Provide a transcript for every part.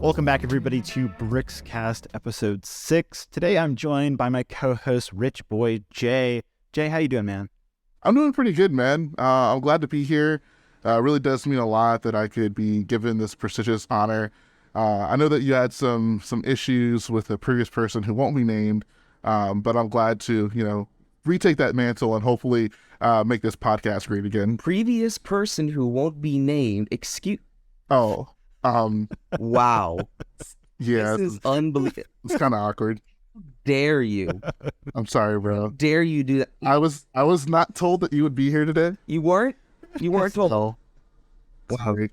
Welcome back, everybody, to BrixCast episode 6. Today, I'm joined by my co-host, RichBoyJhae. Jay, how you doing, man? I'm doing pretty good, man. I'm glad to be here. It really does mean a lot that I could be given this prestigious honor. I know that you had some issues with a previous person who won't be named, but I'm glad to, retake that mantle and hopefully make this podcast great again. Previous person who won't be named. Wow. Yeah. This is unbelievable. It's kind of awkward. Dare you? I'm sorry, bro. Dare you do that? I was not told that you would be here today. You weren't? You weren't told? No. Sorry.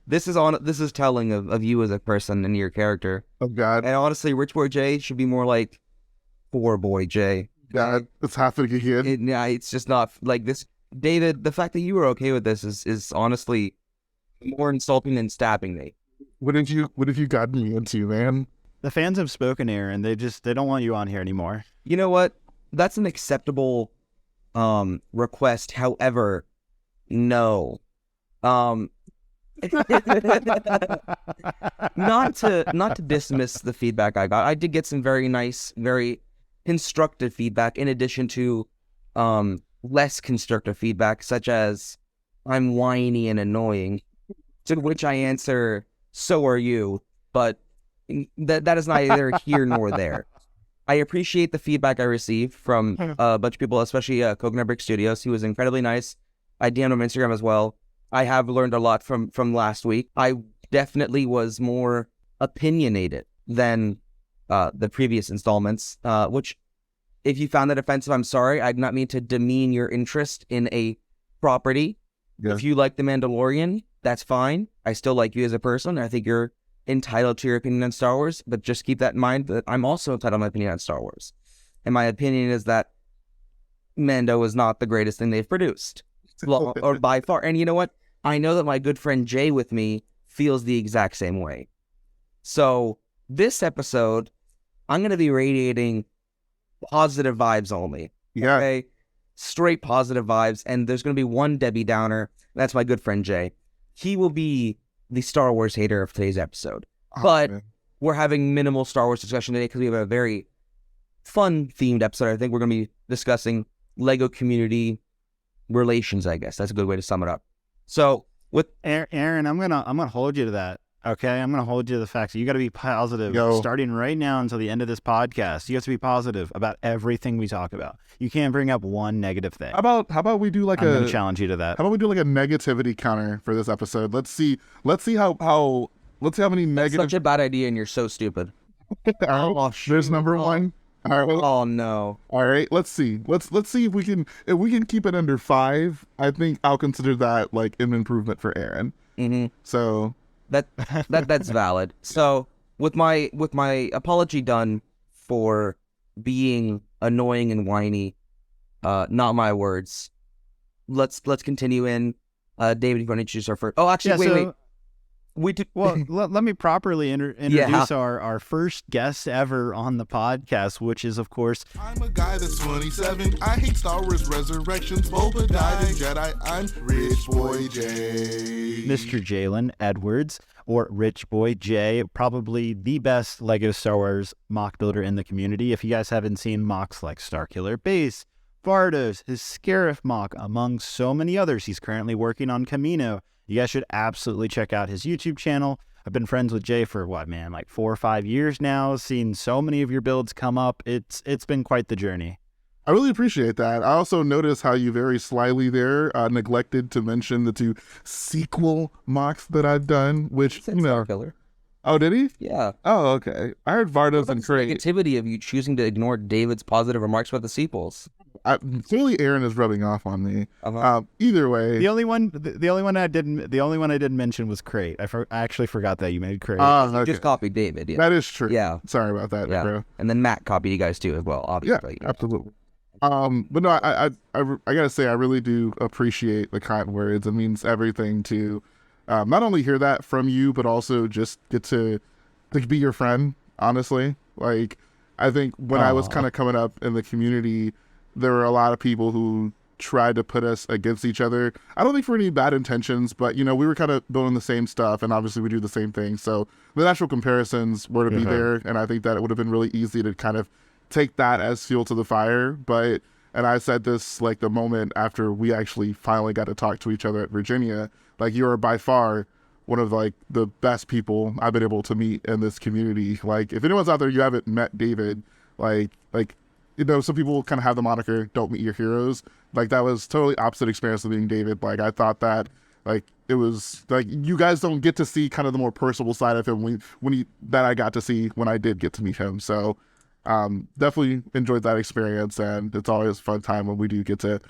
This is telling of you as a person and your character. Oh, God. And honestly, RichBoyJhae should be more like Poor Boy Jay. God, it's happening again. It's just not like this. David, the fact that you were okay with this is honestly more insulting than stabbing me. What have you gotten me into, man? The fans have spoken, Aaron. They don't want you on here anymore. You know what? That's an acceptable request. However, no. Not to dismiss the feedback I got. I did get some very nice, very constructive feedback in addition to less constructive feedback, such as I'm whiny and annoying, to which I answer, so are you, but that is neither here nor there. I appreciate the feedback I received from a bunch of people, especially Coconut Brick Studios. He was incredibly nice. I DM'd him on Instagram as well. I have learned a lot from last week. I definitely was more opinionated than the previous installments, which, if you found that offensive, I'm sorry. I did not mean to demean your interest in a property. Yeah. If you like The Mandalorian, that's fine. I still like you as a person. I think you're entitled to your opinion on Star Wars, but just keep that in mind that I'm also entitled to my opinion on Star Wars. And my opinion is that Mando is not the greatest thing they've produced, or by far. And you know what? I know that my good friend Jay with me feels the exact same way. So this episode, I'm going to be radiating positive vibes only. Yeah. Okay? Straight positive vibes. And there's going to be one Debbie Downer. That's my good friend Jay. He will be the Star Wars hater of today's episode. But man, we're having minimal Star Wars discussion today because we have a very fun themed episode. I think we're going to be discussing Lego community relations, I guess. That's a good way to sum it up. So with Aaron, I'm gonna hold you to that. Okay, I'm gonna hold you to the fact that you got to be positive starting right now until the end of this podcast. You have to be positive about everything we talk about. You can't bring up one negative thing. How about we do like I'm gonna challenge you to that. How about we do like a negativity counter for this episode? Let's see how many negative. Such a bad idea, and you're so stupid. There's number one. All right. Oh no. All right. Let's see. Let's see if we can keep it under 5. I think I'll consider that like an improvement for Aaron. Mm-hmm. So that's valid. So with my apology done for being annoying and whiny, not my words. Let's continue in. David, you want to introduce our first? Oh, actually, wait. Let me properly introduce our first guest ever on the podcast, which is, of course, I'm a guy that's 27. I hate Star Wars Resurrections. Boba died in Jedi. I'm RichBoyJhae. Mr. Jalen Edwards, or RichBoyJhae, probably the best Lego Star Wars mock builder in the community. If you guys haven't seen mocks like Starkiller Base, Vardos, his Scarif mock, among so many others, he's currently working on Camino. You guys should absolutely check out his YouTube channel. I've been friends with Jay for like 4 or 5 years now, seen so many of your builds come up. It's been quite the journey. I really appreciate that. I also noticed how you very slyly there neglected to mention the 2 sequel mocks that I've done, which, Killer. Oh, did he? Yeah. Oh, okay. I heard Vardos and Craig. Negativity of you choosing to ignore David's positive remarks about the sequels. Clearly, Aaron is rubbing off on me. Uh-huh. Either way, the only one I didn't mention was Crate. I actually forgot that you made Crate. Okay. You just copied David. Yeah. That is true. Yeah. Sorry about that, bro. And then Matt copied you guys too as well. Obviously. Yeah, absolutely. But no, I gotta say I really do appreciate the kind words. It means everything to not only hear that from you, but also just get to be your friend. Honestly, like I think when I was kind of coming up in the community, there were a lot of people who tried to put us against each other. I don't think for any bad intentions, but, we were kind of building the same stuff, and obviously we do the same thing. So the natural comparisons were to be there, and I think that it would have been really easy to kind of take that as fuel to the fire. And I said this, like, the moment after we actually finally got to talk to each other at Virginia, like, you are by far one of, like, the best people I've been able to meet in this community. Like, if anyone's out there, you haven't met David, like, some people kind of have the moniker, don't meet your heroes. Like, that was totally opposite experience of meeting David. Like, I thought that, like, it was, like, you guys don't get to see kind of the more personable side of him that I got to see when I did get to meet him. So, definitely enjoyed that experience, and it's always a fun time when we do get to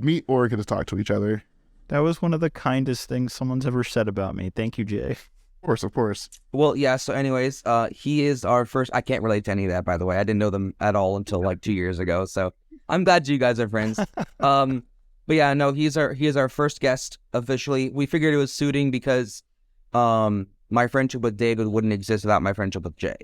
meet or get to talk to each other. That was one of the kindest things someone's ever said about me. Thank you, Jhae. Of course. Well, yeah, so anyways, he is our first... I can't relate to any of that, by the way. I didn't know them at all until like 2 years ago, so I'm glad you guys are friends. But yeah, no, he is our first guest officially. We figured it was suiting because my friendship with David wouldn't exist without my friendship with Jhae.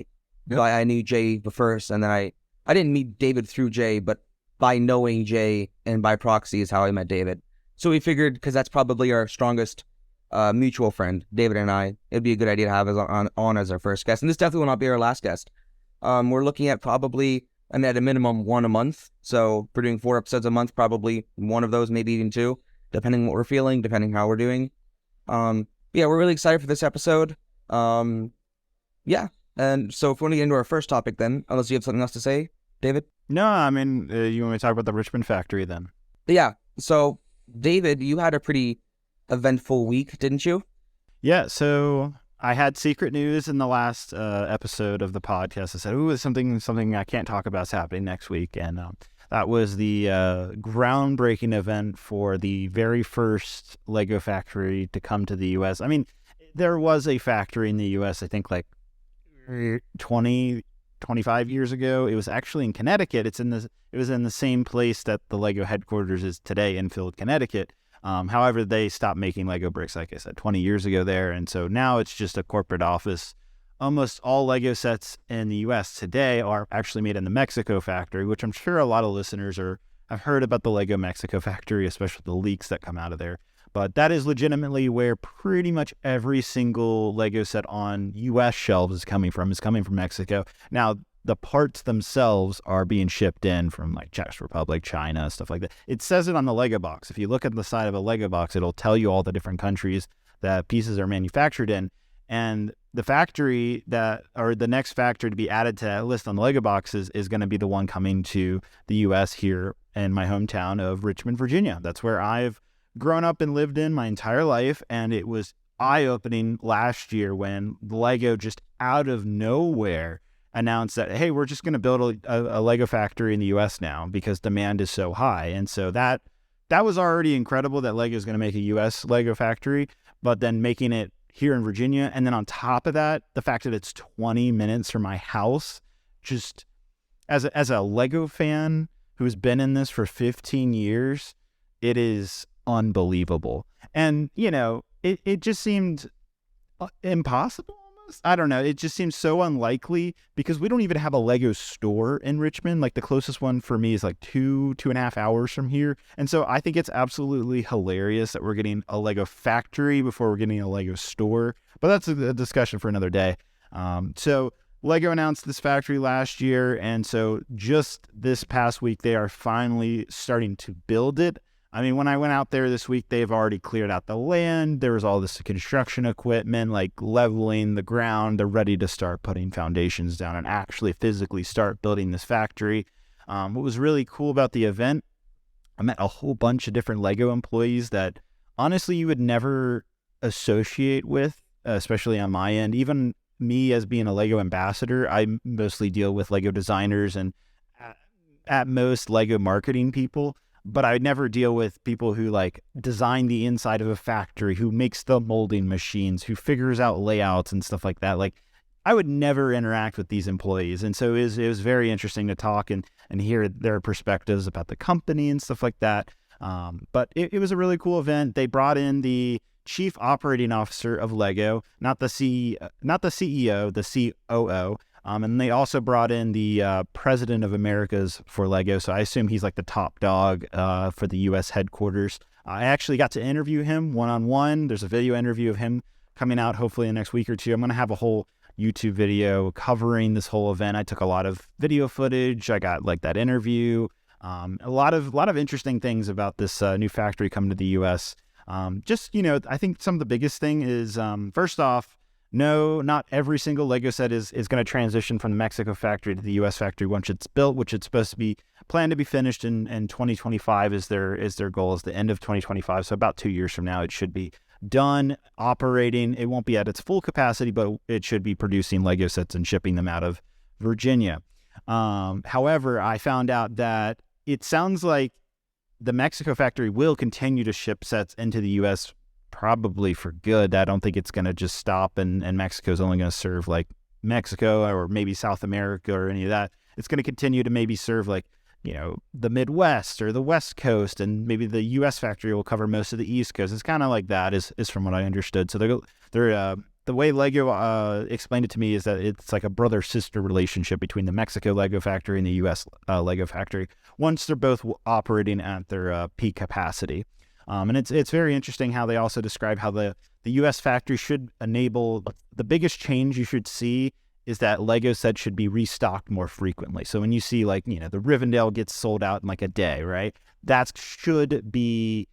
Yep. So I knew Jhae first, and then I didn't meet David through Jhae, but by knowing Jhae and by proxy is how I met David. So we figured, because that's probably our strongest mutual friend, David and I, it'd be a good idea to have us on as our first guest. And this definitely will not be our last guest. We're looking at probably, at a minimum, one a month. So we're doing 4 episodes a month, probably one of those, maybe even 2, depending on what we're feeling, depending how we're doing. Yeah, we're really excited for this episode. Yeah. And so if we want to get into our first topic then, unless you have something else to say, David? No, I mean, you want me to talk about the Richmond factory then? Yeah. So, David, you had a pretty eventful week, didn't you? Yeah, so I had secret news in the last episode of the podcast. I said, ooh, something I can't talk about is happening next week. And that was the groundbreaking event for the very first Lego factory to come to the U.S. I mean, there was a factory in the U.S., I think, like 25 years ago. It was actually in Connecticut. It was in the same place that the Lego headquarters is today, in Field, Connecticut. However, they stopped making Lego bricks, like I said, 20 years ago there. And so now it's just a corporate office. Almost all Lego sets in the U.S. today are actually made in the Mexico factory, which I'm sure a lot of listeners have heard about the Lego Mexico factory, especially the leaks that come out of there. But that is legitimately where pretty much every single Lego set on U.S. shelves is coming from Mexico. Now, the parts themselves are being shipped in from like Czech Republic, China, stuff like that. It says it on the Lego box. If you look at the side of a Lego box, it'll tell you all the different countries that pieces are manufactured in. And the factory the next factory to be added to that list on the Lego boxes is going to be the one coming to the U.S. here in my hometown of Richmond, Virginia. That's where I've grown up and lived in my entire life, and it was eye-opening last year when Lego just out of nowhere announced that, hey, we're just going to build a Lego factory in the U.S. now because demand is so high. And so that was already incredible that Lego is going to make a U.S. Lego factory, but then making it here in Virginia, and then on top of that, the fact that it's 20 minutes from my house, just as a Lego fan who's been in this for 15 years, it is unbelievable. And, it just seemed impossible almost. I don't know. It just seems so unlikely because we don't even have a Lego store in Richmond. Like the closest one for me is like 2.5 hours from here. And so I think it's absolutely hilarious that we're getting a Lego factory before we're getting a Lego store. But that's a discussion for another day. So Lego announced this factory last year. And so just this past week, they are finally starting to build it. I mean, when I went out there this week, they've already cleared out the land. There was all this construction equipment, like leveling the ground. They're ready to start putting foundations down and actually physically start building this factory. What was really cool about the event, I met a whole bunch of different Lego employees that honestly you would never associate with, especially on my end. Even me as being a Lego ambassador, I mostly deal with Lego designers and at most Lego marketing people. But I never deal with people who like design the inside of a factory, who makes the molding machines, who figures out layouts and stuff like that. Like I would never interact with these employees. And so it was very interesting to talk and hear their perspectives about the company and stuff like that. But it was a really cool event. They brought in the chief operating officer of Lego, not the CEO, the COO. And they also brought in the president of Americas for Lego. So I assume he's like the top dog for the U.S. headquarters. I actually got to interview him one-on-one. There's a video interview of him coming out hopefully in the next week or two. I'm going to have a whole YouTube video covering this whole event. I took a lot of video footage. I got like that interview. A lot of interesting things about this new factory coming to the U.S. Just, I think some of the biggest thing is, first off, no, not every single Lego set is going to transition from the Mexico factory to the U.S. factory once it's built, which it's supposed to be planned to be finished in 2025 is their goal, is the end of 2025. So about 2 years from now, it should be done, operating. It won't be at its full capacity, but it should be producing Lego sets and shipping them out of Virginia. However, I found out that it sounds like the Mexico factory will continue to ship sets into the U.S. probably for good. I don't think it's going to just stop and Mexico's only going to serve like Mexico or maybe South America or any of that. It's going to continue to maybe serve like, the Midwest or the West Coast, and maybe the U.S. factory will cover most of the East Coast. It's kind of like that is from what I understood. So they're the way Lego explained it to me is that it's like a brother-sister relationship between the Mexico Lego factory and the U.S. Lego factory once they're both operating at their peak capacity. And it's very interesting how they also describe how the U.S. factory should enable the biggest change you should see is that Lego sets should be restocked more frequently. So when you see like, the Rivendell gets sold out in like a day, right? That should be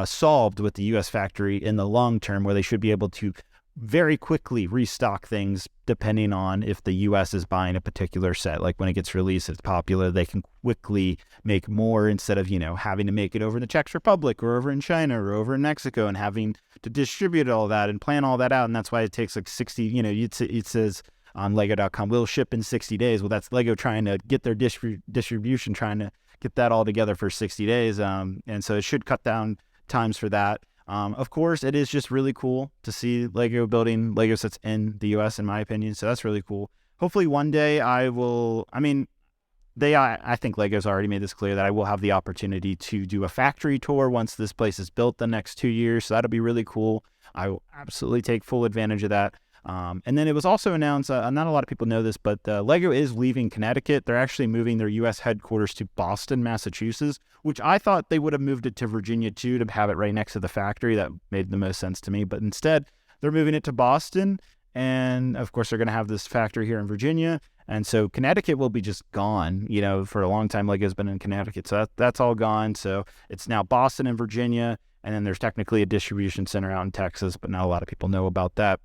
solved with the U.S. factory in the long term, where they should be able to very quickly restock things depending on if the U.S. is buying a particular set. Like when it gets released, it's popular, they can quickly make more instead of, having to make it over in the Czech Republic or over in China or over in Mexico and having to distribute all that and plan all that out. And that's why it takes like 60, it says on Lego.com, we'll ship in 60 days. Well, that's Lego trying to get their distribution, trying to get that all together for 60 days. And so it should cut down times for that. Of course, it is just really cool to see Lego building Lego sets in the U.S., in my opinion. So that's really cool. Hopefully one day I think Lego's already made this clear that I will have the opportunity to do a factory tour once this place is built the next 2 years. So that'll be really cool. I will absolutely take full advantage of that. And then it was also announced, not a lot of people know this, but Lego is leaving Connecticut. They're actually moving their U.S. headquarters to Boston, Massachusetts, which I thought they would have moved it to Virginia too, to have it right next to the factory. That made the most sense to me. But instead, they're moving it to Boston. And of course, they're going to have this factory here in Virginia. And so Connecticut will be just gone. For a long time, Lego's been in Connecticut. So that's all gone. So it's now Boston and Virginia. And then there's technically a distribution center out in Texas, but not a lot of people know about that.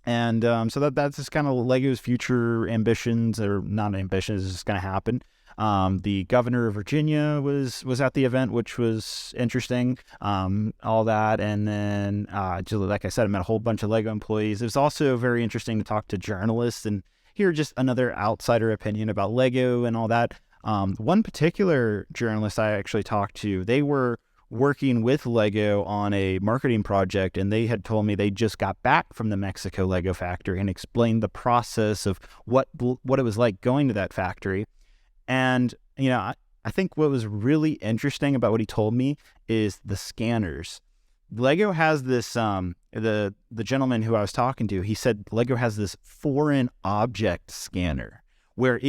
And so that's just kind of Lego's future ambitions, or not ambitions, is just going to happen. The governor of Virginia was at the event, which was interesting, all that. And then, like I said, I met a whole bunch of Lego employees. It was also very interesting to talk to journalists and hear just another outsider opinion about Lego and all that. One particular journalist I actually talked to, they were working with Lego on a marketing project, and they had told me they just got back from the Mexico Lego factory and explained the process of what it was like going to that factory. And I think what was really interesting about what he told me is the scanners. Lego has this the gentleman who I was talking to, he said Lego has this foreign object scanner where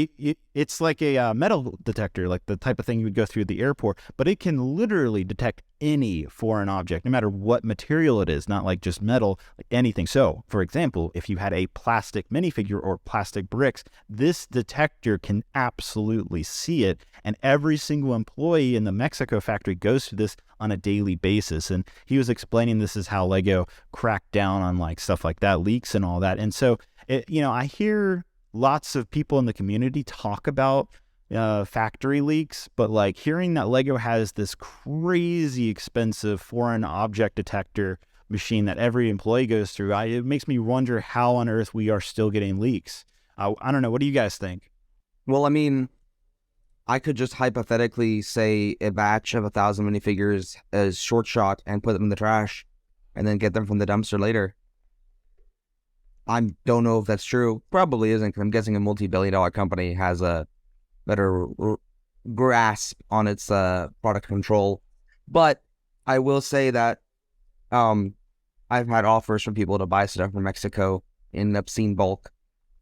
it's like a metal detector, like the type of thing you would go through the airport, but it can literally detect any foreign object, no matter what material it is, not like just metal, like anything. So, for example, if you had a plastic minifigure or plastic bricks, this detector can absolutely see it, and every single employee in the Mexico factory goes through this on a daily basis. And he was explaining this is how Lego cracked down on like stuff like that, leaks and all that. And so, I hear lots of people in the community talk about factory leaks, but like hearing that Lego has this crazy expensive foreign object detector machine that every employee goes through, it makes me wonder how on earth we are still getting leaks. I don't know. What do you guys think? Well, I mean, I could just hypothetically say a batch of 1,000 minifigures is short shot and put them in the trash and then get them from the dumpster later. I don't know if that's true. Probably isn't, because I'm guessing a multi-billion-dollar company has a better grasp on its product control. But I will say that I've had offers from people to buy stuff from Mexico in obscene bulk,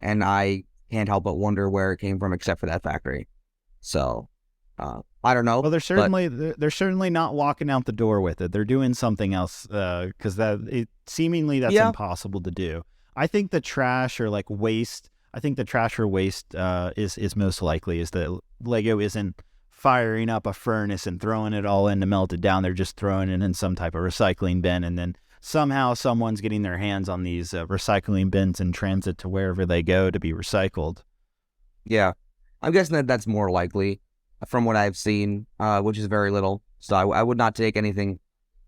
and I can't help but wonder where it came from, except for that factory. So I don't know. Well, they're certainly not walking out the door with it. They're doing something else because seemingly that's impossible to do. I think the trash or like waste. I think the trash or waste is most likely is that Lego isn't firing up a furnace and throwing it all in to melt it down. They're just throwing it in some type of recycling bin, and then somehow someone's getting their hands on these recycling bins in transit to wherever they go to be recycled. Yeah, I'm guessing that's more likely from what I've seen, which is very little. So I would not take anything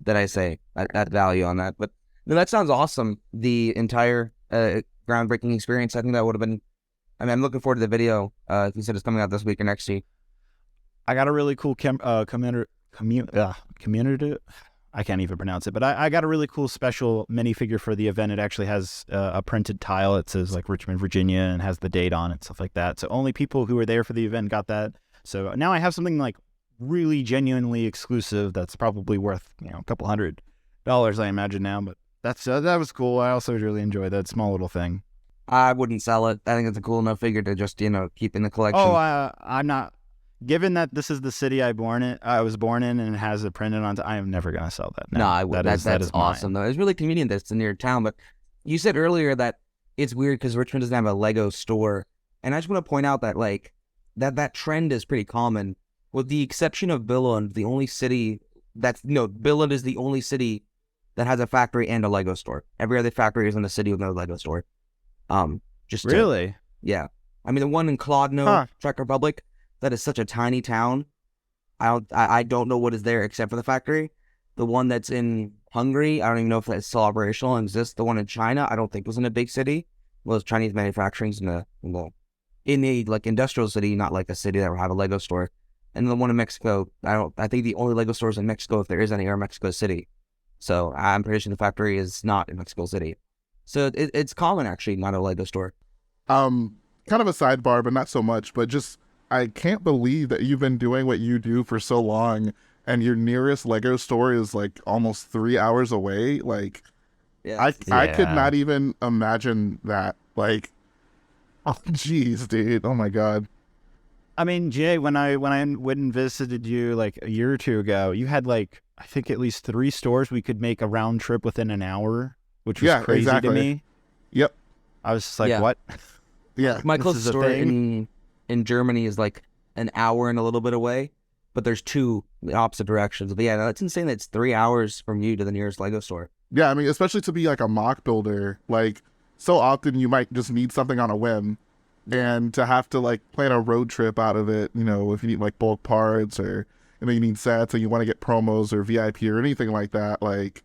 that I say at value on that. But no, that sounds awesome. The entire groundbreaking experience. I think that would have been. I mean, I'm looking forward to the video. You said it's coming out this week or next week. I got a really cool community. I can't even pronounce it, but I got a really cool special minifigure for the event. It actually has a printed tile. It says like Richmond, Virginia, and has the date on it, stuff like that. So only people who were there for the event got that. So now I have something like really genuinely exclusive that's probably worth a couple $100, I imagine now. But that was cool. I also really enjoyed that small little thing. I wouldn't sell it. I think it's a cool enough figure to just keep in the collection. Oh, I'm not. Given that this is the city I was born in, and it has it printed on, I am never gonna sell that. No, I would. That's awesome though. It's really convenient that it's near town. But you said earlier that it's weird because Richmond doesn't have a Lego store, and I just want to point out that that trend is pretty common, with the exception of Billund. The only city Billund is the only city that has a factory and a Lego store. Every other factory is in a city with no Lego store. Really? Yeah. I mean, the one in Clodno, Czech Republic. That is such a tiny town. I don't know what is there except for the factory. The one that's in Hungary, I don't even know if that's still operational and exists. The one in China, I don't think was in a big city. Well, it's Chinese manufacturing's in a like industrial city, not like a city that would have a Lego store. And the one in Mexico, I think the only Lego stores in Mexico, if there is any, are Mexico City. So I'm pretty sure the factory is not in Mexico City. So it's common actually, not a Lego store. Kind of a sidebar, but not so much. But just I can't believe that you've been doing what you do for so long, and your nearest Lego store is like almost 3 hours away. Like, I could not even imagine that. Like, oh, geez, dude. Oh my God. I mean, Jay, when I went and visited you like a year or two ago, you had like I think at least 3 stores we could make a round trip within an hour, which was crazy to me. Yep. I was just like, what? Yeah. My closest store in Germany is like an hour and a little bit away, but there's 2 in the opposite directions. But yeah, that's insane that it's 3 hours from you to the nearest Lego store. Yeah, I mean, especially to be like a mock builder, like so often you might just need something on a whim, and to have to like plan a road trip out of it, if you need like bulk parts or you need sets and you want to get promos or VIP or anything like that, like,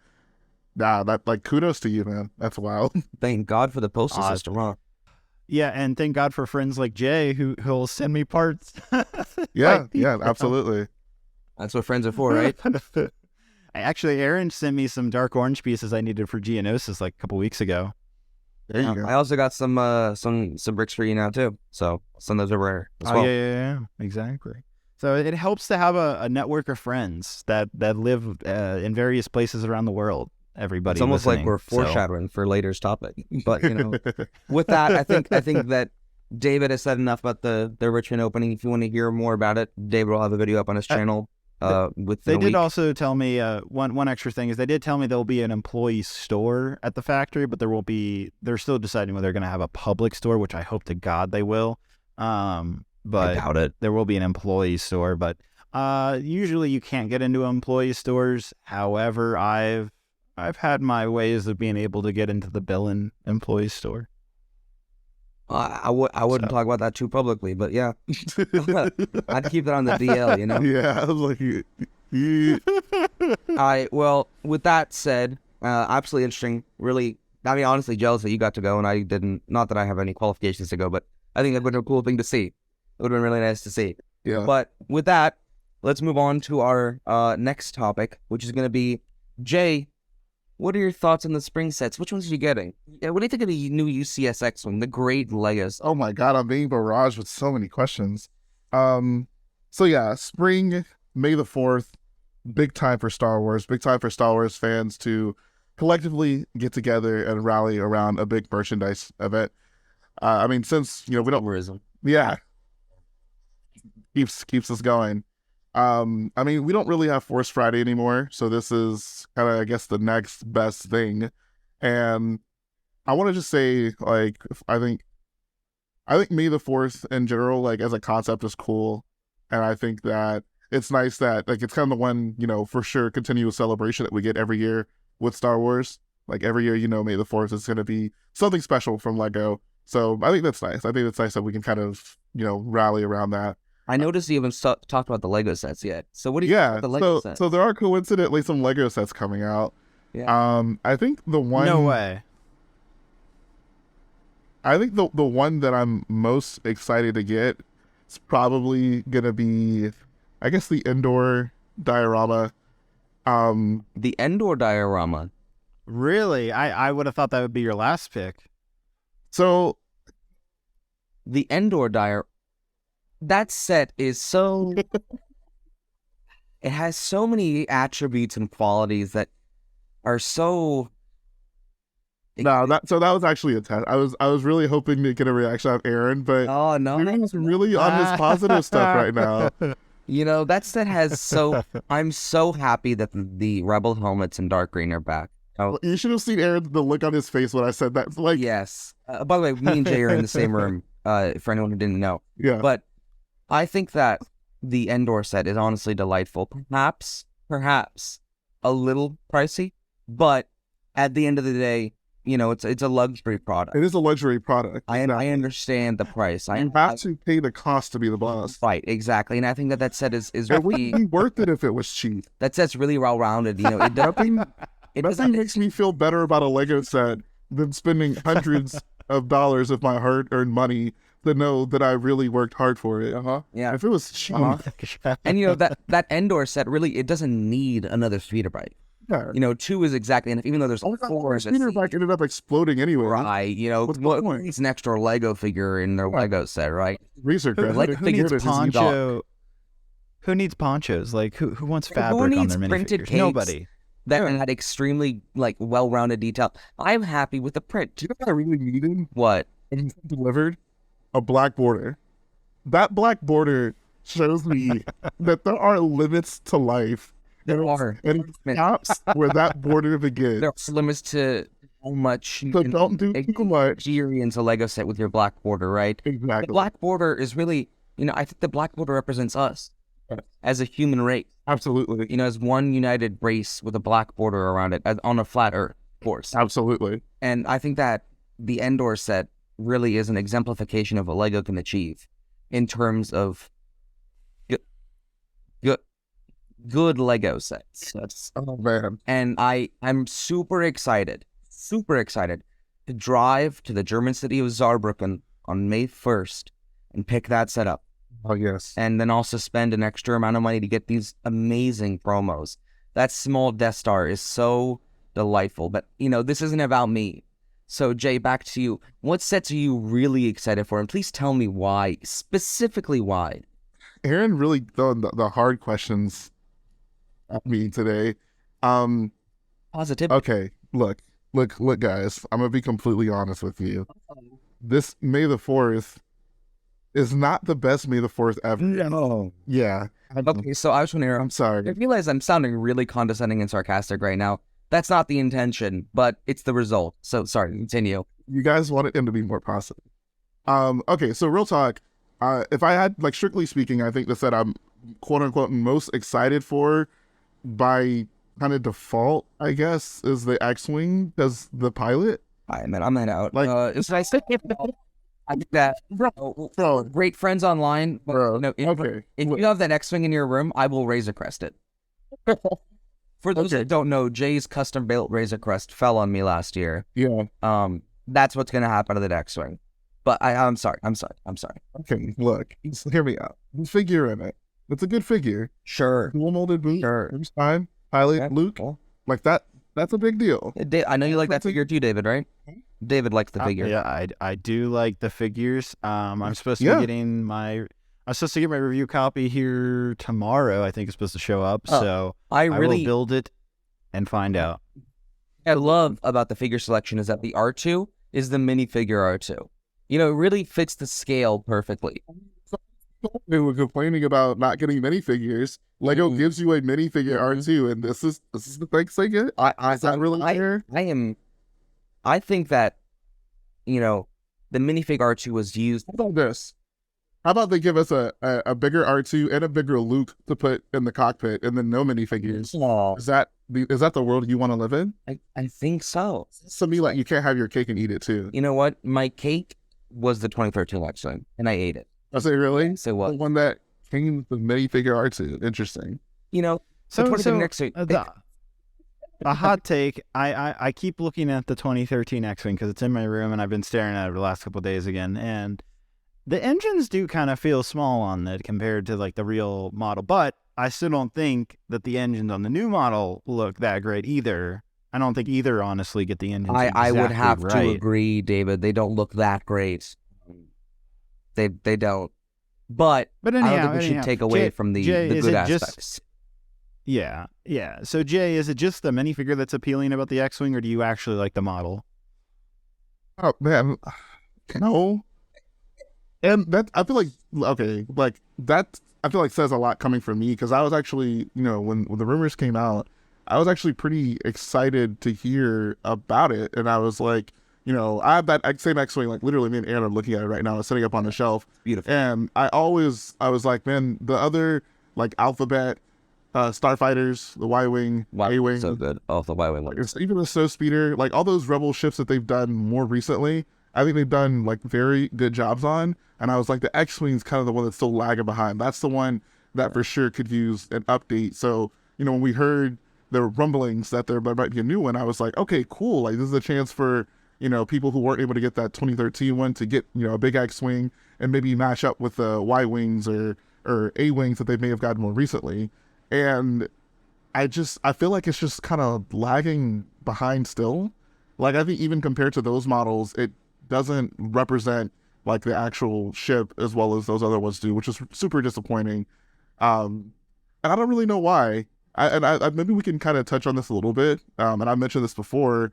that like kudos to you, man. That's wild. Thank God for the postal system, huh? Yeah, and thank God for friends like Jay who'll send me parts. Yeah, absolutely. That's what friends are for, right? Actually, Aaron sent me some dark orange pieces I needed for Geonosis like a couple weeks ago. There you go. I also got some bricks for you now too. So send those over as well. Yeah, exactly. So it helps to have a network of friends that live in various places around the world. Everybody, it's almost like we're foreshadowing for later's topic. But with that, I think that David has said enough about the Richmond opening. If you want to hear more about it, David will have a video up on his channel. They did also tell me one extra thing is they did tell me there'll be an employee store at the factory, but they're still deciding whether they're going to have a public store, which I hope to God they will. But I doubt it. There will be an employee store, but usually you can't get into employee stores. However, I've had my ways of being able to get into the Billund employee store. I wouldn't talk about that too publicly, but yeah, I'd keep it on the DL, Yeah, I was like, well, with that said, absolutely interesting. Really, I mean, honestly, jealous that you got to go and I didn't. Not that I have any qualifications to go, but I think that would have been a cool thing to see. It would have been really nice to see. Yeah. But with that, let's move on to our next topic, which is going to be Jay. What are your thoughts on the spring sets? Which ones are you getting? What do you think of the new UCSX one, the great Legos? Oh my God, I'm being barraged with so many questions. So yeah, spring, May the 4th, big time for Star Wars. Big time for Star Wars fans to collectively get together and rally around a big merchandise event. I mean, since we don't, Tourism. yeah, keeps us going. I mean, we don't really have Force Friday anymore, so this is kind of, I guess, the next best thing. And I want to just say, like, I think May the 4th in general, like as a concept, is cool, and I think that it's nice that like it's kind of the one for sure continuous celebration that we get every year with Star Wars. Like every year, May the 4th is going to be something special from Lego. So I think that's nice. I think it's nice that we can kind of rally around that. I noticed you haven't talked about the Lego sets yet. So what do you think about the Lego sets? So there are coincidentally some Lego sets coming out. Yeah. I think the one. No way. I think the one that I'm most excited to get is probably gonna be, I guess, the indoor diorama. The Endor diorama. Really? I would have thought that would be your last pick. So the Endor that set is so it has so many attributes and qualities that are so that was actually a test. I was really hoping to get a reaction out of Aaron, but oh no, Aaron's really on his positive stuff right now. That set has I'm so happy that the Rebel helmets in dark green are back. Oh, you should have seen Aaron, the look on his face when I said that. Like, yes. By the way, me and Jhae are in the same room. For anyone who didn't know. Yeah. But I think that the Endor set is honestly delightful. Perhaps a little pricey, but at the end of the day, it's a luxury product. It is a luxury product. I understand the price. You have to pay the cost to be the boss. Right, exactly. And I think that set is it really wouldn't be worth it if it was cheap. That set's really well rounded. Nothing makes me feel better about a Lego set than spending hundreds of dollars of my hard-earned money to know that I really worked hard for it. Yeah. If it was cheap. And that Endor set really, it doesn't need another speeder bike. Yeah. 2 is exactly enough, even though there's 4. The speeder bike ended up exploding anyway. Right. What's the point? It's an extra Lego figure in their Lego set, right? Research. Who needs poncho? Who needs ponchos? Like who wants fabric on their minifigures? Nobody. That had extremely well-rounded detail. I'm happy with the print. Do you know what I really needed? What? And delivered a black border. That black border shows me that there are limits to life. There are. And it stops where that border begins. There are limits to how much you so don't do too much. Into Lego set with your black border, right? Exactly. The black border is really, I think the black border represents us as a human race. Absolutely. As one united race with a black border around it on a flat Earth, of course. Absolutely. And I think that the Endor set really is an exemplification of what Lego can achieve in terms of good Lego sets. Oh man. And I'm super excited to drive to the German city of Saarbrücken on May 1st and pick that set up. Oh yes. And then also spend an extra amount of money to get these amazing promos. That small Death Star is so delightful. But this isn't about me. So Jhae, back to you. What sets are you really excited for? And please tell me why, specifically why. Aaron really throwing the hard questions at me today. Positive. Okay, look, guys. I'm gonna be completely honest with you. This May the 4th is not the best May the 4th ever. No. Yeah. Okay, so I was wondering. I'm sorry. I realize I'm sounding really condescending and sarcastic right now. That's not the intention, but it's the result. So sorry, continue. You guys wanted him to be more positive. Okay, so real talk. If I had, strictly speaking, I think the set I'm quote unquote most excited for by kind of default, I guess, is the X-Wing as the pilot. I'm head out. It's nice. I think that Bro, great friends online. Bro, If you have that X-Wing in your room, I will Razor Crest it. For those that don't know, Jay's custom built Razor Crest fell on me last year. Yeah. That's what's gonna happen to the X-Wing. But I'm sorry. Okay, look, hear me out. The figure in it. It's a good figure. Sure. Dual molded boot. Sure. It's fine. Pilot, Okay, Luke. cool. Like that. That's a big deal. I know you like that figure too, David, right? David likes the figure. Yeah, I do like the figures. I'm supposed to be getting I'm supposed to get my review copy here tomorrow. I think it's supposed to show up. So I will build it and find out. What I love about the figure selection is that the R2 is the minifigure R2. You know, it really fits the scale perfectly. We were complaining about not getting minifigures. Lego gives you a minifigure R2, and this is the thanks they get. Is that really fair? I think that, you know, the minifig R2 was used. How about this? How about they give us a bigger R2 and a bigger Luke to put in the cockpit, and then no minifigures? Oh, Is that the world you want to live in? I think so. To me, like, you can't have your cake and eat it too. You know what? My cake was the 2013 X-Wing, and I ate it. I say, really? So what? The one that came with the minifigure R2. Interesting. You know, So, the 2013 X-Wing. a hot take. I keep looking at the 2013 X-Wing because it's in my room and I've been staring at it the last couple of days again. And the engines do kind of feel small on it compared to like the real model, but I still don't think that the engines on the new model look that great either. I don't think either honestly get the engines. I would have right. to agree, David. They don't look that great. They don't. But anyhow, I don't think we should take away from the good aspects. Yeah. So Jay, is it just the minifigure that's appealing about the X-Wing, or do you actually like the model? Oh man, no. And that, I feel like, okay, like that, I feel like says a lot coming from me, because I was actually, you know, when the rumors came out, I was actually pretty excited to hear about it. And I was like, you know, I have that same X-Wing, like literally me and Aaron are looking at it right now. It's sitting up on the shelf. Beautiful. And I was like, man, the other like Alphabet starfighters, the Y-Wing, A-Wing. So good. Oh, the Y-Wing one. Even the Snow Speeder, like all those Rebel ships that they've done more recently, I think they've done like very good jobs on. And I was like, the X-Wing's kind of the one that's still lagging behind. That's the one that for sure could use an update. So, you know, when we heard the rumblings that there might be a new one, I was like, okay, cool. Like this is a chance for, you know, people who weren't able to get that 2013 one to get, you know, a big X-Wing and maybe match up with the Y-Wings or A-Wings that they may have gotten more recently. And I feel like it's just kind of lagging behind still. Like I think even compared to those models, it doesn't represent like the actual ship as well as those other ones do, which is super disappointing. And I don't really know why. I maybe we can kind of touch on this a little bit. And I mentioned this before.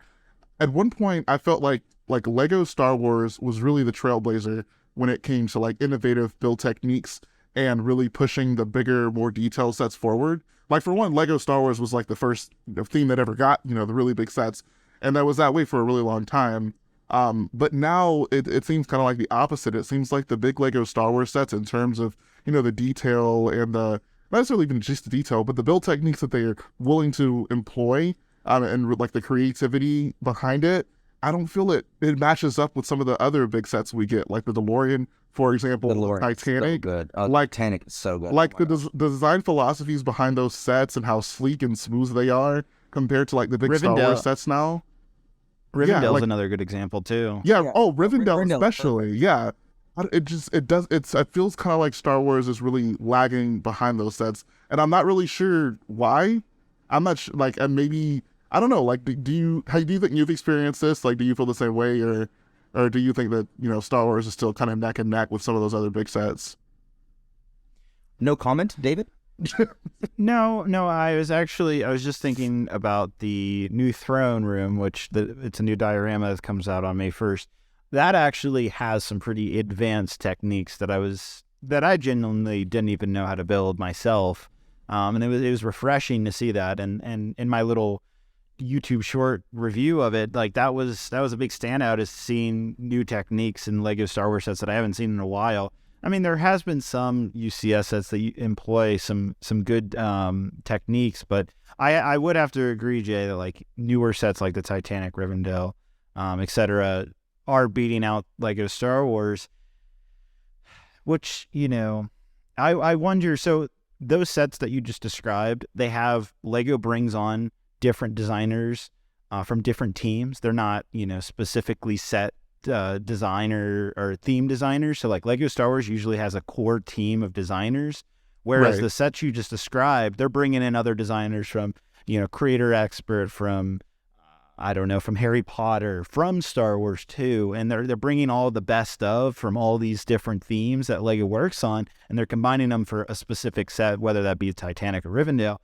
At one point, I felt like Lego Star Wars was really the trailblazer when it came to like innovative build techniques and really pushing the bigger, more detailed sets forward. Like for one, Lego Star Wars was like the first theme that ever got, you know, the really big sets. And that was that way for a really long time. But now it seems kind of like the opposite. It seems like the big Lego Star Wars sets in terms of, you know, the detail and the, not necessarily even just the detail, but the build techniques that they are willing to employ and like the creativity behind it. I don't feel it matches up with some of the other big sets we get, like the DeLorean, for example, Titanic. So good. Like Titanic is so good. Like the design philosophies behind those sets and how sleek and smooth they are compared to like the big Star Wars sets now. Rivendell's another good example too. Yeah. Oh, Rivendell especially. Yeah. It feels kind of like Star Wars is really lagging behind those sets, and I'm not really sure why. I'm not like, and maybe I don't know. Like, do you think you've experienced this? Like, do you feel the same way, or do you think that, you know, Star Wars is still kind of neck and neck with some of those other big sets? No comment, David? No. I was just thinking about the new throne room, which it's a new diorama that comes out on May 1st. That actually has some pretty advanced techniques that I genuinely didn't even know how to build myself. And it was refreshing to see that. And in my little YouTube short review of it, like that was a big standout, is seeing new techniques in Lego Star Wars sets that I haven't seen in a while. I mean, there has been some UCS sets that employ some good techniques, but I would have to agree, Jay, that like newer sets like the Titanic, Rivendell, etc., are beating out Lego Star Wars, which, you know, I wonder, so those sets that you just described, Lego brings on different designers from different teams. They're not, you know, specifically set designer or theme designers. So like Lego Star Wars usually has a core team of designers, whereas the sets you just described, they're bringing in other designers from, you know, creator expert from, I don't know, from Harry Potter, from Star Wars too, and they're bringing all the best of from all these different themes that Lego works on, and they're combining them for a specific set, whether that be Titanic or Rivendell.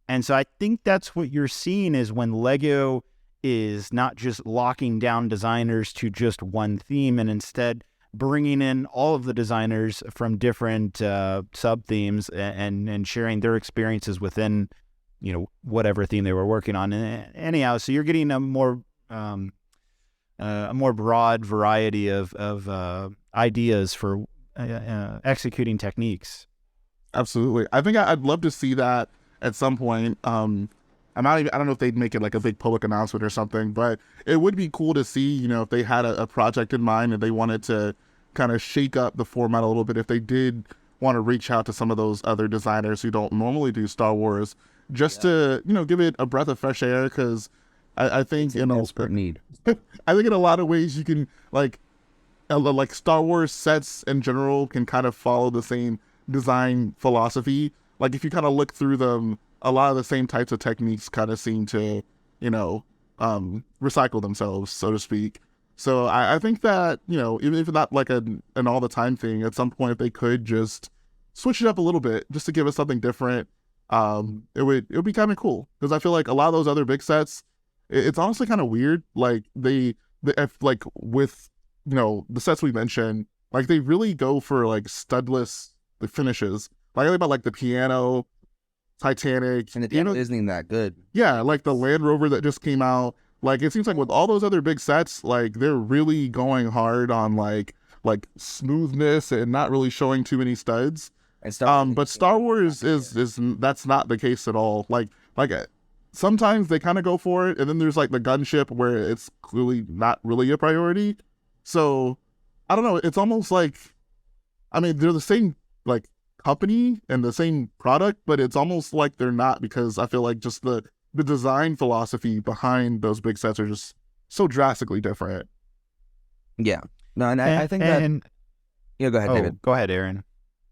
And so I think that's what you're seeing, is when Lego is not just locking down designers to just one theme, and instead bringing in all of the designers from different sub themes and sharing their experiences within, whatever theme they were working on. And anyhow, so you're getting a more broad variety of ideas for executing techniques. Absolutely. I think I'd love to see that at some point. I don't know if they'd make it like a big public announcement or something, but it would be cool to see, if they had a project in mind and they wanted to kind of shake up the format a little bit, if they did want to reach out to some of those other designers who don't normally do Star Wars, just to, give it a breath of fresh air. Because I think, it's a desperate need. I think in a lot of ways you can, like Star Wars sets in general can kind of follow the same design philosophy. Like if you kind of look through them, a lot of the same types of techniques kind of seem to, recycle themselves, so to speak. So I think that, even if not like an all the time thing, at some point if they could just switch it up a little bit just to give us something different, it would be kind of cool. Because I feel like a lot of those other big sets, it's honestly kind of weird. Like like with, the sets we mentioned, like they really go for like studless finishes. Like I think about like the piano, Titanic, And the piano isn't that good. Yeah, like the Land Rover that just came out. Like it seems like with all those other big sets, like they're really going hard on like smoothness and not really showing too many studs. And but Star Wars is that's not the case at all. Like sometimes they kind of go for it, and then there's like the gunship where it's clearly not really a priority. So I don't know. It's almost like, I mean, they're the same like company and the same product, but it's almost like they're not, because I feel like just the design philosophy behind those big sets are just so drastically different. Yeah. No, and I think that... Yeah, go ahead, David. Go ahead, Aaron.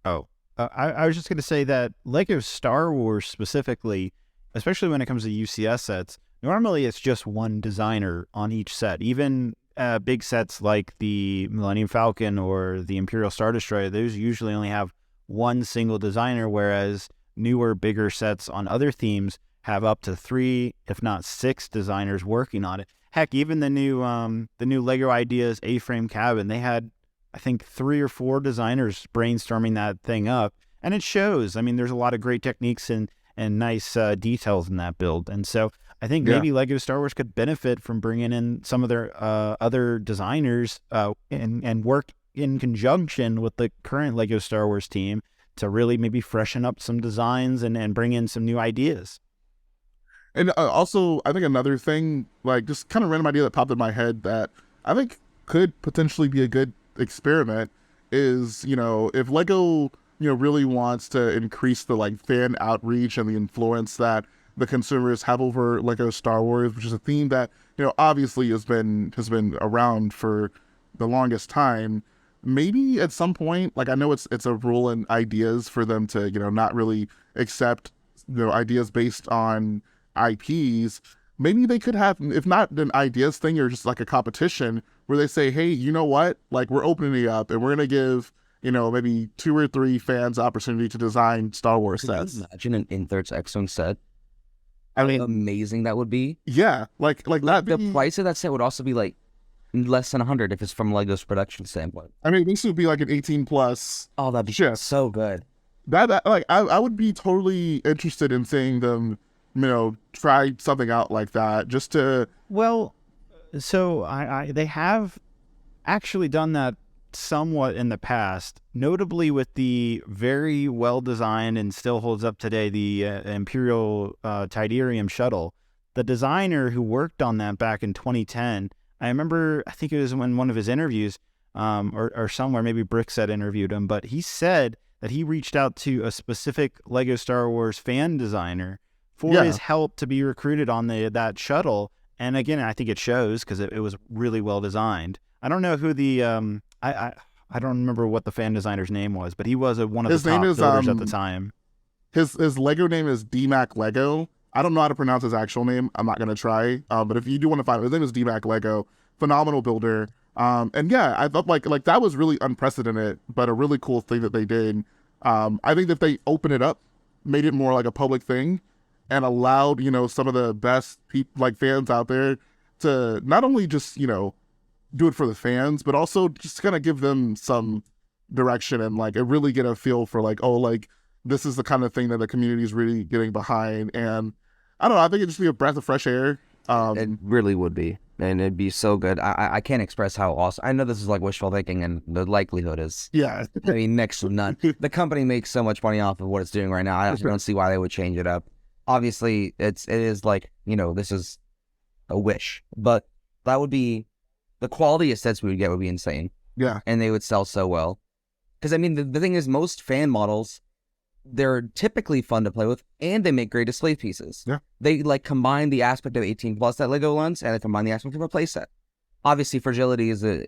I was just going to say that Lego Star Wars specifically, especially when it comes to UCS sets, normally it's just one designer on each set. Even big sets like the Millennium Falcon or the Imperial Star Destroyer, those usually only have one single designer, whereas newer, bigger sets on other themes have up to 3, if not 6 designers working on it. Heck, even the new Lego Ideas A-frame cabin, they had, I think, 3 or 4 designers brainstorming that thing up, and it shows. I mean, there's a lot of great techniques and nice details in that build, and so I think maybe Lego Star Wars could benefit from bringing in some of their other designers and work in conjunction with the current Lego Star Wars team to really maybe freshen up some designs and bring in some new ideas. And also, I think another thing, like just kind of random idea that popped in my head that I think could potentially be a good experiment is, if Lego, really wants to increase the like fan outreach and the influence that the consumers have over Lego Star Wars, which is a theme that, obviously has been around for the longest time. Maybe at some point, like I know it's a rule in ideas for them to, not really accept, ideas based on IPs. Maybe they could have, if not an ideas thing or just like a competition where they say, hey, you know what? Like we're opening it up and we're going to give, maybe 2 or 3 fans opportunity to design Star Wars sets. Can you imagine an Inserts X-Wing set? I mean, amazing that would be. Yeah, like that. The price of that set would also be like less than 100 if it's from Lego's production standpoint. I mean, this would be like an 18+. Oh, that'd be so good. That like I would be totally interested in seeing them, try something out like that just to. Well, so they have actually done that somewhat in the past, notably with the very well designed and still holds up today, the Imperial Tidarium shuttle. The designer who worked on that back in 2010, I remember, I think it was in one of his interviews, or somewhere, maybe BrixCast interviewed him, but he said that he reached out to a specific Lego Star Wars fan designer for his help to be recruited on that shuttle. And again, I think it shows because it was really well designed. I don't know who the I don't remember what the fan designer's name was, but he was one of the top builders at the time. His Lego name is DMAC Lego. I don't know how to pronounce his actual name. I'm not gonna try. But if you do want to find him, his name is DMAC Lego. Phenomenal builder. And yeah, I thought like that was really unprecedented, but a really cool thing that they did. I think that if they open it up, made it more like a public thing, and allowed some of the best fans out there to not only just do it for the fans, but also just kind of give them some direction and like really get a feel for like, oh, like this is the kind of thing that the community is really getting behind. And I don't know, I think it'd just be a breath of fresh air. It really would be, and it'd be so good. I can't express how awesome. I know this is like wishful thinking, and the likelihood is, yeah, I mean, next to none. The company makes so much money off of what it's doing right now. I don't see why they would change it up. Obviously, it is like, you know, this is a wish, but that would be the quality of sets we would get would be insane. Yeah, and they would sell so well. Because I mean, the thing is, most fan models, they're typically fun to play with, and they make great display pieces. Yeah. They like combine the aspect of 18 plus that Lego lends, and they combine the aspect of a playset. Obviously, fragility is an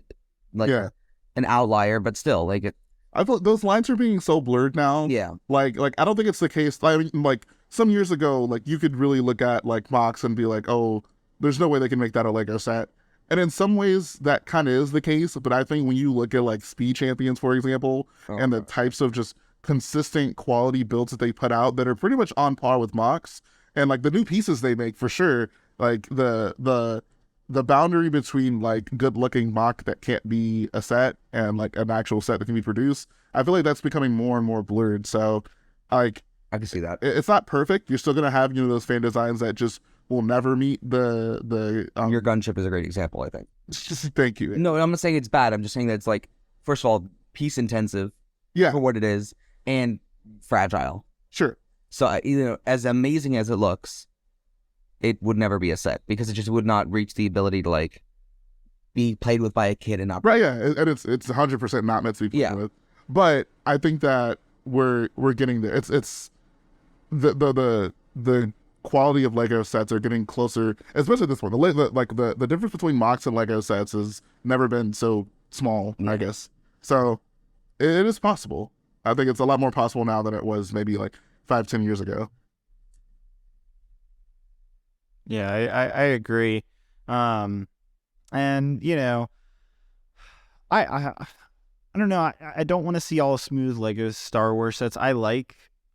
outlier, but still, like I feel those lines are being so blurred now. yeah, Like I don't think it's the case. I mean, like some years ago, like you could really look at like Mox and be like, oh, there's no way they can make that a Lego set. And in some ways, that kind of is the case. But I think when you look at like Speed Champions, for example, and the types of just consistent quality builds that they put out that are pretty much on par with Mox, and like the new pieces they make for sure, like the boundary between like good looking mock that can't be a set and like an actual set that can be produced, I feel like that's becoming more and more blurred. So like I can see that. it's not perfect. You're still gonna have, you know, those fan designs that just will never meet the Your gunship is a great example, I think. Thank you. No, I'm not saying it's bad. I'm just saying that it's like, first of all, piece intensive Yeah, for what it is, and fragile. sure. So, you know, as amazing as it looks, it would never be a set because it just would not reach the ability to like be played with by a kid and not. Right, yeah, and it's 100% not meant to be played with. But I think that we're getting there. It's the quality of Lego sets are getting closer, especially this one. The difference between Mox and Lego sets has never been so small, I guess. So it is possible. I think it's a lot more possible now than it was maybe like 5-10 years ago. Yeah, I agree. And you know, I don't know. I don't want to see all smooth Lego Star Wars sets.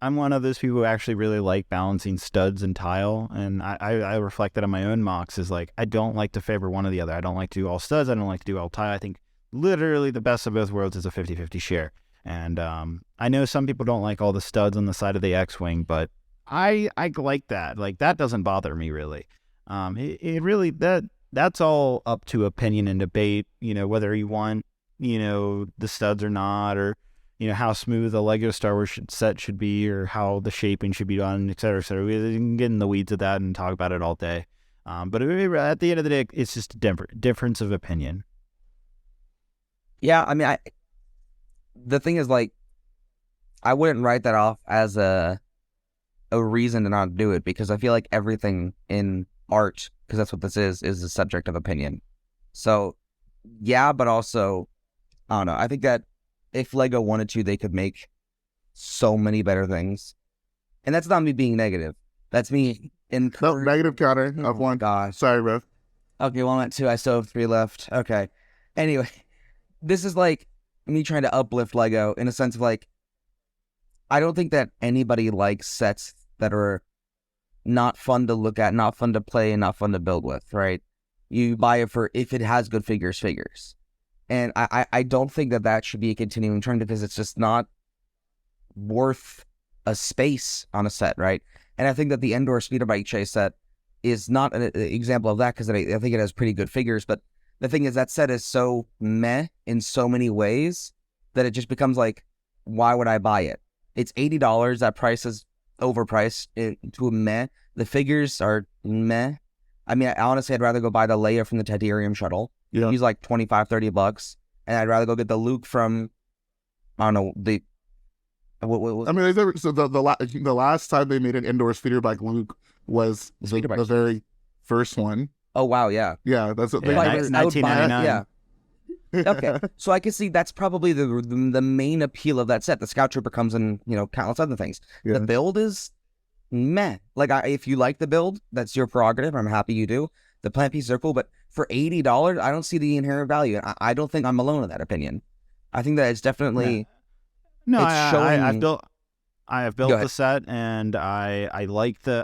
I'm one of those people who actually really like balancing studs and tile, and I reflect that on my own mocks is like, I don't like to favor one or the other. I don't like to do all studs. I don't like to do all tile. I think literally the best of both worlds is a 50-50 share. And I know some people don't like all the studs on the side of the X-Wing, but I like that. Like, that doesn't bother me really. It really, that's all up to opinion and debate, you know, whether you want, you know, the studs or not, or, you know, how smooth a Lego Star Wars set should be, or how the shaping should be done, et cetera, et cetera. We can get in the weeds of that and talk about it all day. But at the end of the day, it's just a difference of opinion. Yeah, I mean, the thing is, like, I wouldn't write that off as a reason to not do it, because I feel like everything in art, because that's what this is a subject of opinion. So, yeah, but also, I don't know. I think that if Lego wanted to, they could make so many better things. And that's not me being negative. That's me encouraging. No, negative counter of one. Gosh. Sorry, bro. Okay, well, I'm at 2. I still have 3 left. Okay. Anyway, this is like me trying to uplift Lego in a sense of like, I don't think that anybody likes sets that are not fun to look at, not fun to play, and not fun to build with, right? You buy it for if it has good figures. And I don't think that should be a continuing trend, because it's just not worth a space on a set, right? And I think that the Endor RichBoyJhae set is not an example of that, because I think it has pretty good figures. But the thing is, that set is so meh in so many ways that it just becomes like, why would I buy it? It's $80. That price is overpriced to a meh. The figures are meh. I mean, honestly, I'd rather go buy the Leia from the Titanium shuttle. Yeah. He's like $25-$30, and I'd rather go get the Luke from, I don't know, what I mean, the last time they made an indoor speeder bike Luke was the very first one. Oh wow, yeah, Yeah, that's what Yeah, they. I would buy it, 1999. yeah. Okay, so I can see that's probably the main appeal of that set. The Scout Trooper comes in, you know, countless other things. Yeah. The build is meh. Like, if you like the build, that's your prerogative. I'm happy you do. The plant pieces are cool, but for $80, I don't see the inherent value. I don't think I'm alone in that opinion. I think that it's definitely No, it's showing. I have built the set, and I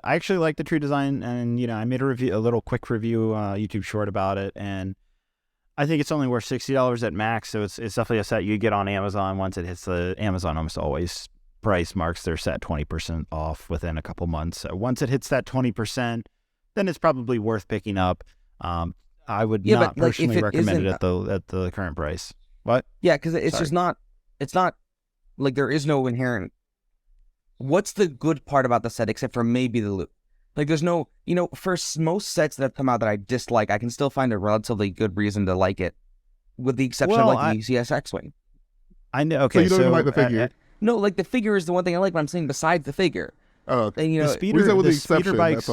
actually like the tree design, and you know, I made a little quick review YouTube short about it, and I think it's only worth $60 at max, so it's definitely a set you get on Amazon. Once it hits the Amazon, almost always price marks their set 20% off within a couple months. So once it hits that 20%, then it's probably worth picking up. I would not personally recommend it at the current price. What? Yeah, because it's just not. It's not like there is no inherent. What's the good part about the set except for maybe the loot? Like there's no, for most sets that have come out that I dislike, I can still find a relatively good reason to like it, with the exception of the UCS X-Wing. I know. Okay, so you don't even like the figure? No, like the figure is the one thing I like, but I'm saying besides the figure. Oh, okay. And, the speeder bikes.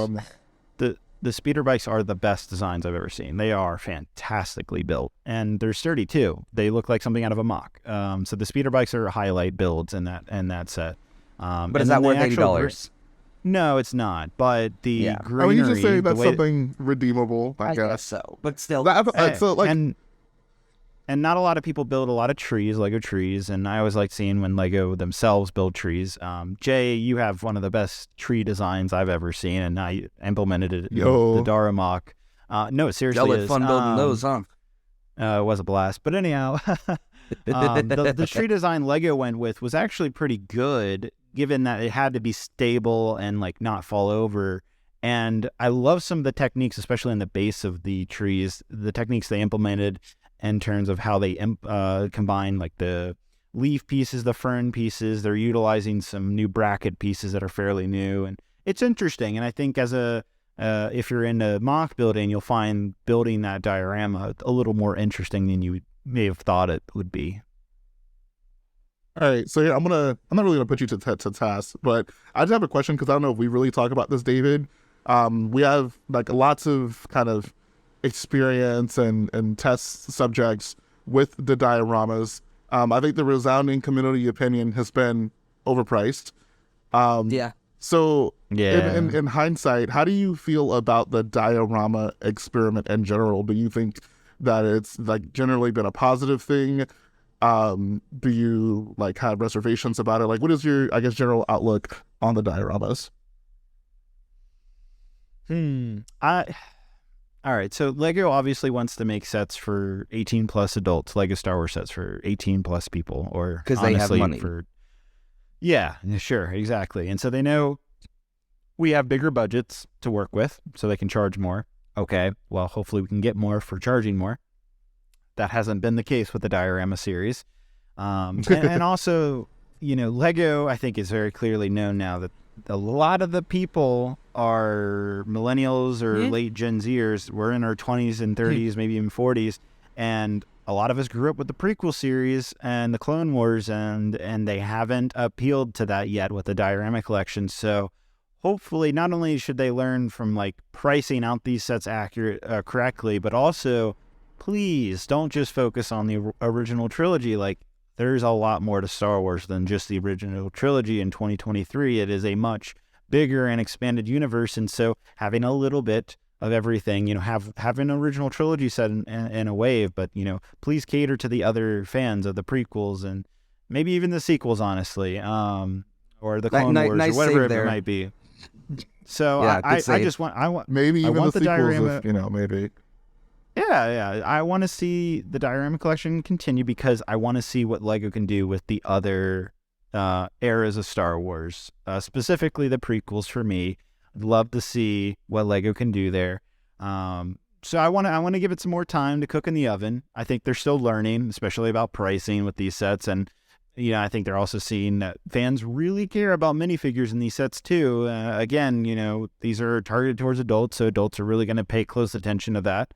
The The speeder bikes are the best designs I've ever seen. They are fantastically built, and they're sturdy too. They look like something out of a mock. So the speeder bikes are highlight builds in that set. But is that worth $80? No, it's not. But the greenery. I mean, you just say that's something redeemable. I guess so, but still. And not a lot of people build a lot of trees, Lego trees, and I always like seeing when Lego themselves build trees. Jay, you have one of the best tree designs I've ever seen, and I implemented it in the Diorama. No, it seriously is. Fun building those, huh? It was a blast. But anyhow, the tree design Lego went with was actually pretty good, given that it had to be stable and like not fall over. And I love some of the techniques, especially in the base of the trees, the techniques they implemented in terms of how they combine like the leaf pieces, the fern pieces. They're utilizing some new bracket pieces that are fairly new, and it's interesting. And I think as if you're into mock building, you'll find building that diorama a little more interesting than you may have thought it would be. All right, so yeah, I'm not really gonna put you to task, but I just have a question because I don't know if we really talk about this, David. We have like lots of kind of experience and test subjects with the dioramas. I think the resounding community opinion has been overpriced. So in hindsight, how do you feel about the diorama experiment in general? Do you think that it's like generally been a positive thing? Do you like have reservations about it? Like, what is your, I guess, general outlook on the dioramas? All right, so Lego obviously wants to make sets for 18 plus adults, Lego Star Wars sets for 18 plus people, or because they have money. Yeah, sure, exactly. And so they know we have bigger budgets to work with, so they can charge more. Okay, well, hopefully we can get more for charging more. That hasn't been the case with the Diorama series. And also, Lego, I think, is very clearly known now that a lot of the people are millennials or late Gen Zers. We're in our 20s and 30s, maybe even 40s. And a lot of us grew up with the prequel series and the Clone Wars, and they haven't appealed to that yet with the Diorama collection. So hopefully not only should they learn from like pricing out these sets correctly, but also please don't just focus on the original trilogy. Like, there's a lot more to Star Wars than just the original trilogy in 2023. It is a much bigger and expanded universe. And so having a little bit of everything, have an original trilogy set in a wave, but, please cater to the other fans of the prequels and maybe even the sequels, honestly, or the Clone Wars or whatever it might be. So yeah, I want maybe even the sequels, diorama, maybe. Yeah. I want to see the Diorama collection continue because I want to see what Lego can do with the other eras of Star Wars, specifically the prequels for me. I'd love to see what Lego can do there. So I want to give it some more time to cook in the oven. I think they're still learning, especially about pricing with these sets. And, I think they're also seeing that fans really care about minifigures in these sets too. Again, these are targeted towards adults, so adults are really going to pay close attention to that.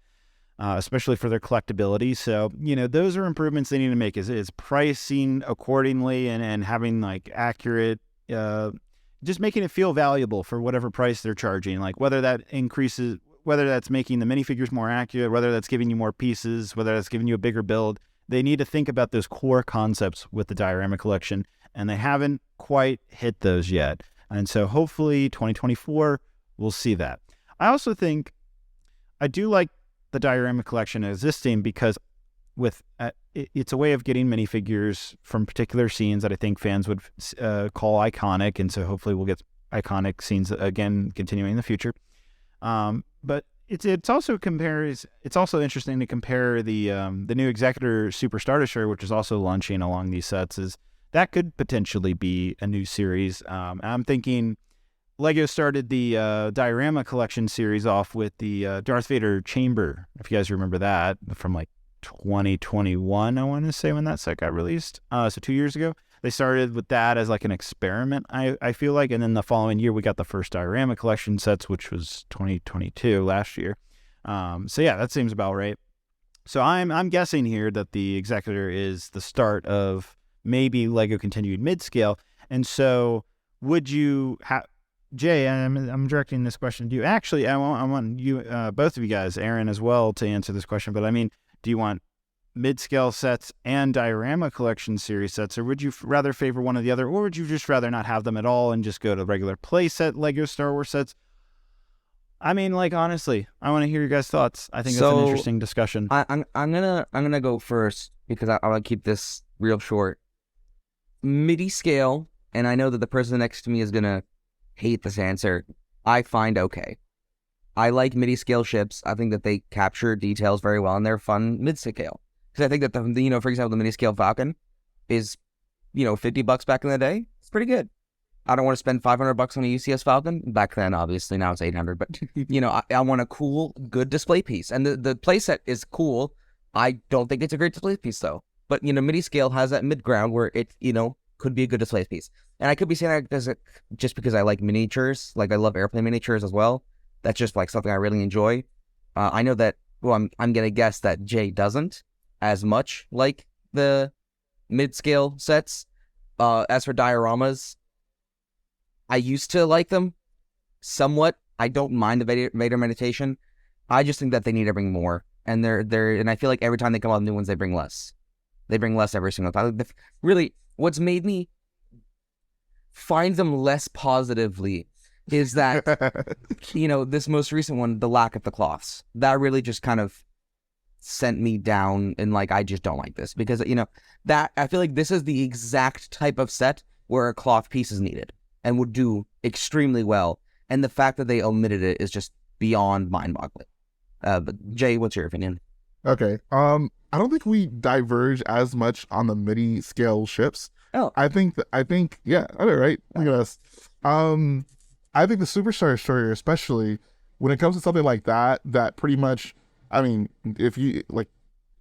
Especially for their collectability. So, those are improvements they need to make is pricing accordingly and having like accurate, just making it feel valuable for whatever price they're charging. Like whether that increases, whether that's making the minifigures more accurate, whether that's giving you more pieces, whether that's giving you a bigger build. They need to think about those core concepts with the Diorama collection, and they haven't quite hit those yet. And so hopefully 2024, we'll see that. I also think I do like the Diorama collection existing because it's a way of getting minifigures from particular scenes that I think fans would call iconic, and so hopefully we'll get iconic scenes again continuing in the future. But It's also interesting to compare the new Executor Super Starter, which is also launching along these sets. Is that could potentially be a new series? I'm thinking Lego started the Diorama collection series off with the Darth Vader chamber. If you guys remember that from like 2021, I want to say when that set got released. So 2 years ago. They started with that as like an experiment, I feel like. And then the following year, we got the first Diorama collection sets, which was 2022, last year. So yeah, that seems about right. So I'm guessing here that the Executor is the start of maybe Lego continued mid-scale. And so would you have... Jay, I'm directing this question to you. Actually, I want you, both of you guys, Aaron as well, to answer this question. But I mean, do you want mid-scale sets and Diorama collection series sets, or would you rather favor one or the other, or would you just rather not have them at all and just go to regular playset Lego Star Wars sets? I mean, like, honestly, I want to hear your guys' thoughts. I think that's an interesting discussion. I'm gonna go first because I want to keep this real short. MIDI scale, and I know that the person next to me is gonna hate this answer. I find okay. I like MIDI scale ships. I think that they capture details very well, and they're fun mid-scale. Because I think that the for example, the MIDI scale Falcon is, $50 back in the day. It's pretty good. I don't want to spend $500 on a UCS Falcon. Back then, obviously, now it's $800. But I want a cool, good display piece, and the playset is cool. I don't think it's a great display piece though. But MIDI scale has that mid ground where it could be a good display piece. And I could be saying that just because I like miniatures, like I love airplane miniatures as well. That's just like something I really enjoy. I know that. Well, I'm gonna guess that Jay doesn't as much like the mid-scale sets. As for dioramas, I used to like them somewhat. I don't mind the Vader meditation. I just think that they need to bring more, and and I feel like every time they come out with new ones, they bring less. They bring less every single time. Really, what's made me find them less positively is that this most recent one, the lack of the cloths, that really just kind of sent me down, and like I just don't like this because that I feel like this is the exact type of set where a cloth piece is needed and would do extremely well, and the fact that they omitted it is just beyond mind-boggling. But Jay, what's your opinion? Okay, I don't think we diverge as much on the MIDI scale ships. Oh, I think yeah, all right. Look at us. I think the Superstar Destroyer, especially when it comes to something like that pretty much, I mean, if you like,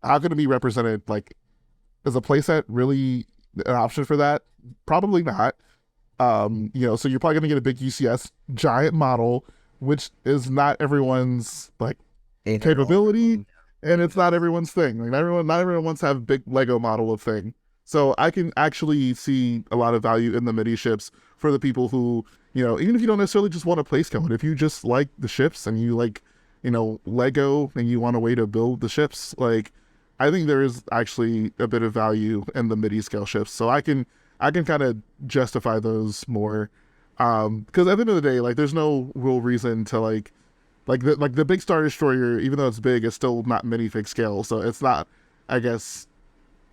how could it be represented? Like, is a playset really an option for that? Probably not. So you're probably gonna get a big UCS giant model, which is not everyone's like capability, and it's not everyone's thing. Like, not everyone wants to have a big Lego model of thing. So I can actually see a lot of value in the MIDI ships for the people who, even if you don't necessarily just want a place code, if you just like the ships and you like, Lego and you want a way to build the ships, like, I think there is actually a bit of value in the MIDI scale ships. So I can kind of justify those more. Because at the end of the day, like, there's no real reason to like the big Star Destroyer, even though it's big, is still not minifig scale. So it's not, I guess,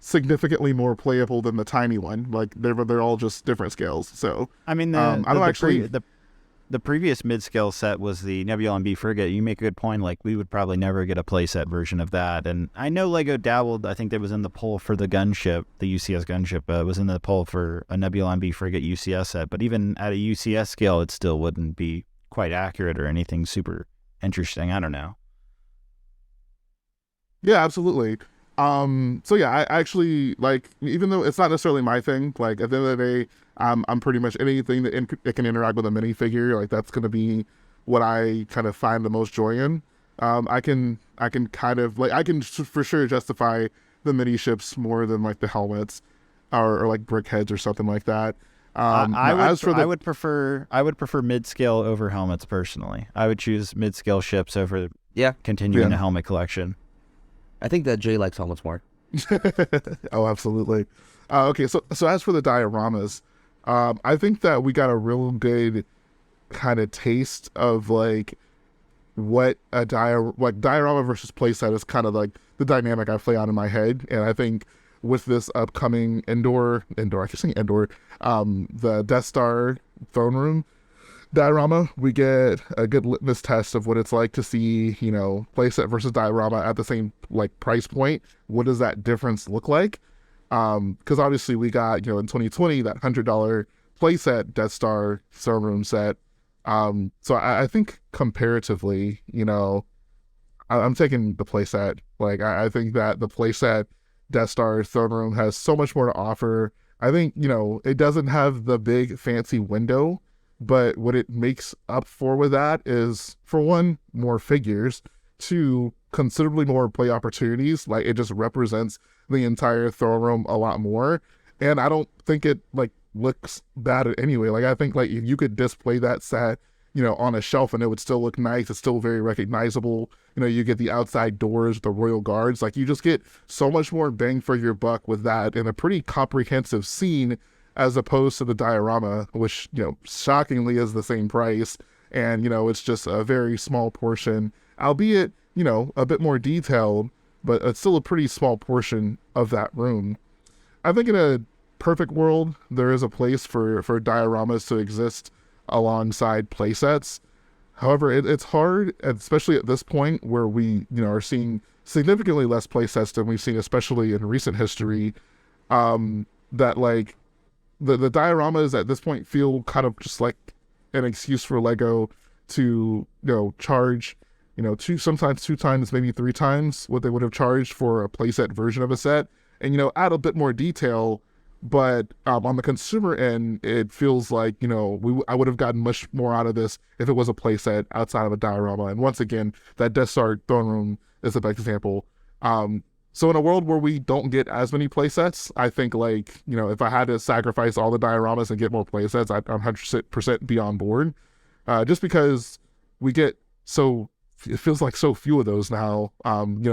significantly more playable than the tiny one. Like, they're all just different scales. So I mean, the previous mid-scale set was the Nebula MB frigate. You make a good point. Like, we would probably never get a playset version of that. And I know Lego dabbled. I think there was in the poll for the gunship, the UCS gunship. Was in the poll for a Nebula MB frigate UCS set. But even at a UCS scale, it still wouldn't be quite accurate or anything super interesting. I don't know. Yeah, absolutely. So yeah, I actually, like, even though it's not necessarily my thing, like, at the end of the day, I'm pretty much anything that it can interact with a minifigure, like, that's going to be what I kind of find the most joy in. I can kind of, like, I can for sure justify the mini ships more than, like, the helmets or like brick heads or something like that. I would prefer mid-scale over helmets personally. I would choose mid-scale ships over continuing the helmet collection. I think that Jay likes helmets more. Oh, absolutely. Okay, so as for the dioramas, I think that we got a real good kind of taste of like what a diorama versus playset is kind of like the dynamic I play out in my head, and I think with this upcoming indoor, the Death Star throne room, Diorama, we get a good litmus test of what it's like to see, playset versus diorama at the same like price point. What does that difference look like? Because obviously we got, in 2020, that $100 playset Death Star throne room set. So I think comparatively, I'm taking the playset. Like, I think that the playset Death Star throne room has so much more to offer. I think, it doesn't have the big fancy window, but what it makes up for with that is, for one, more figures, two, considerably more play opportunities. Like, it just represents the entire throne room a lot more. And I don't think it, like, looks bad anyway. Like, I think, like, if you could display that set, on a shelf and it would still look nice, it's still very recognizable. You get the outside doors, the royal guards. Like, you just get so much more bang for your buck with that in a pretty comprehensive scene, as opposed to the diorama, which, shockingly is the same price. And, it's just a very small portion, albeit, a bit more detailed, but it's still a pretty small portion of that room. I think in a perfect world, there is a place for dioramas to exist alongside playsets. However, it's hard, especially at this point where we, are seeing significantly less playsets than we've seen, especially in recent history, that, like, the dioramas at this point feel kind of just like an excuse for Lego to, charge, sometimes 2 times, maybe 3 times what they would have charged for a playset version of a set, and, add a bit more detail. But on the consumer end, it feels like, I would have gotten much more out of this if it was a playset outside of a diorama. And once again, that Death Star throne room is a best example. So in a world where we don't get as many playsets, I think, like, if I had to sacrifice all the dioramas and get more playsets, I'd 100% be on board. Just because it feels like so few of those now,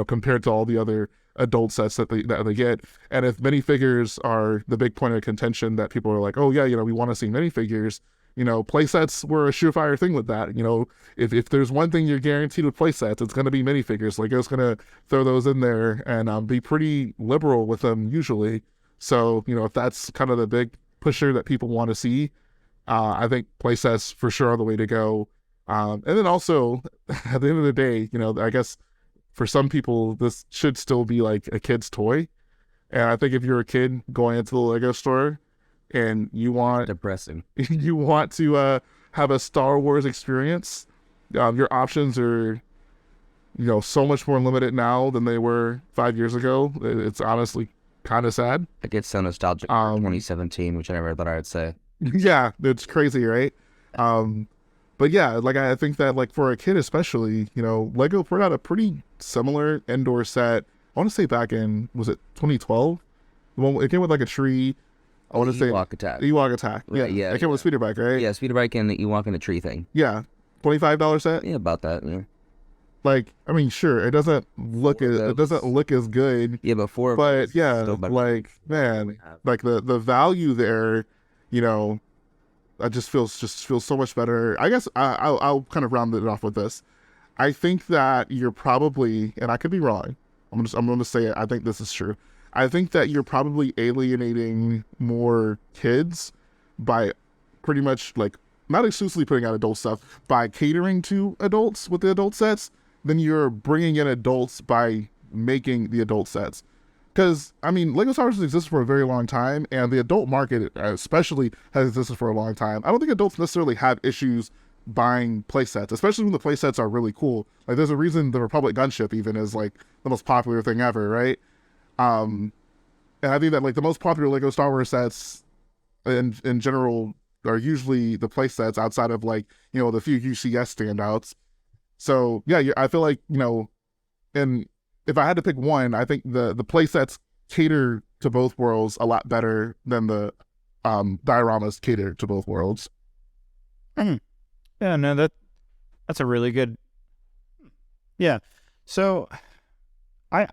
compared to all the other adult sets that they get. And if minifigures are the big point of contention, that people are like, oh yeah, we want to see minifigures, playsets were a surefire thing with that. If there's one thing you're guaranteed with playsets, it's going to be minifigures. Lego's going to throw those in there and be pretty liberal with them usually. So, if that's kind of the big pusher that people want to see, I think playsets for sure are the way to go. And then also, at the end of the day, I guess for some people, this should still be like a kid's toy. And I think if you're a kid going into the Lego store and you want to have a Star Wars experience, your options are, so much more limited now than they were 5 years ago. It's honestly kind of sad. I get so nostalgic for 2017, which I never thought I would say. Yeah, it's crazy, right? But yeah, like, I think that, like, for a kid especially, Lego put out a pretty similar indoor set. I want to say back in, was it 2012? It came with, like, a tree. I want to say Ewok Attack. Ewok Attack. Yeah. It came with a speeder bike, right? Yeah, speeder bike and the Ewok and the tree thing. Yeah. $25 set? Yeah, about that. Yeah. Like, I mean, sure, it doesn't look as good. Yeah, but yeah, like, man, like the value there, it just feels so much better. I guess I'll kind of round it off with this. I think that you're probably, and I could be wrong, I'm going to say it, I think this is true. I think that you're probably alienating more kids by pretty much, like, not exclusively putting out adult stuff, by catering to adults with the adult sets, than you're bringing in adults by making the adult sets. Because, I mean, Lego Star Wars has existed for a very long time, and the adult market especially has existed for a long time. I don't think adults necessarily have issues buying playsets, especially when the playsets are really cool. Like, there's a reason the Republic gunship even is, like, the most popular thing ever, right? And I think that, like, the most popular Lego Star Wars sets in general are usually the playsets outside of, like, the few UCS standouts. So, yeah, I feel like, and if I had to pick one, I think the playsets cater to both worlds a lot better than the dioramas cater to both worlds. Yeah, no, that's a really good. Yeah, so I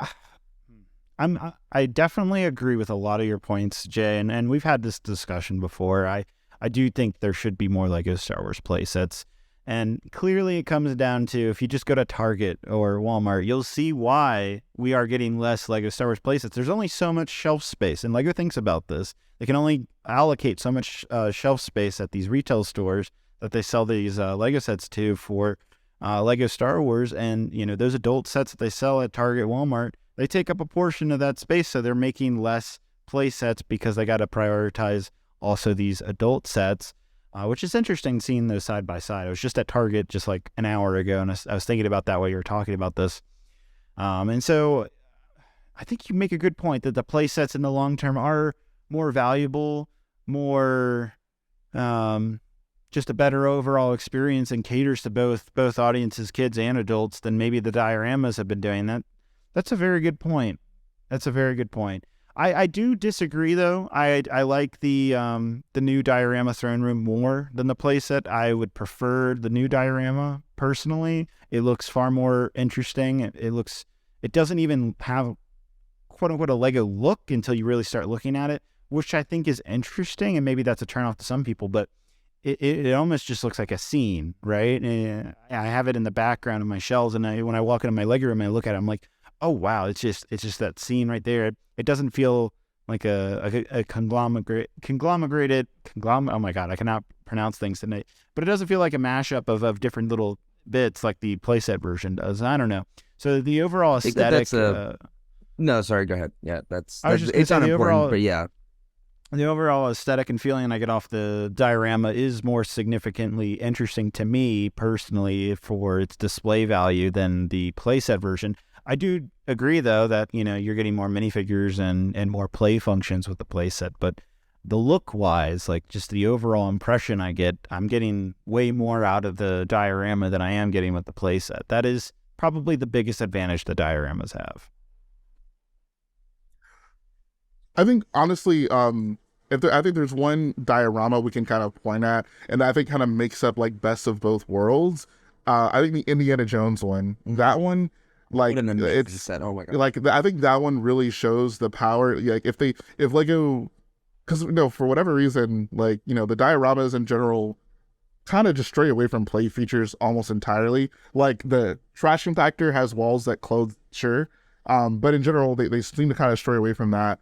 definitely agree with a lot of your points, Jay, and we've had this discussion before. I do think there should be more Lego Star Wars playsets. And clearly it comes down to, if you just go to Target or Walmart, you'll see why we are getting less Lego Star Wars playsets. There's only so much shelf space, and Lego thinks about this. They can only allocate so much shelf space at these retail stores that they sell these Lego sets to for Lego Star Wars, and those adult sets that they sell at Target, Walmart, they take up a portion of that space, so they're making less play sets because they got to prioritize also these adult sets, which is interesting seeing those side by side. I was just at Target just like an hour ago, and I was thinking about that while you were talking about this. And so I think you make a good point that the play sets in the long term are more valuable, more just a better overall experience, and caters to both audiences, kids and adults, than maybe the dioramas have been doing. That's a very good point. That's a very good point. I do disagree though. I like the new diorama throne room more than the playset. I would prefer the new diorama personally. It looks far more interesting. It doesn't even have quote unquote a Lego look until you really start looking at it, which I think is interesting, and maybe that's a turn off to some people, but it almost just looks like a scene, right? And I have it in the background of my shelves, and when I walk into my Lego room and I look at it, I'm like, oh wow, it's just that scene right there. It doesn't feel like a conglomerated. Oh my god, I cannot pronounce things tonight. But it doesn't feel like a mashup of different little bits like the playset version does. I don't know. So the overall aesthetic. No, sorry, go ahead. Yeah, it's not important, but yeah. The overall aesthetic and feeling I get off the diorama is more significantly interesting to me personally for its display value than the playset version. I do agree, though, that you're getting more minifigures and more play functions with the playset, but the look-wise, like just the overall impression I get, I'm getting way more out of the diorama than I am getting with the playset. That is probably the biggest advantage the dioramas have. I think honestly, I think there's one diorama we can kind of point at, and I think kind of makes up like best of both worlds. I think the Indiana Jones one, that one, like it's set. Oh my god! Like I think that one really shows the power. Like if Lego, because for whatever reason, like the dioramas in general kind of just stray away from play features almost entirely. Like the trash compactor has walls that close, sure, but in general they seem to kind of stray away from that.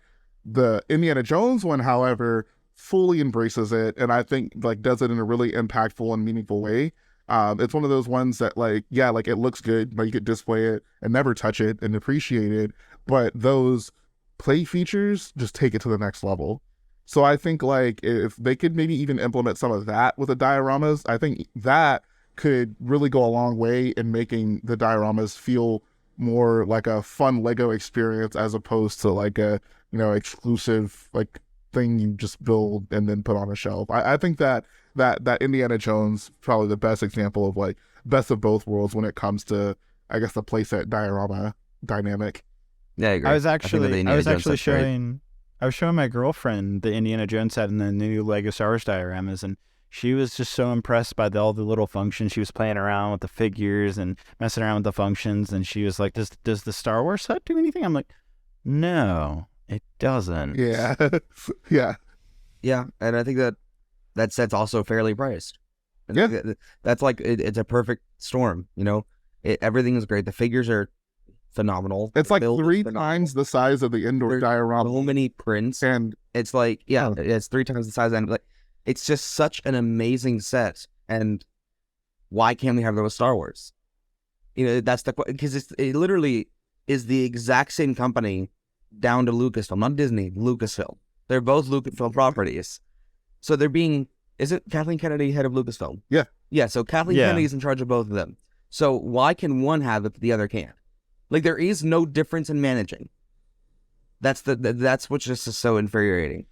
The Indiana Jones one, however, fully embraces it, and I think like does it in a really impactful and meaningful way. It's one of those ones that like it looks good, like you could display it and never touch it and appreciate it, but those play features just take it to the next level. So I think like if they could maybe even implement some of that with the dioramas, I think that could really go a long way in making the dioramas feel more like a fun Lego experience as opposed to like a exclusive like thing you just build and then put on a shelf. I think that Indiana Jones probably the best example of like best of both worlds when it comes to I guess the playset diorama dynamic. Yeah, I agree. I was showing my girlfriend the Indiana Jones set and the new Lego Star Wars dioramas, and she was just so impressed by all the little functions. She was playing around with the figures and messing around with the functions, and she was like, does the Star Wars set do anything? I'm like, no, it doesn't. Yeah. Yeah, and I think that set's also fairly priced. And yeah. That's like, it's a perfect storm, everything is great. The figures are phenomenal. It's like 3 times the size of the indoor diorama. So many prints. And it's like, it's 3 times the size. And like, it's just such an amazing set. And why can't we have that with Star Wars? That's because it literally is the exact same company down to Lucasfilm, not Disney, Lucasfilm. They're both Lucasfilm properties. So isn't Kathleen Kennedy head of Lucasfilm? Yeah. Yeah, so Kathleen Kennedy's in charge of both of them. So why can one have it but the other can't? Like, there is no difference in managing. That's what's just so infuriating.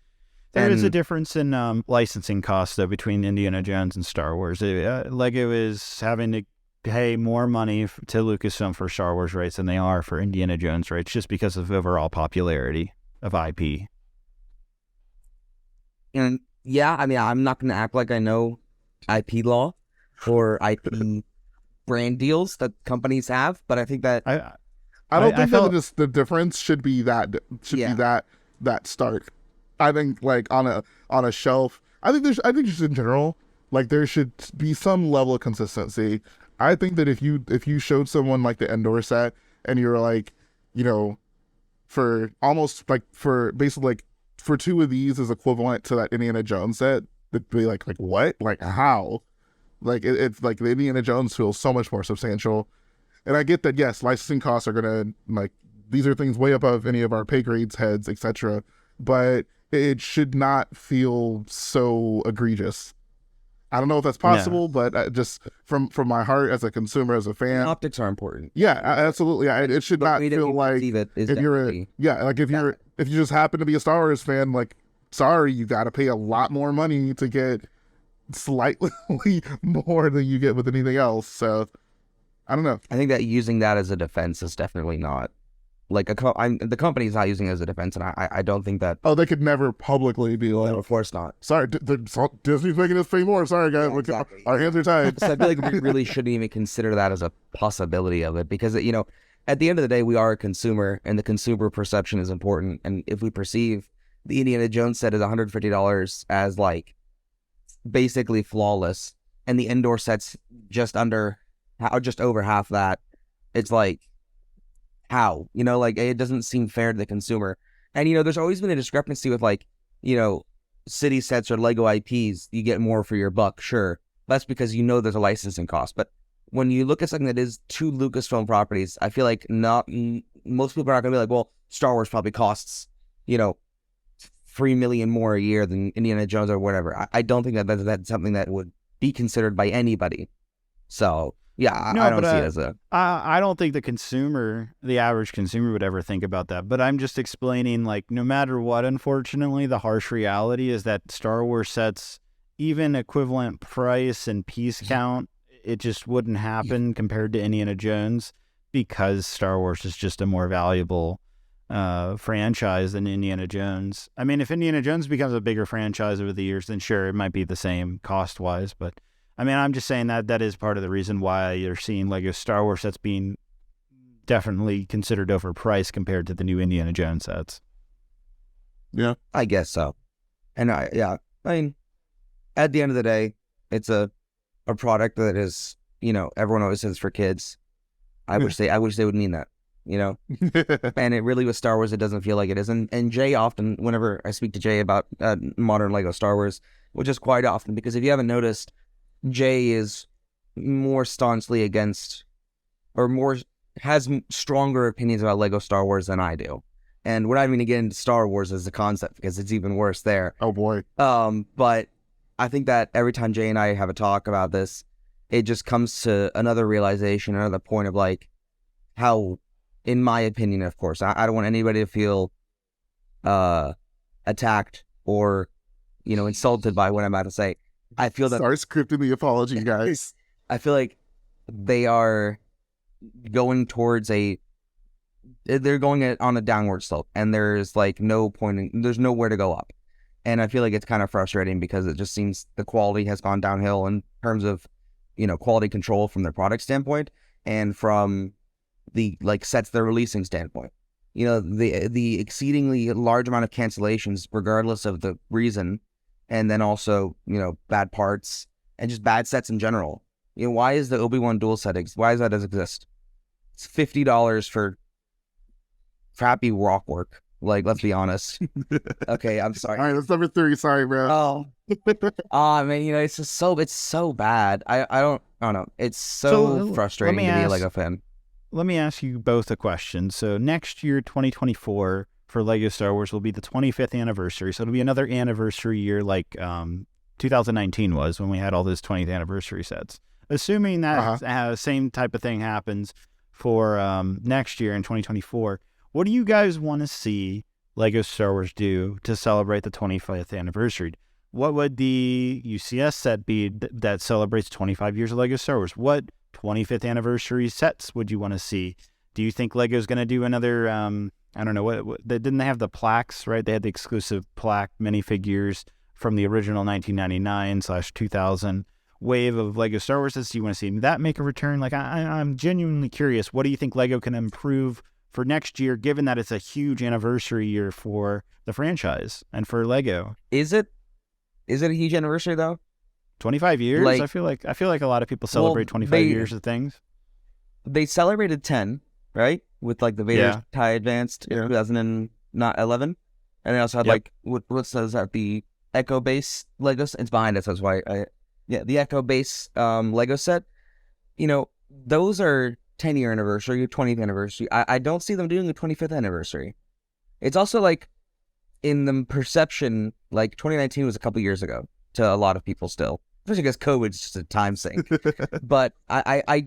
There is a difference in licensing costs, though, between Indiana Jones and Star Wars. Lego is having to pay more money to Lucasfilm for Star Wars rights than they are for Indiana Jones rights, just because of overall popularity of IP. And yeah, I mean, I'm not going to act like I know IP law or IP brand deals that companies have, but I think that I don't think that the difference should be that stark. I think like on a shelf, I think just in general, like there should be some level of consistency. I think that if you showed someone like the indoor set and you're like, for almost like for basically like for 2 of these is equivalent to that Indiana Jones set, they'd be like what? Like how? Like it's like the Indiana Jones feels so much more substantial. And I get that, yes, licensing costs are gonna, like, these are things way above any of our pay grades, heads, etc. But it should not feel so egregious. I don't know if that's possible, but just from my heart as a consumer, as a fan, Optics are important. yeah, absolutely. It should not feel like if you just happen to be a Star Wars fan, like, sorry, you got to pay a lot more money to get slightly more than you get with anything else. So I don't know. I think that using that as a defense is definitely not like the company's not using it as a defense, and I don't think that. Oh, they could never publicly be like, no, of course not. Sorry, Disney's making us pay more. Sorry, guys, Yeah, exactly. Our hands are tied. So I feel like we really shouldn't even consider that as a possibility of it, because you know, at the end of the day, we are a consumer, and the consumer perception is important. And if we perceive the Indiana Jones set as $150 as like basically flawless, and the indoor set's just over half that, it's like, how? You know, like, it doesn't seem fair to the consumer. And, you know, there's always been a discrepancy with, like, you know, city sets or Lego IPs, you get more for your buck, sure. That's because you know there's a licensing cost. But when you look at something that is two Lucasfilm properties, I feel like most people are not going to be like, well, Star Wars probably costs, you know, $3 million more a year than Indiana Jones or whatever. I don't think that's something that would be considered by anybody. So... yeah, I don't see it as a... I don't think the average consumer would ever think about that. But I'm just explaining, like, no matter what, unfortunately, the harsh reality is that Star Wars sets, even equivalent price and piece count, it just wouldn't happen compared to Indiana Jones, because Star Wars is just a more valuable franchise than Indiana Jones. I mean, if Indiana Jones becomes a bigger franchise over the years, then sure, it might be the same cost-wise, but... I mean, I'm just saying that is part of the reason why you're seeing Lego Star Wars sets being definitely considered overpriced compared to the new Indiana Jones sets. Yeah, I guess so. And I mean, at the end of the day, it's a product that is, you know, everyone always says for kids. I wish they would mean that, you know. And it really, with Star Wars, it doesn't feel like it is. And Jhae often, whenever I speak to Jhae about modern Lego Star Wars, which is quite often, because if you haven't noticed, Jhae is more staunchly against, or has stronger opinions about Lego Star Wars than I do. And we're not even going to get into Star Wars as a concept, because it's even worse there. Oh boy. But I think that every time Jhae and I have a talk about this, it just comes to another realization, another point of, like, how, in my opinion, of course, I don't want anybody to feel attacked or, you know, insulted by what I'm about to say. I feel that... Start scripting the apology, guys. I feel like they are going towards they're going on a downward slope, and there's, like, there's nowhere to go up. And I feel like it's kind of frustrating, because it just seems the quality has gone downhill in terms of, you know, quality control from their product standpoint, and from the, like, sets they're releasing standpoint. You know, the exceedingly large amount of cancellations, regardless of the reason, and then also, you know, bad parts and just bad sets in general. You know, why is the Obi-Wan dual set why does that exist? It's $50 for crappy rock work. Like, let's be honest. Okay, I'm sorry. All right, that's number 3. Sorry, bro. Oh, man, you know, it's so bad. I don't know. It's so frustrating to be a Lego fan. Let me ask you both a question. So next year, 2024, for Lego Star Wars will be the 25th anniversary. So it'll be another anniversary year, like 2019 was, when we had all those 20th anniversary sets. Assuming that same type of thing happens for next year in 2024, what do you guys want to see Lego Star Wars do to celebrate the 25th anniversary? What would the UCS set be that celebrates 25 years of Lego Star Wars? What 25th anniversary sets would you want to see? Do you think Lego's going to do another... I don't know, what didn't they have the plaques, right? They had the exclusive plaque minifigures from the original 1999/2000 wave of Lego Star Wars. Do you want to see that make a return? Like, I'm genuinely curious. What do you think Lego can improve for next year, given that it's a huge anniversary year for the franchise and for Lego? Is it a huge anniversary, though? 25 years? Like, I feel like a lot of people celebrate 25 years of things. They celebrated 10, right? With, like, the Vader TIE Advanced in 2011. And they also had, like, what says that? The Echo Base Legos? It's behind us, that's why the Echo base Lego set. You know, those are 10-year anniversary, 20th anniversary. I don't see them doing a 25th anniversary. It's also like, in the perception, like 2019 was a couple years ago to a lot of people still, especially because COVID's just a time sink. But I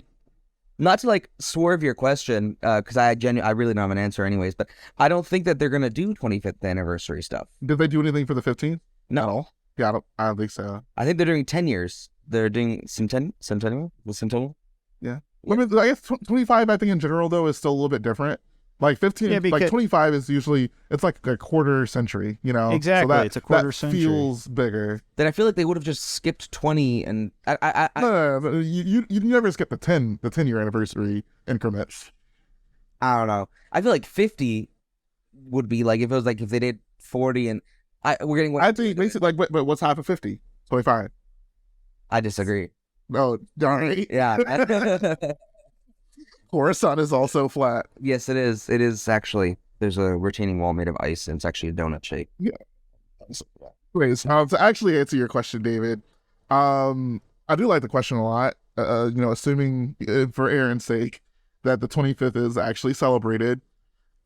not to like swerve your question, because I really don't have an answer anyways, but I don't think that they're gonna do 25th anniversary stuff. Did they do anything for the 15th? No, Yeah, I don't think so. I think they're doing 10 years. They're doing Centennial. Yeah. I mean, I guess 25, I think in general though, is still a little bit different. Like 15, Yeah, like 25 is usually, it's like a quarter century, you know? Exactly, So that, it's a quarter that century. feels bigger. Then I feel like they would have just skipped 20, and No, you never skip the 10-year anniversary increments. I don't know. I feel like 50 would be like, if it was like, if they did 40 and we're getting. I think basically like, but what's half of 50? 25. I disagree. No, darn it. Yeah. Coruscant is also flat. Yes, it is. It is actually. There's a retaining wall made of ice, and it's actually a donut shape. Anyways, to actually answer your question, David, I do like the question a lot. You know, assuming for Aaron's sake that the 25th is actually celebrated.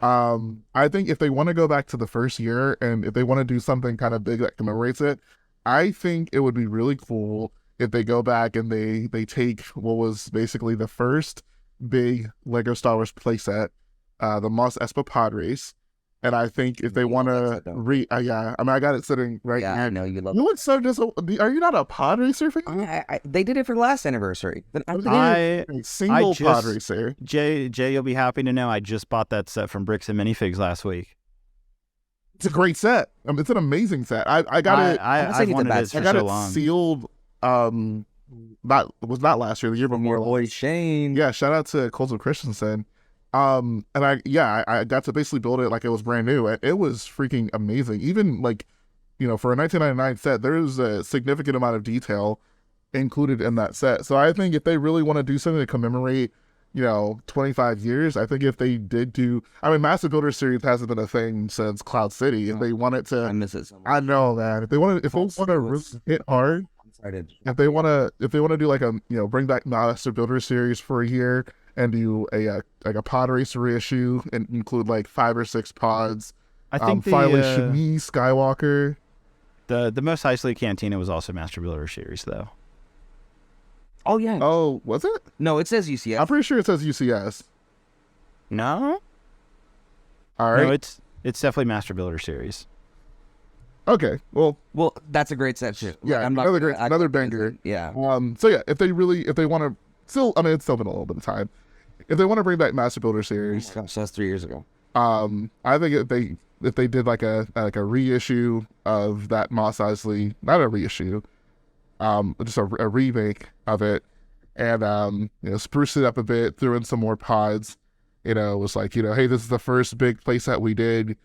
I think if they want to go back to the first year and if they want to do something kind of big that commemorates it, I think it would be really cool if they go back and they take what was basically the first big Lego Star Wars playset, the Mos Espa Pod Race. And I think if they want to yeah, I mean, I got it sitting right Yeah, here. I know you love. You look so are you not a pod racer fan? They did it for the last anniversary. Single pod racer. Jay, you'll be happy to know I just bought that set from Bricks and Minifigs last week. It's a great set. I mean, it's an amazing set. I got it. I've wanted it for I got so it long. sealed. Not last year, the year before. Boy Shane. Yeah, shout out to Coles of Christensen. And I got to basically build it like it was brand new, and it was freaking amazing. Even like, you know, for a 1999 set, there's a significant amount of detail included in that set. So I think if they really want to do something to commemorate, you know, 25 years, I think if they did do, I mean, Massive Builder series hasn't been a thing since Cloud City. If they wanted to, I miss it so much. I know, man. If they want to really hit hard, if they want to do like a, you know, bring back Massive Builder series for a year and do a pod race reissue and include like 5 or 6 pods. I think finally Shmi Skywalker. The Mos Eisley Cantina was also Master Builder series though. Oh yeah. Oh, was it? No, it says UCS. I'm pretty sure it says UCS. No. All right. No, it's definitely Master Builder series. Okay. Well, that's a great set too. yeah, I'm not, another banger. Yeah. So yeah, if they want to still, I mean, it's still been a little bit of time. If they want to bring back Master Builder series, Gosh, that's 3 years ago. I think if they did like a reissue of that Mos Eisley, not a reissue, just a remake of it, and you know, spruce it up a bit, threw in some more pods. You know, it was like, you know, hey, this is the first big playset we did.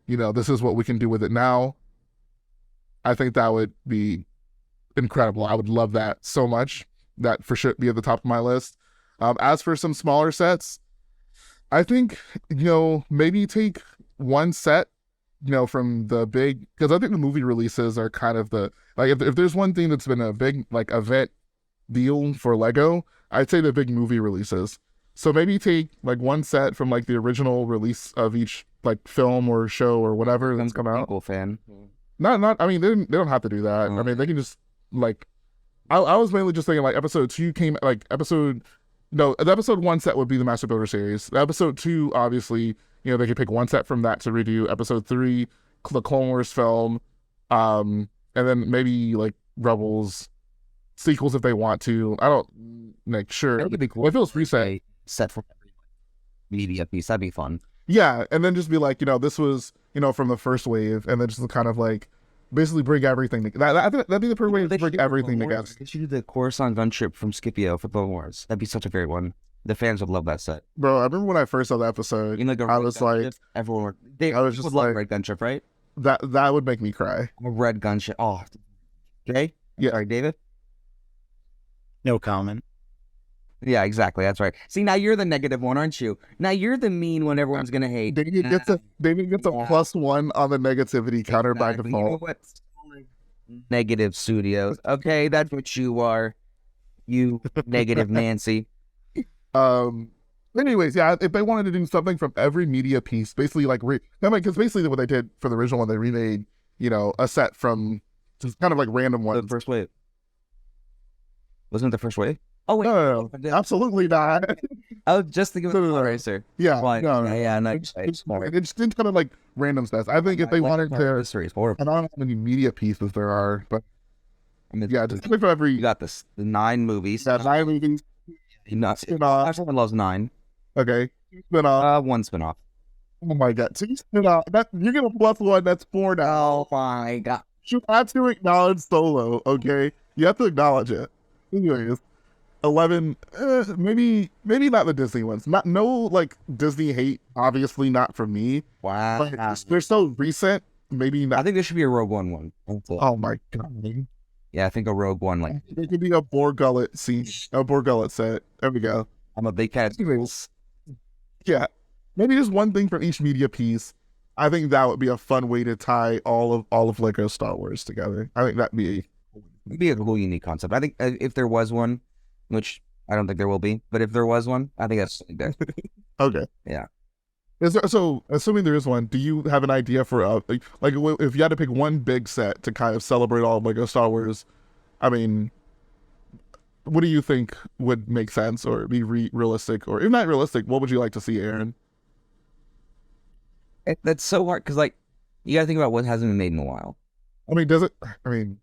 You know, this is what we can do with it now. I think that would be incredible. I would love that so much. That for sure be at the top of my list. As for some smaller sets, I think, you know, maybe take one set, you know, from the big, because I think the movie releases are kind of the, like, if there's one thing that's been a big, like, event deal for Lego, I'd say the big movie releases. So maybe take, like, one set from, like, the original release of each, like, film or show or whatever that's come out. Cool fan. Not, I mean, they don't have to do that. I mean, they can just, like, I was mainly just thinking, like, episode 2 came, like, the episode 1 set would be the Master Builder series. The episode 2, obviously, you know, they could pick one set from that to redo. Episode 3, the Clone Wars film, and then maybe, like, Rebels sequels if they want to. I don't, like, sure. That would be cool. Well, if it was reset. Set for every media piece, that'd be fun. Yeah, and then just be like, you know, this was, you know, from the first wave, and then just kind of, like, basically bring everything. That'd be the perfect way to bring everything together. They should do the Coruscant gunship from Scipio for Clone Wars. That'd be such a great one. The fans would love that set. Bro, I remember when I first saw the episode, You know, like a I red was gunship? like, everyone would, I was just would love like, red gunship, right? that would make me cry. A red gunship. Oh, Jay? Yeah. Sorry, David? No comment. Yeah, exactly. That's right. See, now you're the negative one, aren't you? Now you're the mean one everyone's going to hate. David gets a +1 on the negativity counter by Exactly. You know default. what? negative studios. Okay, that's what you are. You negative Nancy. Anyways, yeah, if they wanted to do something from every media piece, basically like because basically what they did for the original one, they remade, a set from just kind of like random ones. The first wave. Wasn't it the first wave? Oh wait, No, absolutely not. I was just thinking of the racer. Yeah, Why? no. Yeah, no. It's just kind of like random stats. I think if they wanted to, history is horrible. I don't know how many media pieces there are, but I mean, yeah, just something from every. you got the 9 movies. Yeah, 9 movies. Not Spin-off. everyone loves 9. Okay, spin-off. 1 spinoff. Oh my god, 2 spin-off. You get a +1. That's 4 now. Oh my god. You have to acknowledge Solo. Okay, you have to acknowledge it. Anyways. 11, maybe not the Disney ones. No, like Disney hate. Obviously, not from me. Wow. But they're so recent. Maybe not. I think there should be a Rogue One one. Oh my god. Yeah, I think a Rogue One. Like, It could be a Borgullet scene, a Borgullet set. There we go. I'm a big fan of schools. Yeah, maybe just one thing from each media piece. I think that would be a fun way to tie all of Lego Star Wars together. I think that'd be It'd be a cool, unique concept. I think if there was one, which I don't think there will be, but if there was one, I think that's there. okay. Yeah. So, assuming there is one, do you have an idea for like if you had to pick one big set to kind of celebrate all of Lego Star Wars? I mean, what do you think would make sense or be realistic, or if not realistic, what would you like to see, Aaron? That's so hard because, like, you gotta think about what hasn't been made in a while. I mean, does it? I mean,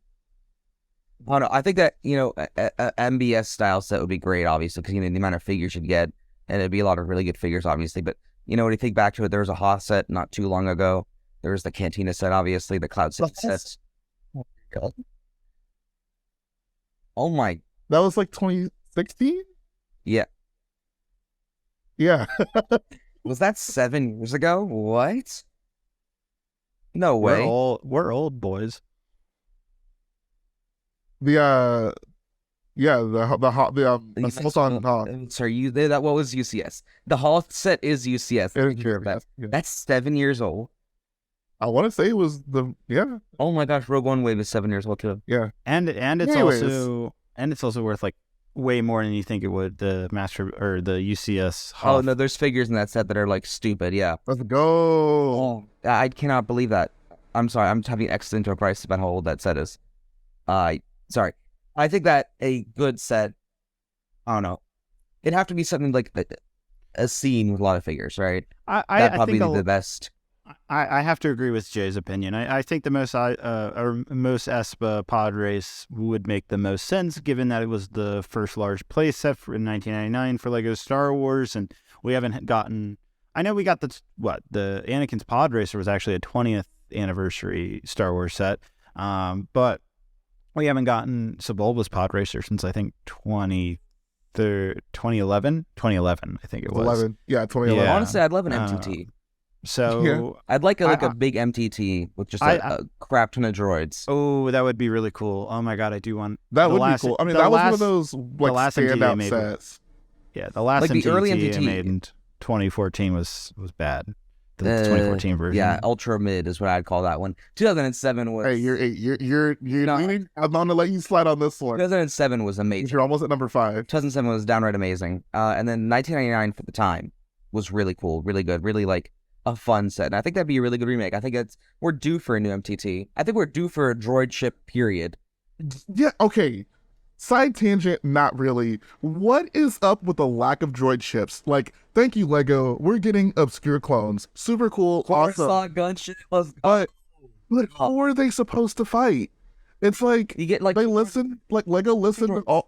I don't know. I think that, a MBS style set would be great, obviously, because, the amount of figures you'd get, and it'd be a lot of really good figures, obviously. But, when you think back to it, there was a Hoth set not too long ago. There was the Cantina set, obviously, the Cloud City sets. Oh my. that was like 2016. Yeah. Yeah. Was that 7 years ago? What? No way. We're old boys. The assault on Hoth. Sorry, that what was UCS? The Hoth set is UCS. Yeah. That's 7 years old. I want to say it was Oh my gosh, Rogue One Wave is 7 years old too. yeah. And it's Anyways. also worth like way more than you think it would. The master or the UCS. Oh Hoth. no, there's figures in that set that are like stupid. Yeah. Let's go. I cannot believe that. I'm sorry. I'm having existential crisis about how old that set is. Sorry. I think that a good set, I don't know, it'd have to be something like a scene with a lot of figures, right? That'd probably be the best. I have to agree with Jay's opinion. I think the most Espa pod race would make the most sense, given that it was the first large playset in 1999 for Lego Star Wars, and we haven't gotten. I know we got the Anakin's pod racer was actually a 20th anniversary Star Wars set, but we haven't gotten Sebulba's pod racer since I think 2011. 2011, I think it was. 11. Yeah, 2011. Yeah. Honestly, I'd love an MTT. So I'd like a big MTT with just a crap ton of droids. Oh, that would be really cool. Oh my god, I do want that would be cool. I mean, that was one of those like last MTT standout sets. Yeah, the last Like the MTT, early I MTT. made in 2014 was bad. The 2014 version. Yeah, ultra mid is what I'd call that one. 2007 was. Hey, you're leaning. I'm gonna let you slide on this one. 2007 was amazing. You're almost at number 5. 2007 was downright amazing. And then 1999 for the time was really cool, really good, really like a fun set. And I think that'd be a really good remake. I think we're due for a new MTT. I think we're due for a droid ship, period. Yeah. Okay. Side tangent, not really. What is up with the lack of droid ships? Like, thank you, Lego. We're getting obscure clones. Super cool, awesome. Gunship. But how are they supposed to fight? It's like You get like they listen, like Lego listen to all,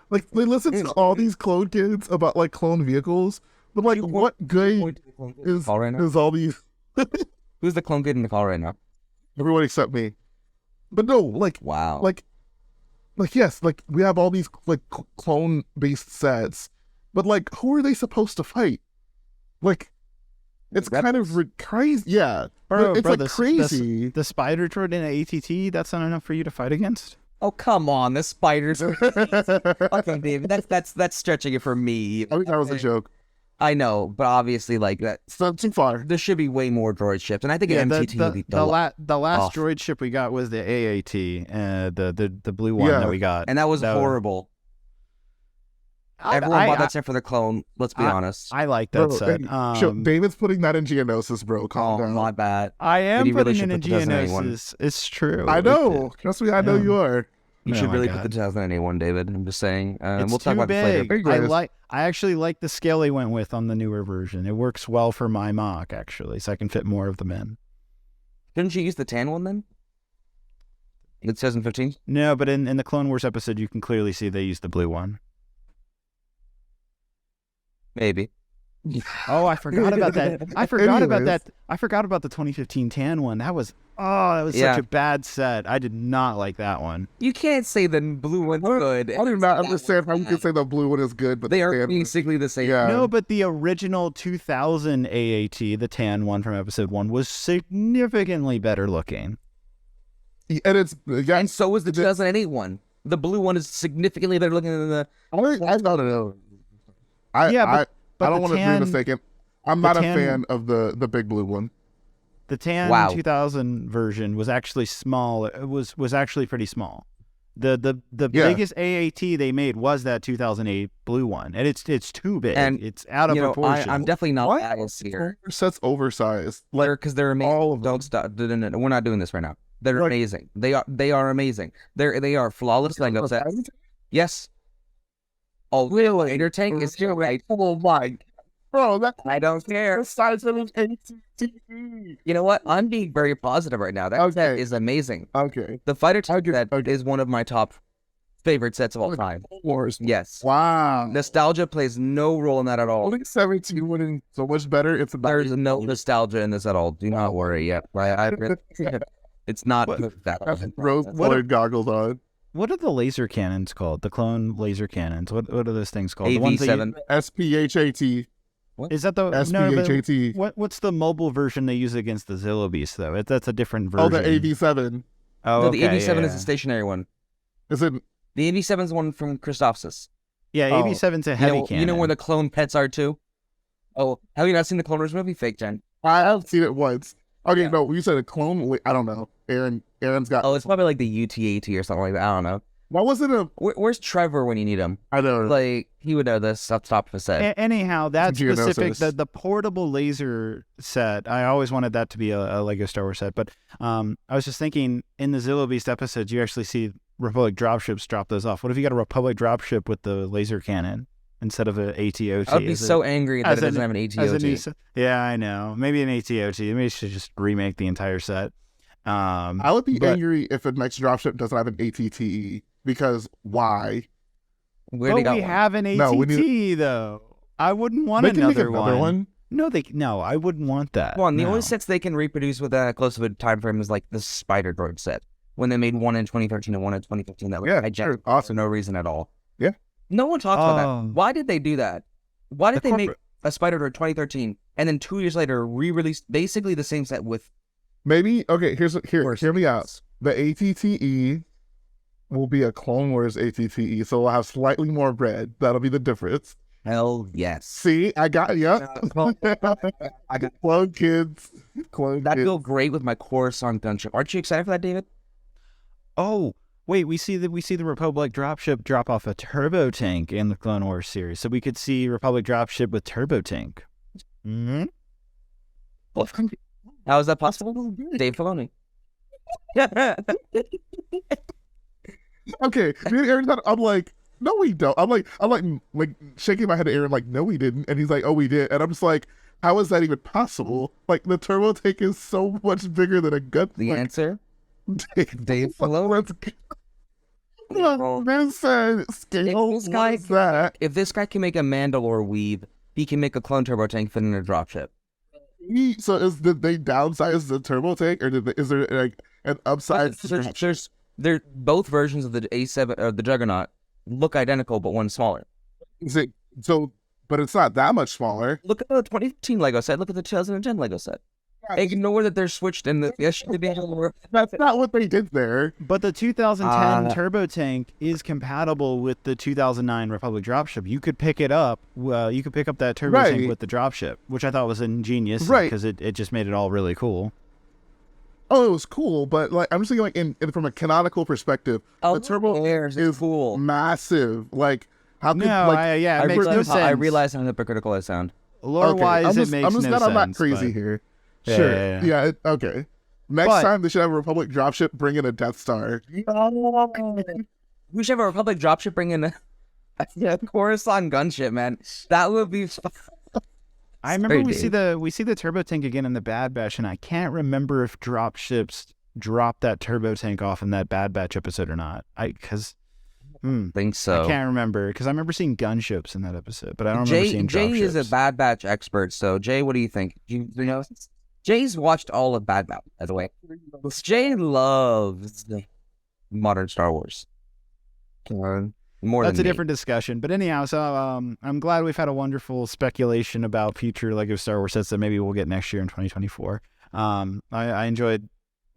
like they listen to all these clone kids about like clone vehicles. But like, what good is all these? Who's the clone kid in the call right now? Everyone except me. But no, like, Wow. like yes, like we have all these like clone based sets, but like who are they supposed to fight? Like, it's kind of crazy. Yeah, it's like crazy. The spider droid in an ATT, that's not enough for you to fight against. Oh come on, the spiders. Okay, David, that's stretching it for me. I think that was a joke. I know, but obviously, like that, It's not too far. there should be way more droid ships, and I think Yeah, an MTT would be the last off. droid ship we got was the AAT, the blue one that we got, and that was horrible. Everyone bought that set for the clone. Let's be honest. I like that set. David's putting that in Geonosis, bro. Calm down. My bad. I am He really putting should it in put the 2001. Geonosis. It's true. I know. Trust me, I know you are. You Oh should my really God. put the 2001, David. I'm just saying. It's We'll too talk about big. this later. I actually like the scale they went with on the newer version. It works well for my mock, actually, so I can fit more of them in. Couldn't you use the tan one then? The 2015? No, but in the Clone Wars episode, you can clearly see they used the blue one. Maybe. Oh, I forgot about that. I forgot about Anyways. that. I forgot about the 2015 tan one. That was such a bad set. I did not like that one. You can't say the blue one's good. I do not understand how you can say the blue one is good, but They the are tan- basically the same. Yeah. No, but the original 2000 AAT, the tan one from episode 1, was significantly better looking. and it's And so was the 2008 one. The blue one is significantly better looking than the... I don't know. I but don't the want to be tan- mistaken. I'm not a tan- fan of the big blue one. The tan Wow. 2000 version was actually small. It was actually pretty small. The Yeah. biggest AAT they made was that 2008 blue one, and it's too big. And, it's out of proportion. I'm definitely not What? biased here. Set's oversized. Because they're amazing. all of them. Don't stop. No, we're not doing this right now. They're Like- amazing. They are amazing. They are flawless Lego sets. Yes. Oh, really? Your tank is here, right? Oh my, bro, that I don't care. size of an ATT. You know what? I'm being very positive right now. That set Okay. is amazing. Okay. The fighter tank set okay. is one of my top favorite sets of all time. Wars. Yes. Wow. Nostalgia plays no role in that at all. Only 17 winning so much better. It's about There's no nostalgia in this at all. Do not worry. Yeah, it's not that. rose-colored goggles on. What are the laser cannons called? The clone laser cannons. What are those things called? The ones that AV7. SPHAT. Is that the SPHAT. What's the mobile version they use against the Zilla Beast though? That's a different version. Oh, the AV7. Oh, No, okay, the AV7 yeah. is the stationary one. Is it? The AV7 is the one from Christophsis. Yeah, Oh. AV7's a heavy cannon. You know where the clone pets are too? Oh, have you not seen the Clone Wars movie? Fake Jen. I have seen it once. Okay, Yeah. no, you said a clone. Wait, I don't know. Aaron's got. Oh, it's probably like the UTAT or something like that. I don't know. Why wasn't a? Where's Trevor when you need him? I don't know. Like, he would know this off the top of his head. Anyhow, that Geonosis. specific the portable laser set. I always wanted that to be a Lego Star Wars set, but I was just thinking in the Zilla Beast episodes, you actually see Republic dropships drop those off. What if you got a Republic dropship with the laser cannon instead of an ATOT? I would be so angry that it doesn't have an ATOT. Yeah, I know. Maybe an ATOT. Maybe you should just remake the entire set. I would be angry if the next dropship doesn't have an ATTE because why? We already But got we one. have an ATT No, we need- though. I wouldn't want They can make another another one. No, I wouldn't want that. One, the No. only sets they can reproduce with that close of a time frame is like the Spider Droid set. When they made one in 2013 and one in 2015, that was Yeah, hijacked sure. for no reason at all. Yeah. No one talks about Oh. that. Why did they do that? Why did The they make a Spider Droid 2013 and then 2 years later re-release basically the same set with Maybe okay. Hear worse me out. sets? The ATTE will be a Clone Wars ATTE, so we'll have slightly more red. That'll be the difference. Hell yes. See, I got ya. I got Clone kids. Clone that'd kids. go great with my Coruscant gunship. Aren't you excited for that, David? Oh, wait, we see the Republic dropship drop off a turbo tank in the Clone Wars series, so we could see Republic dropship with turbo tank. Mm-hmm. How is that possible? Dave Filoni. Okay, me and Aaron, I'm like, no, we don't. I'm like shaking my head at Aaron, like, no, we didn't. And he's like, oh, we did. And I'm just like, how is that even possible? Like, the turbo tank is so much bigger than a gun. The like, answer? Dave Dave Filoni. Man said, scale. This guy- What is that? If this guy can make a Mandalore weave, he can make a clone turbo tank fit in a dropship. So did they downsize the turbo tank, or is there like an upside? They're both versions of the A7 or the Juggernaut look identical, but one's smaller. Is it so? But it's not that much smaller. Look at the 2015 Lego set. Look at the 2010 Lego set. Ignore that they're switched in the yesterday. That's not what they did there. But the 2010 turbo tank is compatible with the 2009 Republic dropship. You could pick it up. You could pick up that turbo tank with the dropship, which I thought was ingenious, because it just made it all really cool. Oh, it was cool, but like I'm just thinking, like in from a canonical perspective, the turbo is cool, massive. Like how could I realize how hypocritical I sound. Lore-wise, it makes no sense. I'm not crazy here. Sure. Yeah. Okay. Next time they should have a Republic dropship bring in a Death Star. We should have a Republic dropship bring in a Coruscant gunship, man. That would be. I remember we see the turbo tank again in the Bad Batch, and I can't remember if dropships dropped that turbo tank off in that Bad Batch episode or not. Think so. I can't remember, because I remember seeing gunships in that episode, but I don't remember seeing dropships. Jhae is a Bad Batch expert, so Jhae, what do you think? You know, Jay's watched all of Bad Batch, by the way. Jhae loves the modern Star Wars. That's a different discussion. But anyhow, so I'm glad we've had a wonderful speculation about future LEGO Star Wars sets that maybe we'll get next year in 2024. I enjoyed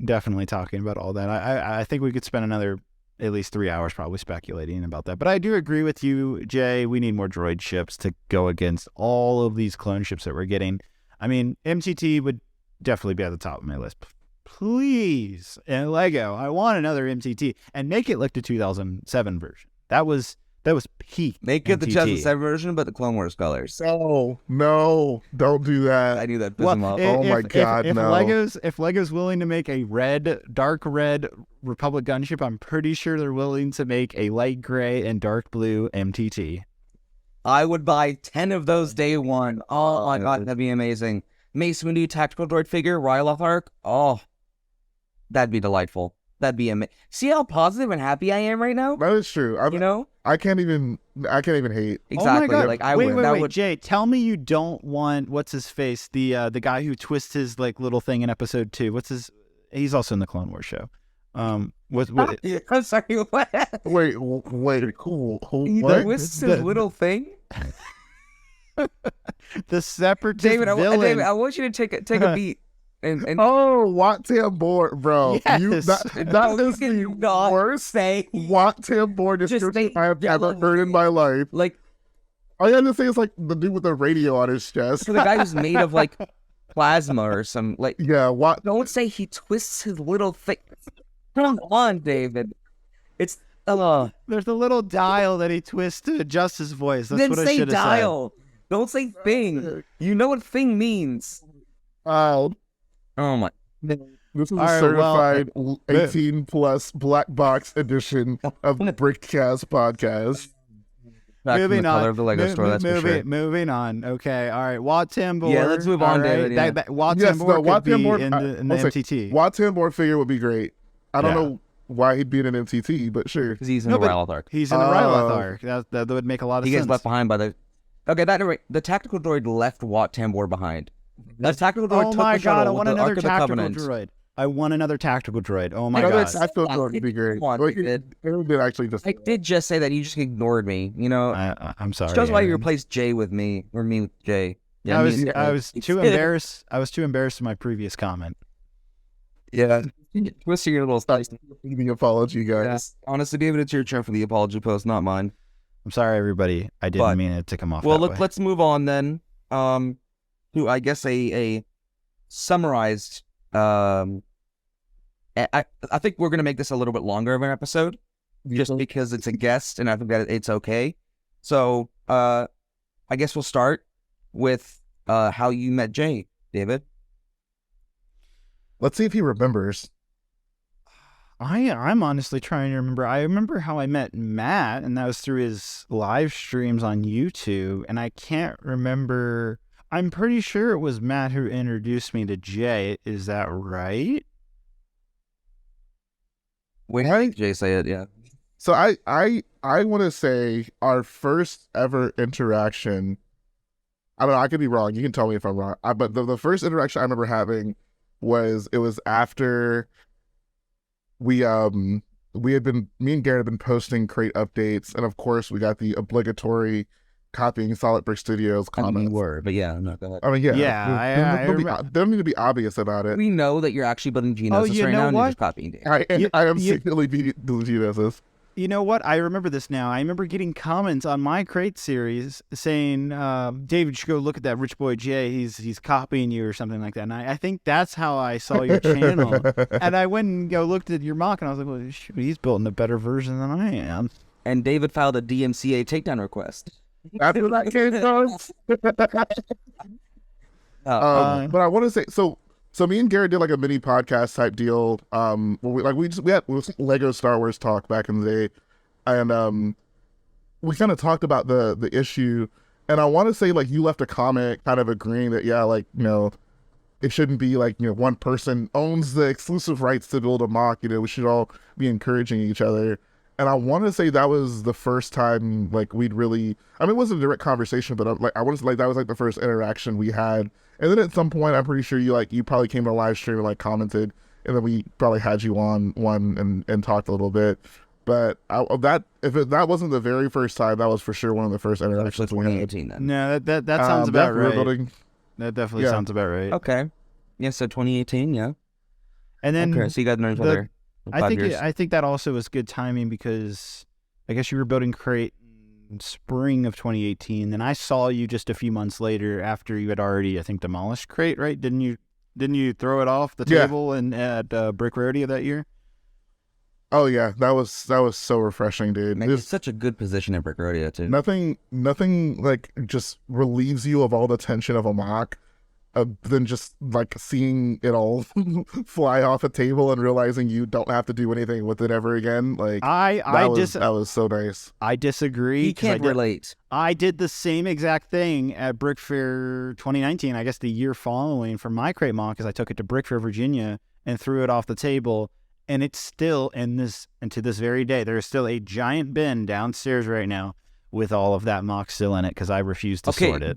definitely talking about all that. I think we could spend another at least 3 hours probably speculating about that. But I do agree with you, Jay. We need more droid ships to go against all of these clone ships that we're getting. I mean, MTT would definitely be at the top of my list. Please, and LEGO, I want another MTT, and make it like the 2007 version. That was peak. Make it the 2007 version, but the Clone Wars colors. No, don't do that. I knew that piss him off. Oh my God, no. If LEGO's willing to make a dark red Republic gunship, I'm pretty sure they're willing to make a light gray and dark blue MTT. I would buy 10 of those day one. Oh my God, that'd be amazing. Mace Windu tactical droid figure, Ryloth arc. Oh, that'd be delightful. That'd be amazing. See how positive and happy I am right now? That is true. I can't even hate. Exactly. Oh my God. Like I wait, would. Wait, Jay, tell me you don't want what's his face? The guy who twists his like little thing in episode 2. What's his? He's also in the Clone Wars show. I'm sorry. What? Wait. Cool. He twists his little thing. The separatist David, villain. I want you to take a beat. And Wat Tambor, bro. Yes. That is the worst Wat Tambor description I have ever heard in my life. Like, all you have to say is like the dude with the radio on his chest. So the guy who's made of like plasma or some like. Yeah. What? Don't say he twists his little thing. Come on, David. It's There's a little dial that he twists to adjust his voice. That's what I should have said. Dial. Don't say thing. You know what thing means. Oh my! This is a certified 18 plus black box edition of BrixCast podcast. Moving on. Color of the Lego store, that's for sure. Moving on. Okay. All right. Wat Tambor. Yeah, let's move on, David. Yeah. Wat Tambor could be in the MTT. Wat Tambor figure would be great. I don't know why he'd be in an MTT, but sure. Because he's in the Ryloth arc. He's in the Ryloth arc. That would make a lot of sense. He gets left behind by the... Okay, the tactical droid left Wat Tambor behind. The tactical droid took the shuttle with the Ark of the Covenant. I want another tactical droid. Oh my God. Another tactical droid would be great. I did just say that. You just ignored me. You know. I'm sorry. Shows why you replaced Jay with me, or me with Jay. Yeah, I was too embarrassed. I was too embarrassed in my previous comment. Yeah. Twisting your little stuff. The apology, guys. Yeah. Honestly, David, it's your turn for the apology post, not mine. I'm sorry, everybody. I didn't mean it to come off. Well, that way. Let's move on then. To I guess a summarized. I think we're gonna make this a little bit longer of an episode, just because it's a guest, and I think that it's okay. So, I guess we'll start with how you met Jay, David. Let's see if he remembers. I'm honestly trying to remember. I remember how I met Matt, and that was through his live streams on YouTube, and I can't remember. I'm pretty sure it was Matt who introduced me to Jay. Is that right? Wait, I think Jay say it, yeah. So I want to say our first ever interaction, I don't know, I could be wrong. You can tell me if I'm wrong. But the first interaction I remember having was after me and Garrett had been posting crate updates, and of course we got the obligatory copying Solid Brick Studios I mean, comments. we were, but yeah, no, go ahead. I mean, yeah. Yeah, They don't need to be obvious about it. We know that you're actually building Genesis you right know now, and you're what? just copying Dave. I am secretly building Genesis. You know what? I remember this now. I remember getting comments on my crate series saying, David, you should go look at that RichBoyJhae. He's copying you or something like that. And I think that's how I saw your channel. And I went and looked at your mock, and I was like, well, shoot, he's building a better version than I am. And David filed a DMCA takedown request. After that came out. But I want to say, so me and Garrett did like a mini podcast type deal. Where we had Lego Star Wars talk back in the day, and we kind of talked about the issue. And I want to say like you left a comment kind of agreeing that it shouldn't be like one person owns the exclusive rights to build a mock. We should all be encouraging each other. And I want to say that was the first time like we'd really. I mean, it wasn't a direct conversation, but I want to say like that was like the first interaction we had. And then at some point, I'm pretty sure you probably came to a live stream and like commented, and then we probably had you on one and talked a little bit. But that wasn't the very first time, that was for sure one of the first interactions we had. 2018 then. No, that sounds about right. Building, that definitely sounds about right. Okay. Yeah, so 2018, yeah. And then okay, so you guys know each other for 5 years. I think that also was good timing because I guess you were building crate in spring of 2018. Then I saw you just a few months later after you had already, I think, demolished crate, right? Didn't you throw it off the table and at Brick Rodeo that year? Oh yeah, that was so refreshing, dude. Man, it's such a good position at Brick Rodeo too. Nothing like just relieves you of all the tension of a mock than just like seeing it all fly off a table and realizing you don't have to do anything with it ever again. Like that was so nice. I disagree. He can't relate. I did the same exact thing at Brick Fair 2019. I guess the year following for my crate mock, because I took it to Brick Fair, Virginia, and threw it off the table. And it's still and to this very day, there is still a giant bin downstairs right now with all of that mock still in it because I refuse to sort it.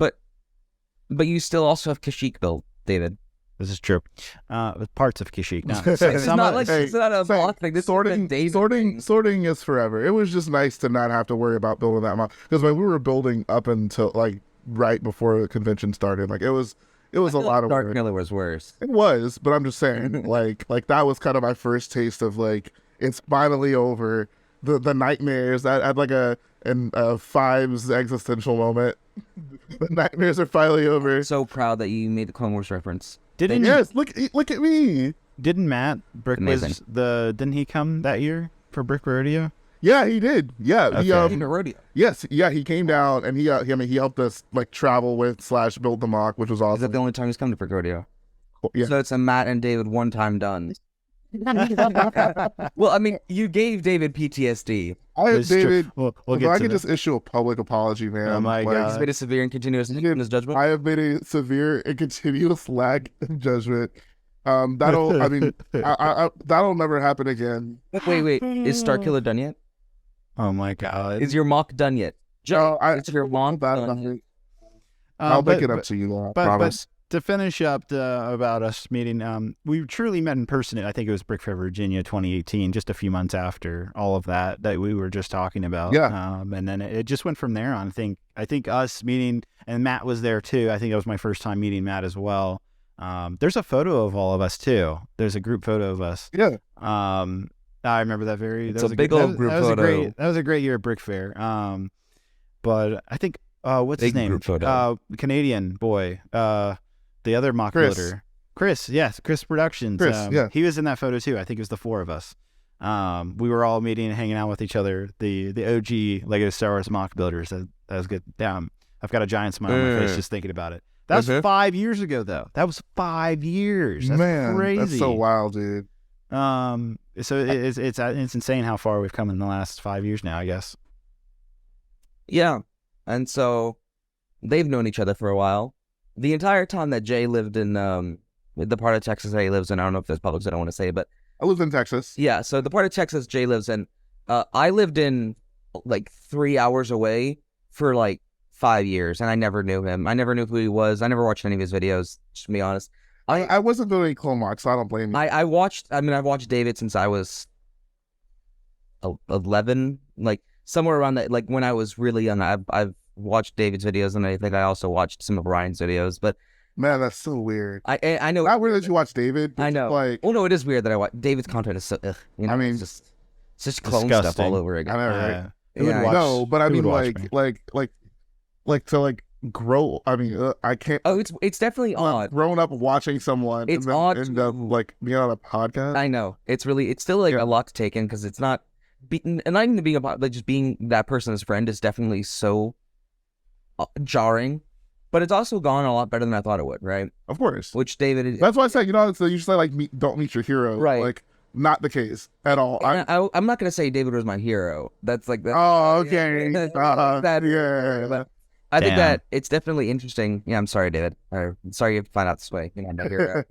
But you still also have Kashyyyk built, David. This is true. With parts of Kashyyyk. No, it's not a block thing. This sorting is forever. It was just nice to not have to worry about building that mock because when we were building up until like right before the convention started, like it was a lot of work. Dark Miller was worse. It was, but I'm just saying, like that was kind of my first taste of like it's finally over. The nightmares. I had like a Fives existential moment. The nightmares are finally over. I'm so proud that you made the Clone Wars reference. Yes, look at me. Didn't Matt Brick didn't he come that year for Brick Rodeo? Yeah, he did. Yeah, okay. He rodeo. Yes, yeah, he came down and he helped us like travel with / build the mock, which was awesome. Is that the only time he's come to Brick Rodeo? Yeah. So it's a Matt and David one time done. Well, I mean, you gave David PTSD. David. We'll if I could just issue a public apology, man. Oh my God. He's made a severe and continuous in his judgment. I have made a severe and continuous lack of judgment. That'll. I mean, that'll never happen again. Wait. Is Starkiller done yet? Oh my God. Is your mock done yet? Is your mock done? I'll make it up to you. I promise. But to finish up about us meeting, we truly met in person at, I think it was Brick Fair, Virginia, 2018, just a few months after all of that we were just talking about. Yeah. And then it just went from there on. I think us meeting, and Matt was there too. I think that was my first time meeting Matt as well. There's a photo of all of us too. There's a group photo of us. Yeah. I remember that It's a big old group photo. That was a great year at Brick Fair. But I think, what's his name? Canadian boy. The other mock builder, Chris. Yes, Chris Productions. Yeah, he was in that photo too. I think it was the four of us. We were all meeting and hanging out with each other. The OG Lego Star Wars mock builders. That was good. Damn, I've got a giant smile on my face just thinking about it. That was 5 years ago, though. That was 5 years. That's crazy. That's so wild, dude. So it's insane how far we've come in the last 5 years now, I guess. Yeah, and so they've known each other for a while. The entire time that Jhae lived in the part of Texas that he lives in, I don't know if there's public, so I don't want to say it, but I lived in Texas. Yeah, so the part of Texas Jhae lives in, I lived in like 3 hours away for like 5 years, and I never knew him. I never knew who he was. I never watched any of his videos, to be honest. I wasn't doing Clone Wars, so I don't blame you. I've watched David since I was 11, like somewhere around that, like when I was really young. I've watched David's videos, and I think I also watched some of Ryan's videos. But Man, that's so weird. I know Not weird that you watch David. I know. Like, Well, no, it is weird that I watch David's content is so. I mean, it's just clone stuff disgusting. all over again. I know, right? Who would Yeah, watch- No, but I who mean, would watch me? like to like grow. I mean, I can't. Oh, it's definitely odd. Growing up watching someone, It's and then odd end up to- like being on a podcast. I know it's still like Yeah. a lot to take in because it's not, and not even being about like just being that person's friend is definitely so jarring, but it's also gone a lot better than I thought it would, right? Of course. Which David is. That's why I say, so you say like don't meet your hero, Right. Like not the case at all. I'm not gonna say David was my hero. That's like that. Oh, okay. That- Yeah. But I think Damn. that it's definitely interesting. Yeah, I'm sorry, David. I'm sorry you find out this way. I'm no hero.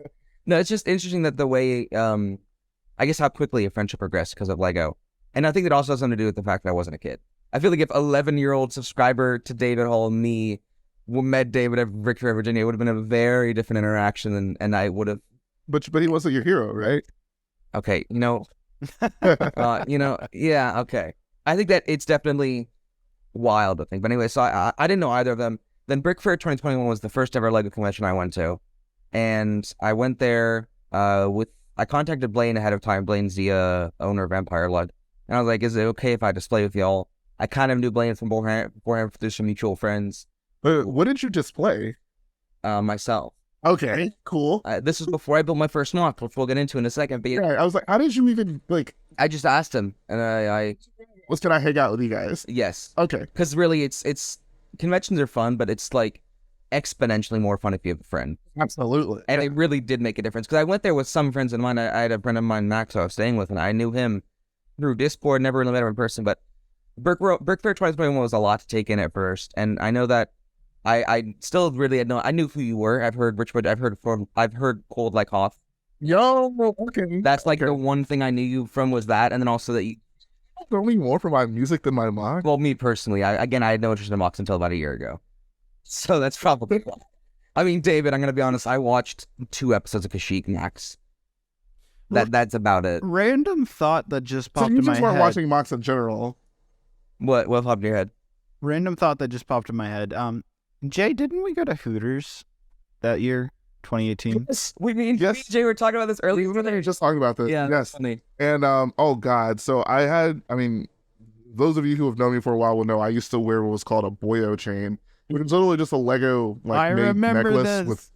No, it's just interesting that the way, I guess how quickly a friendship progressed because of Lego. And I think it also has something to do with the fact that I wasn't a kid. I feel like if 11-year-old subscriber to David Hall and me met David at Victoria, Virginia, it would have been a very different interaction, and I would have. But he wasn't your hero, right? Okay, yeah, okay. I think that it's definitely wild, I think. But anyway, so I didn't know either of them. Then Brick Fair 2021 was the first ever Lego convention I went to. And I went there I contacted Blaine ahead of time. Blaine's the owner of Empire Lug. And I was like, is it okay if I display with y'all? I kind of knew Blaine from beforehand through some mutual friends. What did you display? Myself. Okay, cool. This was before I built my first knock, which we'll get into in a second. But Yeah, I was like, how did you even like? I just asked him, and I Can I hang out with you guys? yes. Okay. Because really, it's conventions are fun, but it's like exponentially more fun if you have a friend. Absolutely. And it really did make a difference. Because I went there with some friends of mine. I had a friend of mine, Max, who I was staying with, and I knew him through Discord, never really met him in person. But Brick Fair 2021 was a lot to take in at first. And I know that I still really had I knew who you were. I've heard RichBoyJhae, I've heard Cold Like Hoth. Yo, okay. That's like the one thing I knew you from was that. And then also that you, know me more for my music than my mom. well, me personally, I had no interest in Mox until about a year ago. So that's probably why. I mean, David, I'm going to be honest. I watched 2 episodes of Kashyyyk Max. That's about it. Random thought that just So popped you in my just weren't head. watching Mox in general. What popped in your head? Random thought that just popped in my head. Jay, didn't we go to Hooters that year, 2018? Yes, me and Yes. Jay were talking about this earlier. We were just talking about this. Yeah, Yes. funny. And oh god, so those of you who have known me for a while will know I used to wear what was called a boyo chain, which is literally just a Lego I made remember necklace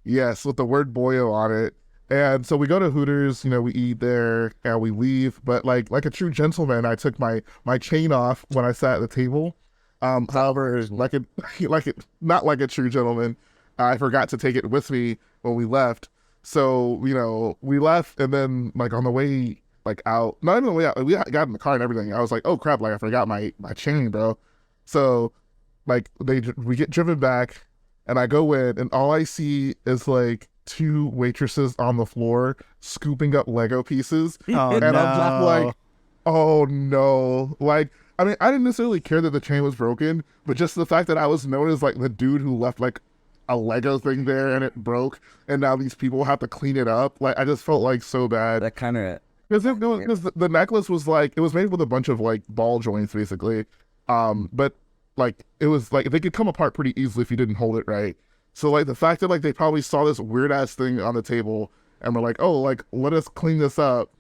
this. with the word boyo on it. And so we go to Hooters, we eat there and we leave. But like a true gentleman, I took my chain off when I sat at the table. However, not like a true gentleman, I forgot to take it with me when we left. So, we left, and then like on the way out, not even the way out, we got in the car and everything. I was like, oh crap, I forgot my chain, bro. So we get driven back, and I go in, and all I see is like 2 waitresses on the floor scooping up Lego pieces. Oh, And I'm just no. like, oh no. I didn't necessarily care that the chain was broken, but just the fact that I was known as like the dude who left like a Lego thing there and it broke, and now these people have to clean it up. I just felt like so bad. That kind of Because the necklace was it was made with a bunch of like ball joints basically. But it was they could come apart pretty easily if you didn't hold it right. So the fact that they probably saw this weird ass thing on the table and were like, oh, let us clean this up.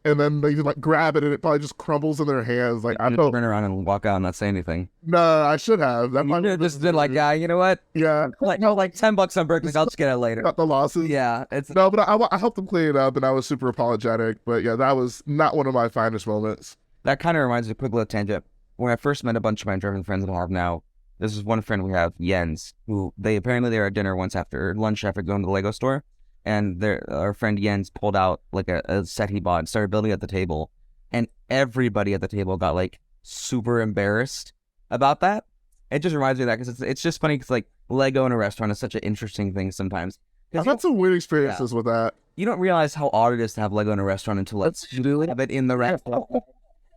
And then they grab it and it probably just crumbles in their hands. I just felt, turn around and walk out and not say anything. no, I should have. That might You just been like, you know what? yeah, Like $10 on Berkeley. I'll just get it later. got the losses. Yeah, it's No, but I helped them clean it up and I was super apologetic. But yeah, that was not one of my finest moments. that kind of reminds me of a quick little tangent. When I first met a bunch of my German friends that I have now, this is one friend we have, Jens, who they were at dinner once after lunch after going to the Lego store. And our friend Jens pulled out a set he bought and started building at the table. And everybody at the table got super embarrassed about that. It just reminds me of that because it's just funny because Lego in a restaurant is such an interesting thing sometimes. I've had some weird experiences with that. You don't realize how odd it is to have Lego in a restaurant until you have it in the restaurant.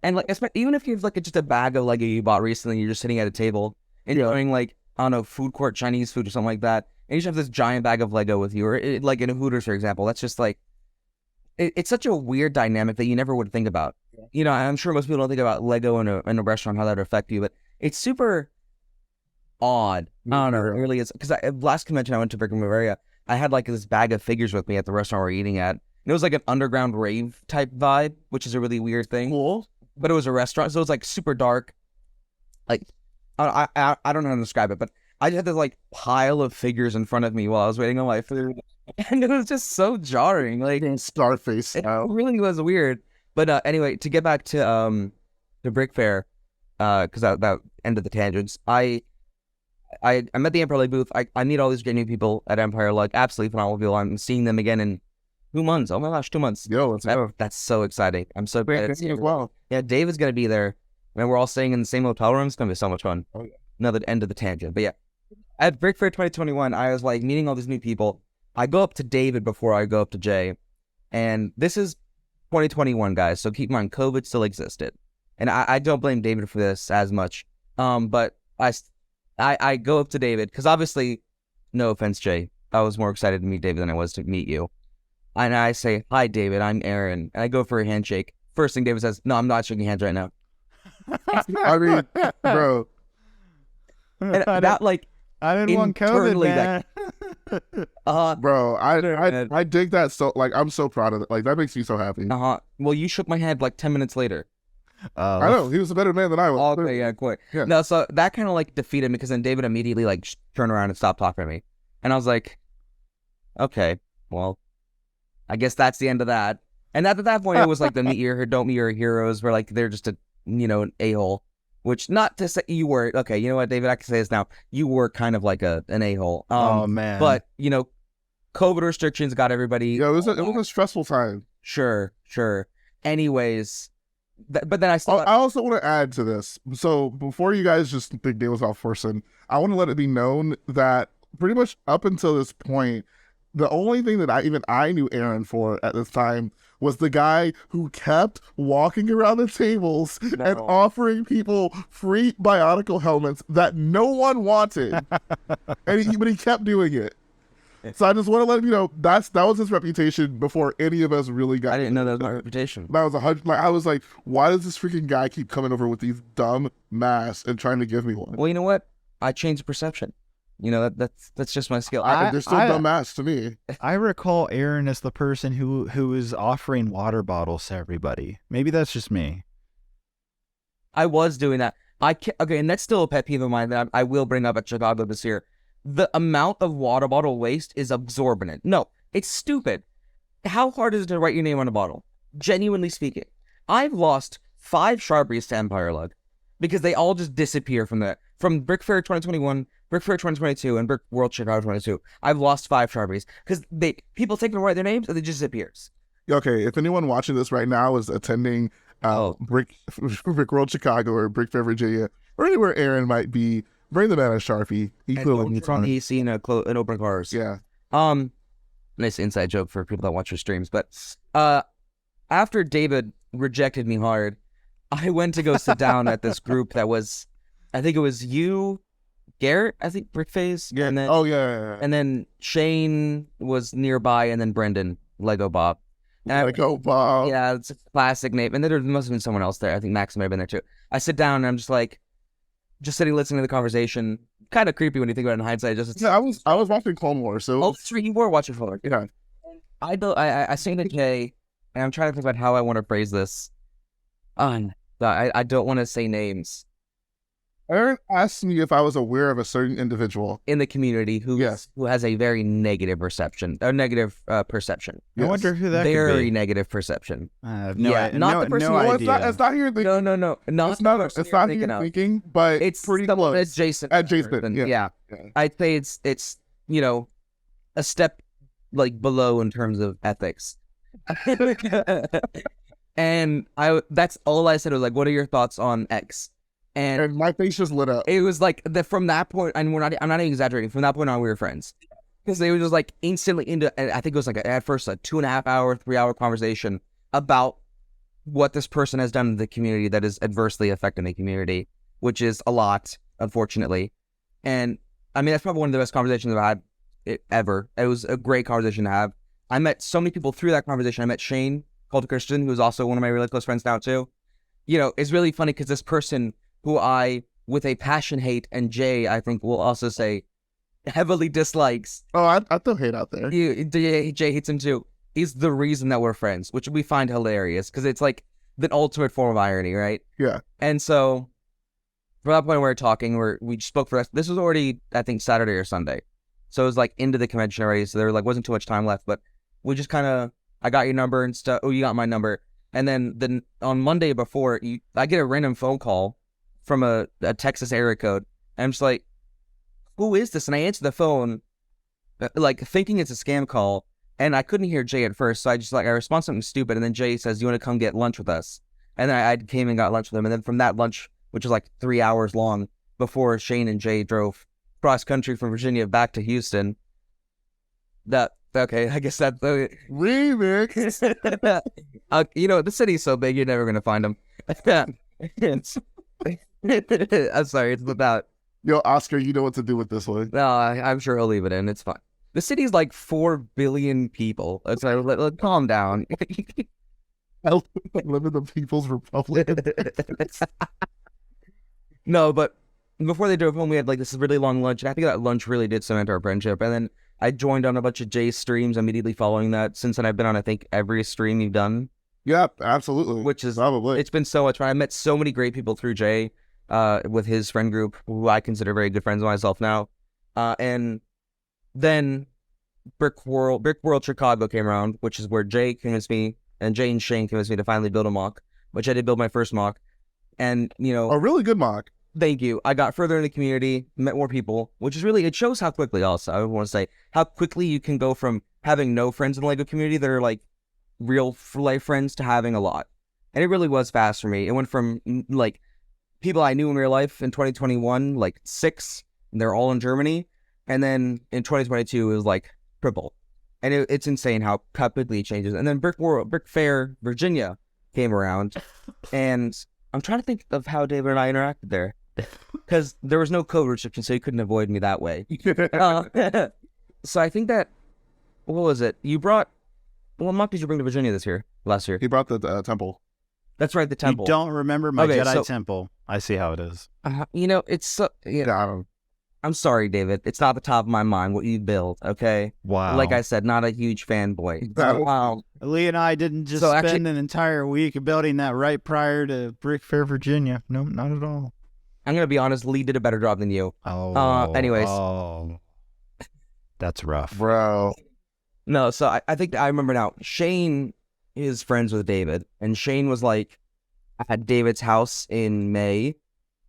And even if you have just a bag of Lego you bought recently, you're just sitting at a table enjoying I don't know, food court Chinese food or something like that. And you just have this giant bag of Lego with you, or in a Hooters, for example. That's just it's such a weird dynamic that you never would think about. I'm sure most people don't think about Lego in a restaurant, how that would affect you, but it's super odd. I don't know. It really is. Because last convention I went to Brigham area, I had like this bag of figures with me at the restaurant we were eating at. And it was like an underground rave type vibe, which is a really weird thing. Cool. But it was a restaurant, so it was like super dark. Like, I don't know how to describe it, but I just had this like pile of figures in front of me while I was waiting on my food, and it was just so jarring. Like Starface it style. really was weird. But anyway, to get back to the Brick Fair, because that ended the tangents. I'm at the Empire Lake booth. I meet all these great new people at Empire Lake. Absolutely phenomenal people. I'm seeing them again in 2 months. Oh my gosh, 2 months. Yo, let's go. That's so exciting. I'm so glad it's here. Wow. Yeah, Dave is gonna be there. And we're all staying in the same hotel room. It's gonna be so much fun. Oh, yeah. Another end of the tangent. But yeah, at Brick Fair 2021, I was like meeting all these new people. I go up to David before I go up to Jhae, and this is 2021, guys. So keep in mind, COVID still existed, and I don't blame David for this as much. But I go up to David because obviously, no offense, Jhae, I was more excited to meet David than I was to meet you. And I say, "Hi, David. I'm Aaron," and I go for a handshake. First thing David says, "No, I'm not shaking hands right now." I mean, bro. And that like I didn't want COVID, internally, man. Bro, I dig that. So like, I'm so proud of it. Like, that makes me so happy. Well, you shook my hand like 10 minutes later. I know he was a better man than I was. Okay, yeah, quick. Yeah. No, so that kind of like defeated me because then David immediately like turned around and stopped talking to me, and I was like, okay, well, I guess that's the end of that. And at that point, it was like the meet your don't meet your heroes, where like they're just an a-hole. Which, not to say you were, okay, you know what, David, I can say this now. You were kind of like an a-hole. Oh, man. But, COVID restrictions got everybody. Yeah, it was a stressful time. Sure. Anyways, but then I still... I also want to add to this. So before you guys just think Dave was off forcing, I want to let it be known that pretty much up until this point, the only thing that I knew Aaron for at this time was the guy who kept walking around the tables and offering people free Bionicle helmets that no one wanted. But he kept doing it. So I just want to let him know that was his reputation before any of us really got. I didn't know that was my reputation. That was 100. Like, I was like, why does this freaking guy keep coming over with these dumb masks and trying to give me one? Well, you know what? I changed perception. That's just my skill. They're still dumb masks to me. I recall Aaron as the person who is offering water bottles to everybody. Maybe that's just me. I was doing that. Okay, and that's still a pet peeve of mine that I will bring up at Chicago this year. The amount of water bottle waste is exorbitant. No, it's stupid. How hard is it to write your name on a bottle? Genuinely speaking, I've lost 5 Sharpies to Empire Lug because they all just disappear from Brick Fair 2021, Brick Fair 2022, and Brick World Chicago 22. I've lost 5 Sharpies because people take them to write their names and it just disappears. Okay, if anyone watching this right now is attending Brick World Chicago or Brick Fair Virginia or anywhere Aaron might be, bring the man a Sharpie. He clearly needs one. He's seen in open cars. Yeah. Nice inside joke for people that watch your streams. But after David rejected me hard, I went to go sit down at this group that was, I think it was you, Garrett, I think, Brickface. Yeah. And then, yeah. And then Shane was nearby, and then Brendan, Lego Bob. Lego Bob. Yeah, it's a classic name. And then there must have been someone else there. I think Max may have been there too. I sit down and I'm just like, just sitting listening to the conversation. Kind of creepy when you think about it in hindsight. I was watching Clone Wars, so that's true. You were watching Clone Wars. Yeah. I say to Jhae, and I'm trying to think about how I want to phrase this. I don't want to say names. Aaron asked me if I was aware of a certain individual in the community who has a very negative perception. I wonder who that could be. Very negative perception. Not the person. No idea. It's not here. No. It's not here thinking, but it's pretty close. It's Jason. Yeah. I'd say it's a step like below in terms of ethics. And that's all I said was like, what are your thoughts on X? And my face just lit up. It was like from that point, and I'm not even exaggerating. From that point on, we were friends because they were just like instantly into. And I think it was like at first a 2.5 hour, 3 hour conversation about what this person has done in the community that is adversely affecting the community, which is a lot, unfortunately. And I mean, that's probably one of the best conversations I've had ever. It was a great conversation to have. I met so many people through that conversation. I met Shane, called Christian, who's also one of my really close friends now too. It's really funny because this person who I with a passion hate, and Jhae, I think, will also say heavily dislikes. Oh, I throw hate out there. Jhae hates him too. He's the reason that we're friends, which we find hilarious because it's like the ultimate form of irony, right? Yeah. And so, from that point, we were talking. We spoke for us. This was already, I think, Saturday or Sunday, so it was like into the convention already. So there like wasn't too much time left, but we just kind of, I got your number and stuff. Oh, you got my number, and then on Monday before, I get a random phone call from a Texas area code, and I'm just like, who is this? And I answer the phone, like thinking it's a scam call. And I couldn't hear Jhae at first, so I respond something stupid, and then Jhae says, "You want to come get lunch with us?" And then I came and got lunch with him, and then from that lunch, which was like 3 hours long, before Shane and Jhae drove cross country from Virginia back to Houston. Okay, I guess that Remix. The city's so big, you're never gonna find them. I'm sorry, it's about. Yo, Oscar, you know what to do with this one. No, I'm sure he'll leave it in. It's fine. The city's like 4 billion people. It's like, calm down. I live in the People's Republic. No, but before they drove home, we had like this really long lunch. And I think that lunch really did cement our friendship. And then I joined on a bunch of Jay's streams immediately following that. Since then, I've been on, I think, every stream you've done. Yeah, absolutely. Which is, probably. It's been so much fun. I met so many great people through Jhae, with his friend group, who I consider very good friends of myself now. And then Brick World Chicago came around, which is where Jhae convinced me, and Jhae and Shane convinced me to finally build a mock, which I did build my first mock. And, a really good mock. Thank you. I got further in the community, met more people, which is really, it shows how quickly also, I want to say, how quickly you can go from having no friends in the LEGO community that are like real life friends to having a lot. And it really was fast for me. It went from like people I knew in real life in 2021, like 6, and they're all in Germany. And then in 2022, it was like triple. And it's insane how quickly it changes. And then Brick Fair, Virginia came around. And I'm trying to think of how David and I interacted there. Because there was no code restriction, so you couldn't avoid me that way. So I think that, what was it? You brought, what mock did you bring to Virginia last year? He brought the temple. That's right, the temple. You don't remember my Jedi temple. I see how it is. It's so, I'm sorry, David. It's not the top of my mind what you build, okay? Wow. Like I said, not a huge fanboy. Wow. Lee and I didn't just spend an entire week building that right prior to Brick Fair, Virginia. No, not at all. I'm going to be honest, Lee did a better job than you. Anyways. That's rough. Bro. No, so I think I remember now. Shane is friends with David, and Shane was like at David's house in May,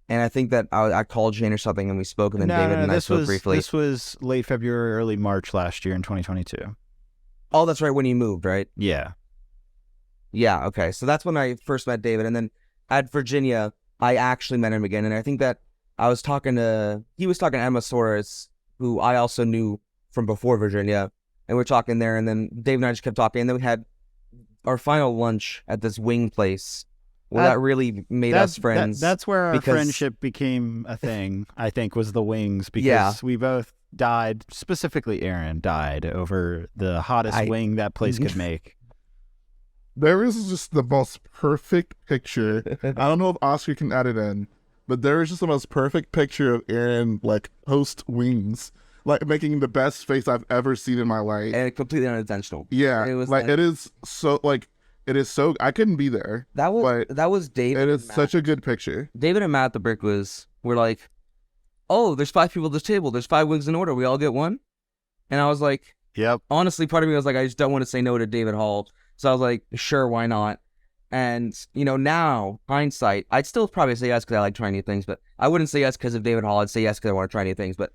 and I think that I called Shane or something, and we spoke, and then David and I spoke briefly. This was late February, early March last year in 2022. Oh, that's right, when you moved, right? Yeah. Yeah, okay. So that's when I first met David, and then at Virginia, I actually met him again, and I think that he was talking to Emma Soros, who I also knew from before Virginia, and we're talking there, and then Dave and I just kept talking, and then we had our final lunch at this wing place. Well, that really made us friends. That's where our friendship became a thing, I think, was the wings, because we both died, specifically Aaron died over the hottest wing that place could make. There is just the most perfect picture. I don't know if Oscar can add it in, but there is just the most perfect picture of Aaron, like, post wings, like, making the best face I've ever seen in my life. And completely unintentional. Yeah. It was like, it is so, I couldn't be there. That was David. It is such a good picture. David and Matt, the Brick, were like, oh, there's 5 people at this table. There's 5 wings in order. We all get one? And I was like, yep. Honestly, part of me was like, I just don't want to say no to David Hall. So I was like, sure, why not? And, now, hindsight, I'd still probably say yes because I like trying new things, but I wouldn't say yes because of David Hall. I'd say yes because I want to try new things. But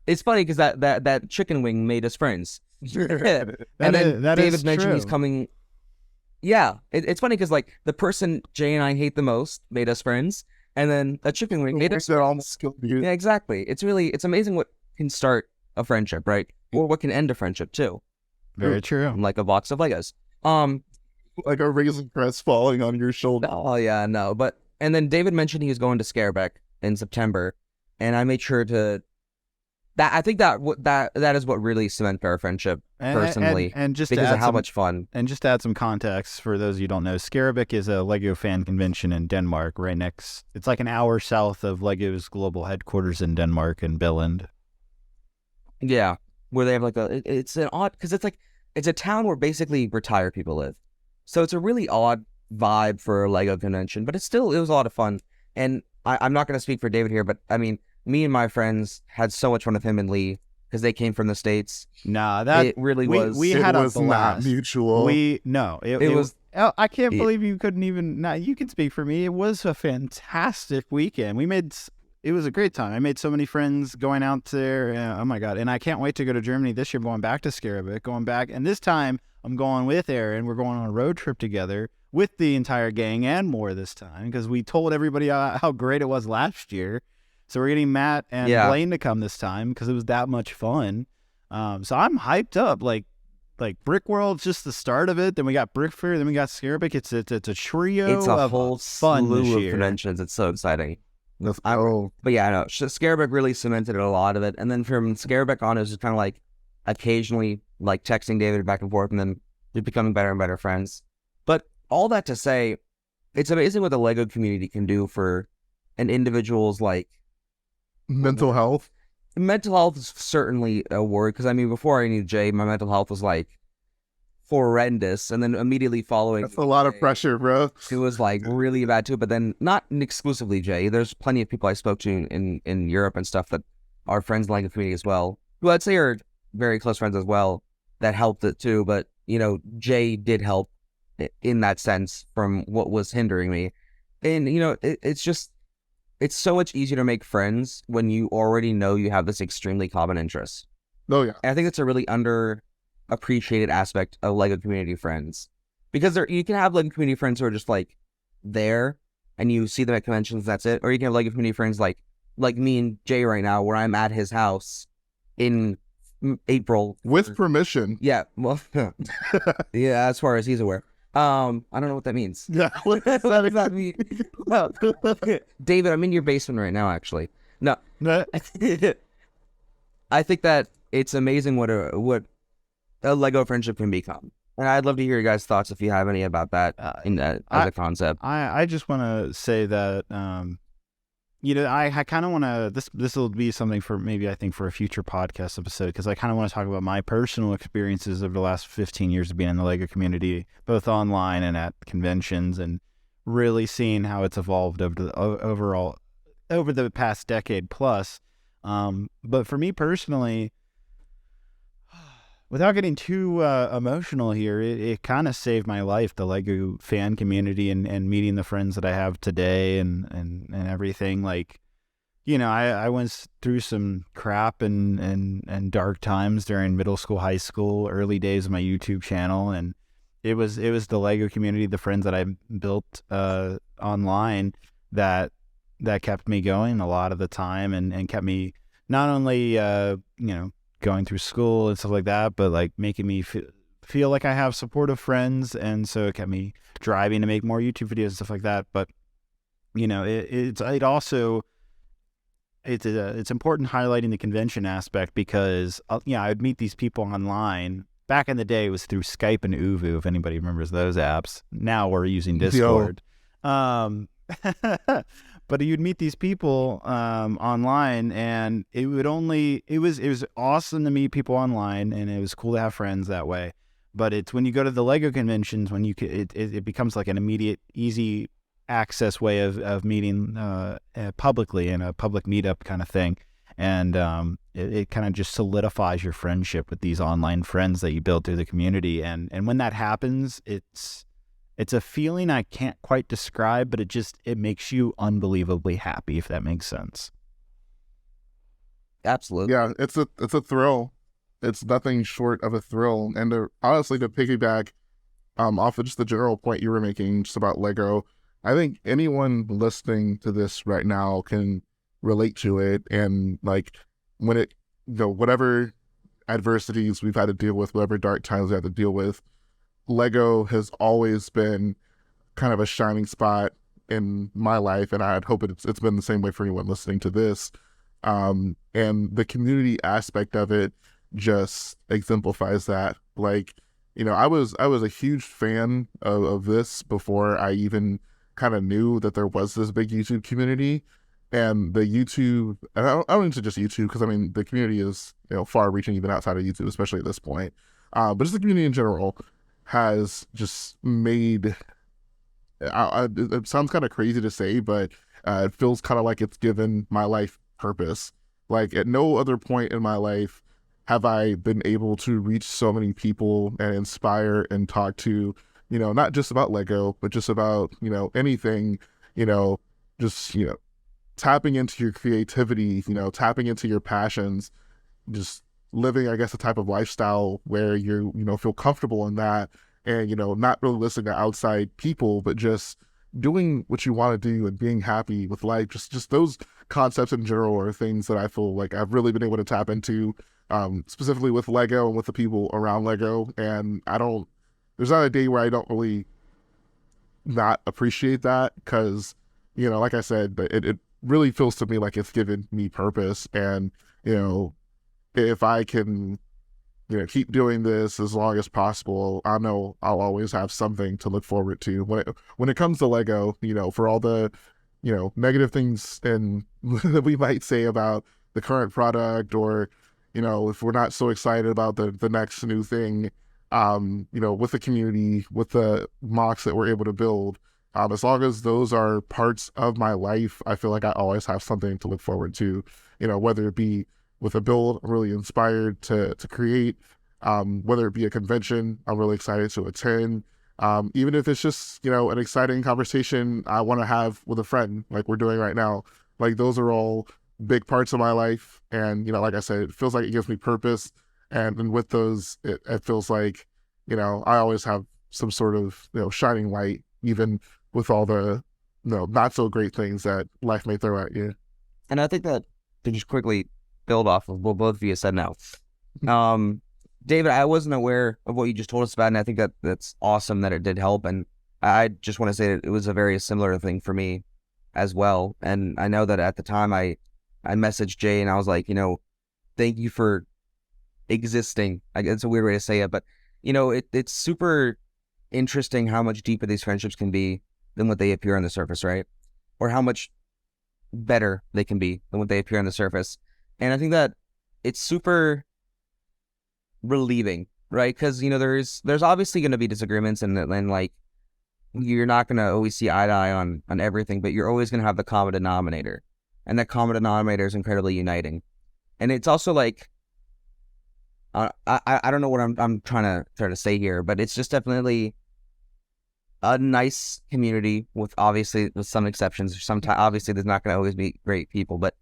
it's funny because that chicken wing made us friends. And then David mentioned he's coming. Yeah, it's funny because, like, the person Jhae and I hate the most made us friends, and then that chicken wing made us friends. Yeah, exactly. It's amazing what can start a friendship, right? Or what can end a friendship, too. Very true. Like a box of Legos. Like a Raisin Crest falling on your shoulder. Oh, yeah, no. And then David mentioned he was going to Scareback in September, and I made sure to I think that is what really cemented our friendship personally, and just because to of add how some, much fun. and just to add some context for those of you who don't know, Scarabik is a Lego fan convention in Denmark, right next. It's like an hour south of Lego's global headquarters in Denmark in Billund. Yeah, where they have like it's an odd, because it's a town where basically retired people live, so it's a really odd vibe for a Lego convention. But it was a lot of fun, and I'm not going to speak for David here, but I mean, me and my friends had so much fun with him and Lee because they came from the States. Nah, that it really we, was. We It had was a blast. not mutual. It was. Oh, I can't believe you couldn't even. Nah, you can speak for me. It was a fantastic weekend. It was a great time. I made so many friends going out there. Oh my god! And I can't wait to go to Germany this year. Going back to Scarabik, and this time I'm going with Aaron. We're going on a road trip together with the entire gang and more this time because we told everybody how great it was last year. So we're getting Matt and Blaine to come this time because it was that much fun. So I'm hyped up. Like Brick World's just the start of it. Then we got Brick Fair. Then we got Scarabik. It's a trio. It's a of whole fun slew this of year. conventions. It's so exciting. Let's go. But yeah, I know. Scarabik really cemented a lot of it. And then from Scarabik on, it was just kind of like occasionally like texting David back and forth, and then just becoming better and better friends. But all that to say, it's amazing what the Lego community can do for an individual's like Mental health. mental health is certainly a worry, because I mean, before I knew Jhae, my mental health was like horrendous, and then immediately following That's a lot of pressure, bro. it was like really bad too. But then not exclusively Jhae. There's plenty of people I spoke to in Europe and stuff that are friends in the Lego community as well, who I'd say are very close friends as well, that helped it too. But you know, Jhae did help in that sense from what was hindering me. And you know, it's so much easier to make friends when you already know you have this extremely common interest. Oh yeah. And I think it's a really underappreciated aspect of Lego community friends, because you can have Lego community friends who are just like there and you see them at conventions, that's it. Or you can have Lego community friends like me and Jhae right now, where I'm at his house in April With permission. Yeah, well, yeah, as far as he's aware. I don't know what that means. Yeah. What does that mean? Well, David, I'm in your basement right now, actually. No. I think that it's amazing what a Lego friendship can become. And I'd love to hear your guys' thoughts if you have any about that as a concept. I just want to say that, you know, I kind of want to, this will be something for maybe I think for a future podcast episode, because I kind of want to talk about my personal experiences over the last 15 years of being in the Lego community, both online and at conventions, and really seeing how it's evolved over the past decade plus. But for me personally, without getting too emotional here, it kind of saved my life, the Lego fan community and meeting the friends that I have today and everything. Like, you know, I went through some crap and dark times during middle school, high school, early days of my YouTube channel. And it was the Lego community, the friends that I built online that kept me going a lot of the time and kept me not only, you know, going through school and stuff like that, but like making me feel like I have supportive friends, and so it kept me driving to make more YouTube videos and stuff like that. But you know, it's important highlighting the convention aspect, because yeah, I would meet these people online. Back in the day, it was through Skype and Uvu, if anybody remembers those apps. Now we're using Discord. But you'd meet these people online, and it was awesome to meet people online, and it was cool to have friends that way. But it's when you go to the Lego conventions, when it becomes like an immediate, easy access way of meeting publicly in a public meetup kind of thing. And it kind of just solidifies your friendship with these online friends that you build through the community. And when that happens, it's a feeling I can't quite describe, but it makes you unbelievably happy, if that makes sense. Absolutely. Yeah, it's a thrill. It's nothing short of a thrill. And honestly, to piggyback off of just the general point you were making just about Lego, I think anyone listening to this right now can relate to it. And like when whatever adversities we've had to deal with, whatever dark times we had to deal with, Lego has always been kind of a shining spot in my life, and I'd hope it's been the same way for anyone listening to this. And the community aspect of it just exemplifies that. Like, I was a huge fan of this before I even kind of knew that there was this big YouTube community. And the YouTube, and I don't need to just YouTube, because I mean the community is far reaching even outside of YouTube, especially at this point. But just the community in general has just made. It sounds kind of crazy to say, but it feels kind of like it's given my life purpose. Like at no other point in my life have I been able to reach so many people and inspire and talk to, not just about Lego, but just about, anything, just, tapping into your creativity, tapping into your passions, just living, I guess, a type of lifestyle where you feel comfortable in that, and, not really listening to outside people, but just doing what you want to do and being happy with life. Just those concepts in general are things that I feel like I've really been able to tap into, specifically with Lego and with the people around Lego. And there's not a day where I don't really not appreciate that, because, like I said, it really feels to me like it's given me purpose. And, if I can, keep doing this as long as possible, I know I'll always have something to look forward to when it comes to Lego, for all the, negative things and that we might say about the current product, or, if we're not so excited about the next new thing, with the community, with the mocks that we're able to build, as long as those are parts of my life, I feel like I always have something to look forward to, whether it be with a build I'm really inspired to create, whether it be a convention I'm really excited to attend, even if it's just, an exciting conversation I want to have with a friend like we're doing right now. Like those are all big parts of my life. And, like I said, it feels like it gives me purpose. And with those, it feels like, I always have some sort of, shining light, even with all the, not so great things that life may throw at you. And I think that, to just quickly build off of what both of you said now, David, I wasn't aware of what you just told us about, and I think that's awesome that it did help. And I just want to say that it was a very similar thing for me as well. And I know that at the time I messaged Jhae and I was like, thank you for existing. It's a weird way to say it, but it's super interesting how much deeper these friendships can be than what they appear on the surface, right? Or how much better they can be than what they appear on the surface. And I think that it's super relieving, right? Because there's obviously going to be disagreements, and like you're not going to always see eye to eye on everything, but you're always going to have the common denominator, and that common denominator is incredibly uniting. And it's also like I don't know what I'm trying to say here, but it's just definitely a nice community with some exceptions. Sometimes obviously there's not going to always be great people, but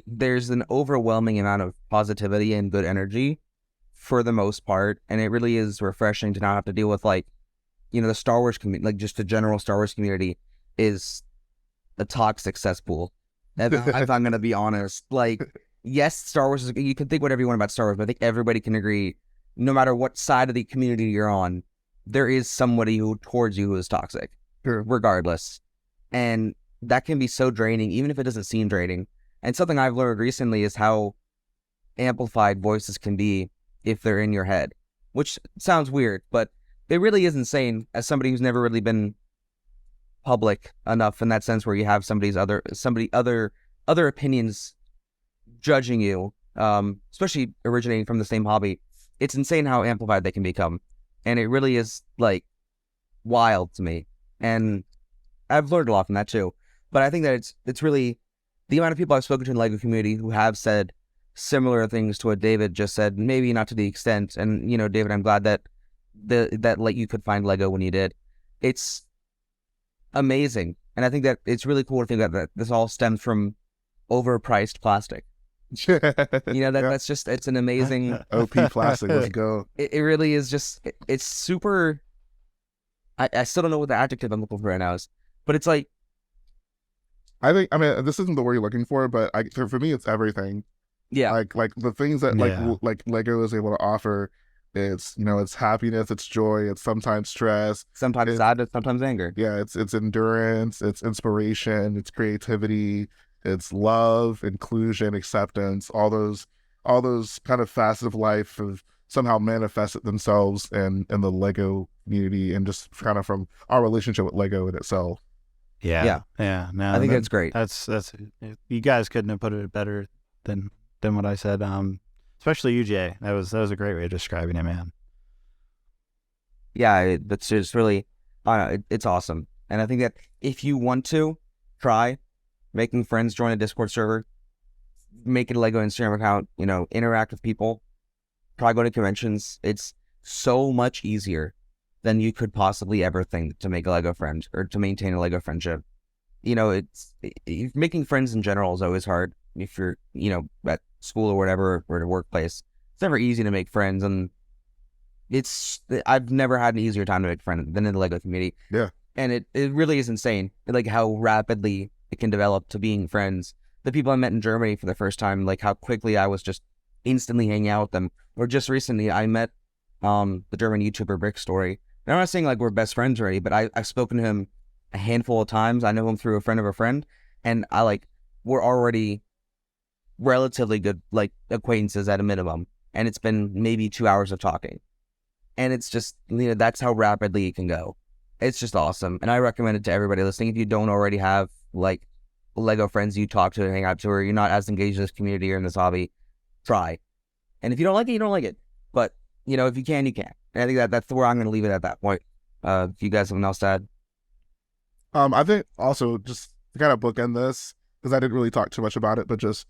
there's an overwhelming amount of positivity and good energy for the most part, and it really is refreshing to not have to deal with the Star Wars community, like just the general Star Wars community is a toxic cesspool. If I'm going to be honest, like, yes, Star Wars you can think whatever you want about Star Wars, but I think everybody can agree, no matter what side of the community you're on, there is somebody towards you who is toxic, regardless. And that can be so draining, even if it doesn't seem draining. And something I've learned recently is how amplified voices can be if they're in your head, which sounds weird, but it really is insane as somebody who's never really been public enough in that sense, where you have other opinions judging you, especially originating from the same hobby. It's insane how amplified they can become. And it really is like wild to me. And I've learned a lot from that too. But I think that it's really the amount of people I've spoken to in the LEGO community who have said similar things to what David just said, maybe not to the extent. And, David, I'm glad that you could find LEGO when you did. It's amazing. And I think that it's really cool to think that this all stems from overpriced plastic. That's just, it's an amazing OP plastic. Let's go. It really is just, it's super. I still don't know what the adjective I'm looking for right now is, but it's like, I mean, this isn't the word you're looking for, but for me, it's everything. Yeah. Like the things that like Lego is able to offer, it's it's happiness, it's joy, it's sometimes stress, sometimes sadness, sometimes anger. Yeah, it's endurance, it's inspiration, it's creativity, It's love, inclusion, acceptance, all those kind of facets of life have somehow manifested themselves in the Lego community, and just kind of from our relationship with Lego in itself. Yeah. No, I think that's great. That's you guys couldn't have put it better than what I said. Especially you, Jay. That was a great way of describing it, man. Yeah, that's just really, it's awesome. And I think that if you want to try making friends, join a Discord server, make it a Lego Instagram account, interact with people, try go to conventions. It's so much easier than you could possibly ever think to make a Lego friend or to maintain a Lego friendship. Making friends in general is always hard. If you're, at school or whatever, or at a workplace, it's never easy to make friends. And I've never had an easier time to make friends than in the Lego community. Yeah. And it really is insane, like how rapidly it can develop to being friends. The people I met in Germany for the first time, like how quickly I was just instantly hanging out with them. Or just recently, I met the German YouTuber BrixStory. And I'm not saying like we're best friends already, but I've spoken to him a handful of times. I know him through a friend of a friend, and we're already relatively good like acquaintances at a minimum. And it's been maybe 2 hours of talking, and it's just that's how rapidly it can go. It's just awesome, and I recommend it to everybody listening. If you don't already have like Lego friends you talk to and hang out to, or you're not as engaged in this community or in this hobby, try. And if you don't like it, you don't like it. But if you can, you can. And I think that's where I'm going to leave it at that point. If you guys have something else to add. I think also just to kind of bookend this, because I didn't really talk too much about it, but just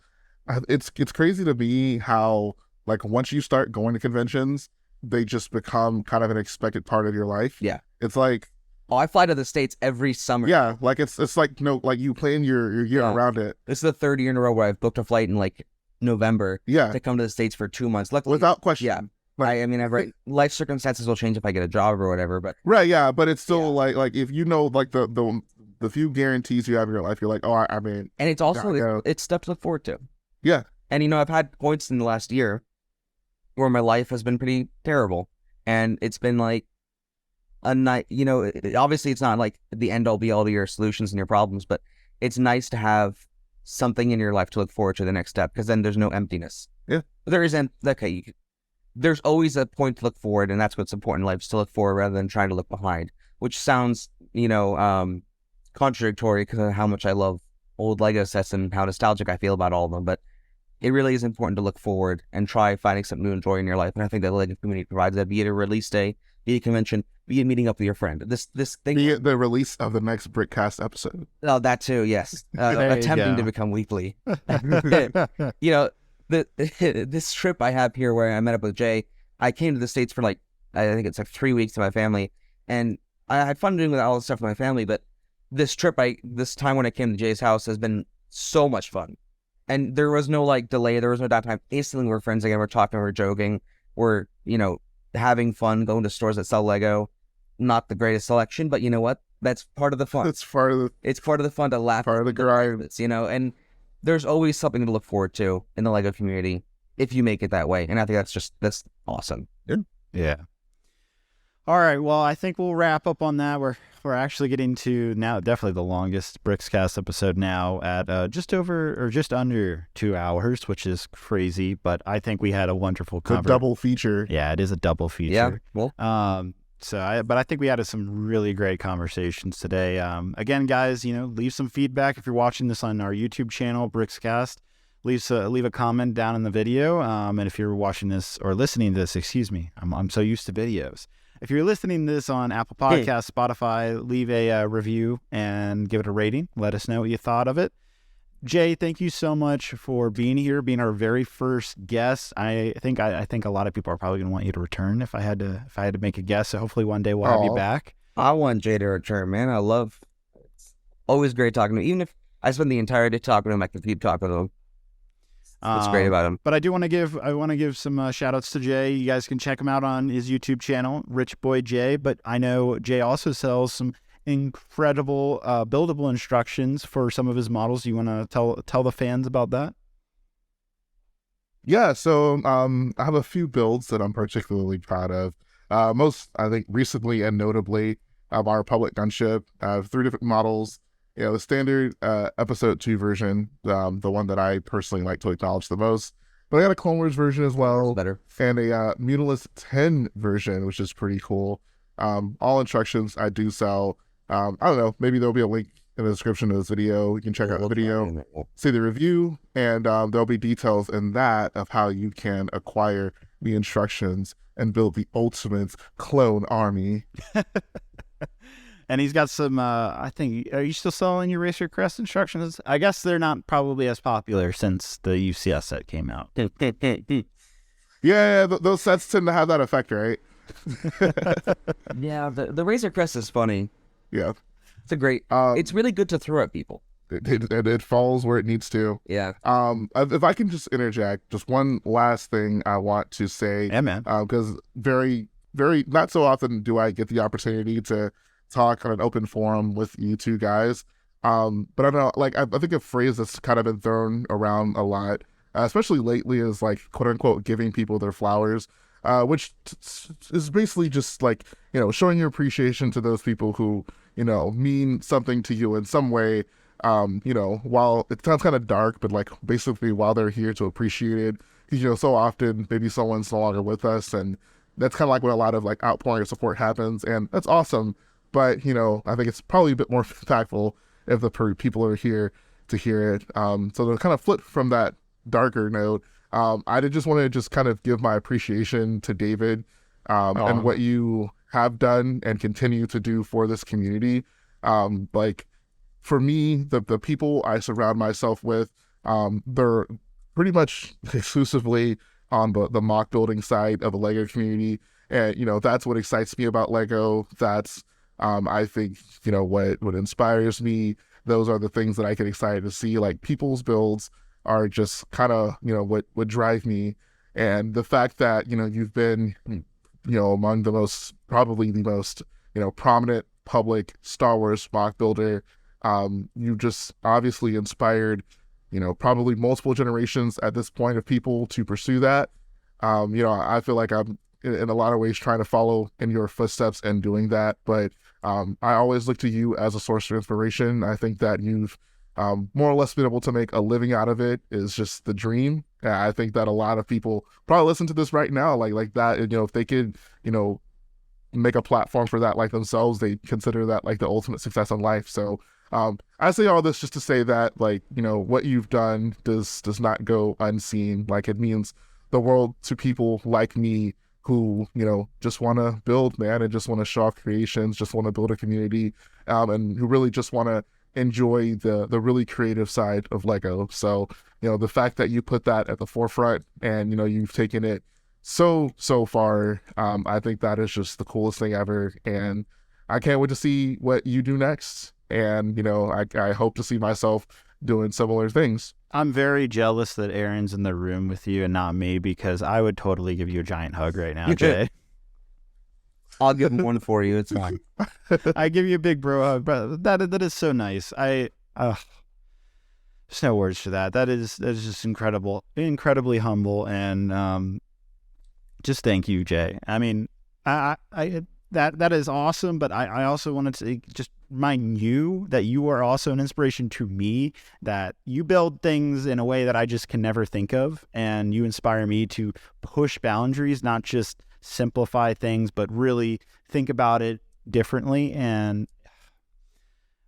it's crazy to me how like once you start going to conventions, they just become kind of an expected part of your life. Yeah. It's like, oh, I fly to the States every summer. Yeah, like it's like like you plan your year around it. This is the third year in a row where I've booked a flight in like November. Yeah. To come to the States for 2 months. Luckily, without question. Yeah. Like, life circumstances will change if I get a job or whatever, but right, yeah, but it's still like if like the few guarantees you have in your life, you're like, oh, I mean, and it's also it's stuff to look forward to. Yeah, and I've had points in the last year where my life has been pretty terrible, and it's been like a night. Obviously, it's not like the end all be all to your solutions and your problems, but it's nice to have something in your life to look forward to the next step, because then there's no emptiness. Yeah, there isn't. Okay, there's always a point to look forward, and that's what's important in life, is to look forward rather than trying to look behind, which sounds, contradictory because of how much I love old Lego sets and how nostalgic I feel about all of them. But it really is important to look forward and try finding something to enjoy in your life. And I think that the Lego community provides that, be it a release day, be it a convention, be it meeting up with your friend. This thing. Be it the release of the next BrixCast episode. Oh, that too, yes. Attempting to become weekly. This trip I have here where I met up with Jhae, I came to the States for I think it's 3 weeks to my family, and I had fun doing all this stuff with my family, but this time when I came to Jay's house has been so much fun. And there was no delay, there was no downtime. Instantly we're friends again, we're talking, we're joking, we're, having fun, going to stores that sell Lego. Not the greatest selection, but you know what? That's part of the fun. It's part of the fun to laugh. Part of the grind. And there's always something to look forward to in the Lego community if you make it that way. And I think that's awesome. Yeah. All right. Well, I think we'll wrap up on that. We're actually getting to now definitely the longest BrixCast episode now at just over or just under 2 hours, which is crazy. But I think we had a wonderful cover. Double feature. Yeah, it is a double feature. Yeah. Well. But I think we had some really great conversations today. Again, guys, leave some feedback if you're watching this on our YouTube channel, BrixCast. Leave a comment down in the video. And if you're watching this or listening to this, excuse me, I'm so used to videos. If you're listening to this on Apple Podcasts, Spotify, leave a review and give it a rating. Let us know what you thought of it. Jhae, thank you so much for being here, being our very first guest. I think a lot of people are probably going to want you to return if I had to make a guess. So hopefully one day we'll have you back. I want Jhae to return, man. It's always great talking to him. Even if I spend the entire day talking to him, I can keep talking to him. That's great about him. But I want to give some shout outs to Jhae. You guys can check him out on his YouTube channel, RichBoyJhae. But I know Jhae also sells some incredible buildable instructions for some of his models. You want to tell the fans about that? Yeah, so I have a few builds that I'm particularly proud of. Most, I think, recently and notably, our public gunship. I have 3 different models, the standard episode 2 version, the one that I personally like to acknowledge the most. But I got a Clone Wars version as well, Better. and a Mutalist 10 version, which is pretty cool. All instructions I do sell. I don't know, maybe there'll be a link in the description of this video. You can check out the video, see the review, and there'll be details in that of how you can acquire the instructions and build the ultimate clone army. And he's got some, I think, are you still selling your Racer Crest instructions? I guess they're not probably as popular since the UCS set came out. Yeah, those sets tend to have that effect, right? Yeah, the Razor Crest is funny. Yeah. It's a great, it's really good to throw at people. It falls where it needs to. Yeah. If I can just interject, just one last thing I want to say. Yeah, man. Because very, very, not so often do I get the opportunity to talk on an open forum with you two guys. But I don't know, like, I think a phrase that's kind of been thrown around a lot, especially lately, is like, quote unquote, giving people their flowers, which is basically just like, showing your appreciation to those people who, mean something to you in some way. While it sounds kind of dark, but like basically while they're here to appreciate it, because, so often maybe someone's no longer with us, and that's kind of like when a lot of like outpouring of support happens, and that's awesome. But, I think it's probably a bit more impactful if the people are here to hear it. So to kind of flip from that darker note, I did just want to just kind of give my appreciation to David and what you have done and continue to do for this community. Like, for me, the people I surround myself with, they're pretty much exclusively on the mock building side of the LEGO community. And, that's what excites me about LEGO. That's, I think, what inspires me. Those are the things that I get excited to see. Like, people's builds are just kind of, what drive me. And the fact that, you've been, among probably the most, prominent public Star Wars mock builder. You just obviously inspired, probably multiple generations at this point of people to pursue that. I feel like I'm in a lot of ways trying to follow in your footsteps and doing that. But I always look to you as a source of inspiration. I think that you've more or less been able to make a living out of it is just the dream. And I think that a lot of people probably listen to this right now, like that, if they could, make a platform for that like themselves, they consider that like the ultimate success in life. So I say all this just to say that, like, what you've done does not go unseen. Like, it means the world to people like me who, just want to build, man, and just want to show off creations, just want to build a community, and who really just want to enjoy the really creative side of LEGO. So, the fact that you put that at the forefront and, you've taken it so far, I think that is just the coolest thing ever. And I can't wait to see what you do next. And, I hope to see myself doing similar things. I'm very jealous that Aaron's in the room with you and not me, because I would totally give you a giant hug right now, Jay. I'll give him one for you. It's fine. I give you a big bro hug, bro. That is so nice. There's no words for that. That is just incredibly humble, and just thank you, Jay. I mean, that is awesome, but I also wanted to just remind you that you are also an inspiration to me, that you build things in a way that I just can never think of, and you inspire me to push boundaries, not just simplify things, but really think about it differently. And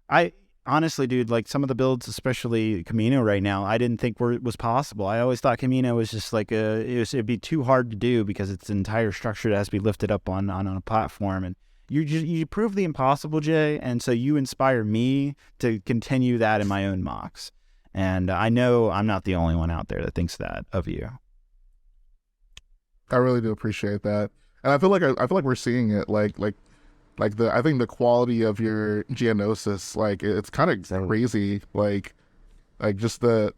I honestly, dude, like, some of the builds, especially Camino right now, I didn't think was possible. I always thought Camino was just like it'd be too hard to do because it's an entire structure that has to be lifted up on a platform. And you prove the impossible, Jay. And so you inspire me to continue that in my own mocks. And I know I'm not the only one out there that thinks that of you. I really do appreciate that. And I feel like we're seeing it, like I think the quality of your Geonosis, like, it's kind of crazy, like just the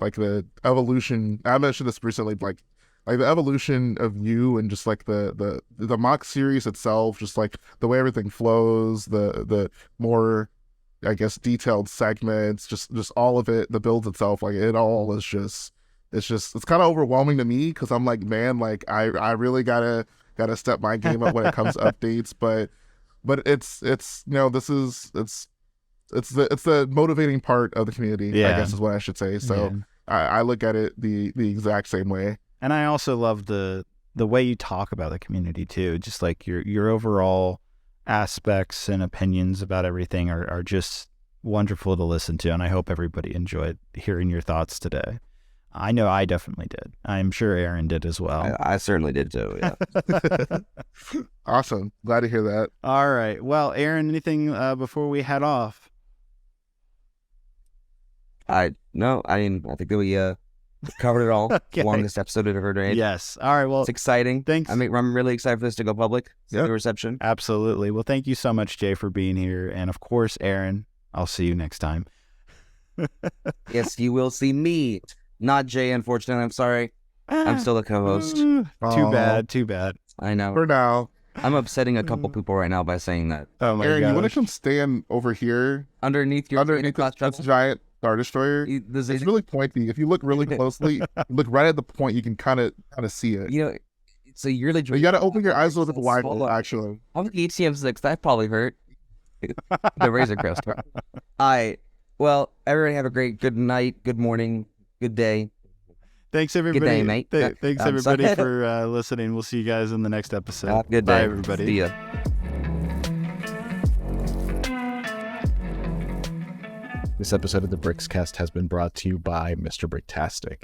evolution. I mentioned this recently, like the evolution of you, and just like the mock series itself, just like the way everything flows, the more, I guess, detailed segments, just all of it, the build itself, like, it all is just, it's kind of overwhelming to me, because I'm like, man, like, I really gotta step my game up when it comes to updates, but it's it's the motivating part of the community. I Yeah. guess is what I should say. So Yeah. I look at it the exact same way. And I also love the way you talk about the community too. Just like your overall aspects and opinions about everything are just wonderful to listen to. And I hope everybody enjoyed hearing your thoughts today. I know I definitely did. I'm sure Aaron did as well. I certainly did too. Yeah. Awesome. Glad to hear that. All right. Well, Aaron, anything before we head off? I think that we covered it all. Okay. Longest episode I've ever made. Yes. All right. Well, It's exciting. thanks. I'm really excited for this to go public. Yep. The reception. Absolutely. Well, thank you so much, Jay, for being here. And of course, Aaron, I'll see you next time. Yes, you will see me, not Jay. Unfortunately, I'm sorry. I'm still the co-host. Too Aw. bad. Too bad. I know. For now. I'm upsetting a couple people right now by saying that. Oh my Aaron, you want to gosh. come stand over here Underneath your underneath this giant Star Destroyer? There's It's really pointy. If you look really closely, look right at the point, you can kind of see it. you know, so you're the. You got to open your eyes a little bit wider, Swallow. actually. I'm like ATM6. That probably hurt. The Razor Crest. Well, everybody have a great good night, good morning, good day. Thanks, everybody. day, mate. Thanks, I'm everybody, sorry. for listening. We'll see you guys in the next episode. Have a good Bye, day. everybody. See ya. This episode of the BrixCast has been brought to you by Mr. Bricktastic.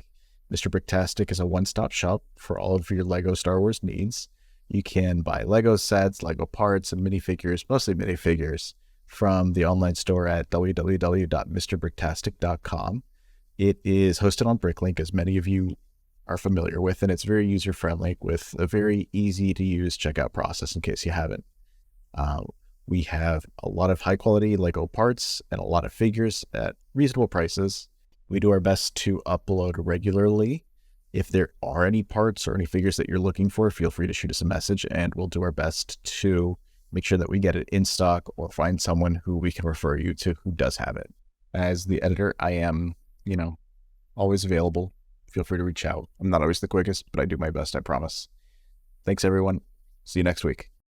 Mr. Bricktastic is a one-stop shop for all of your LEGO Star Wars needs. You can buy LEGO sets, LEGO parts, and minifigures, mostly minifigures, from the online store at www.mrbricktastic.com. It is hosted on Bricklink, as many of you are familiar with, and it's very user-friendly with a very easy-to-use checkout process in case you haven't. We have a lot of high-quality LEGO parts and a lot of figures at reasonable prices. We do our best to upload regularly. If there are any parts or any figures that you're looking for, feel free to shoot us a message, and we'll do our best to make sure that we get it in stock or find someone who we can refer you to who does have it. As the editor, I am, always available. Feel free to reach out. I'm not always the quickest, but I do my best, I promise. Thanks, everyone. See you next week.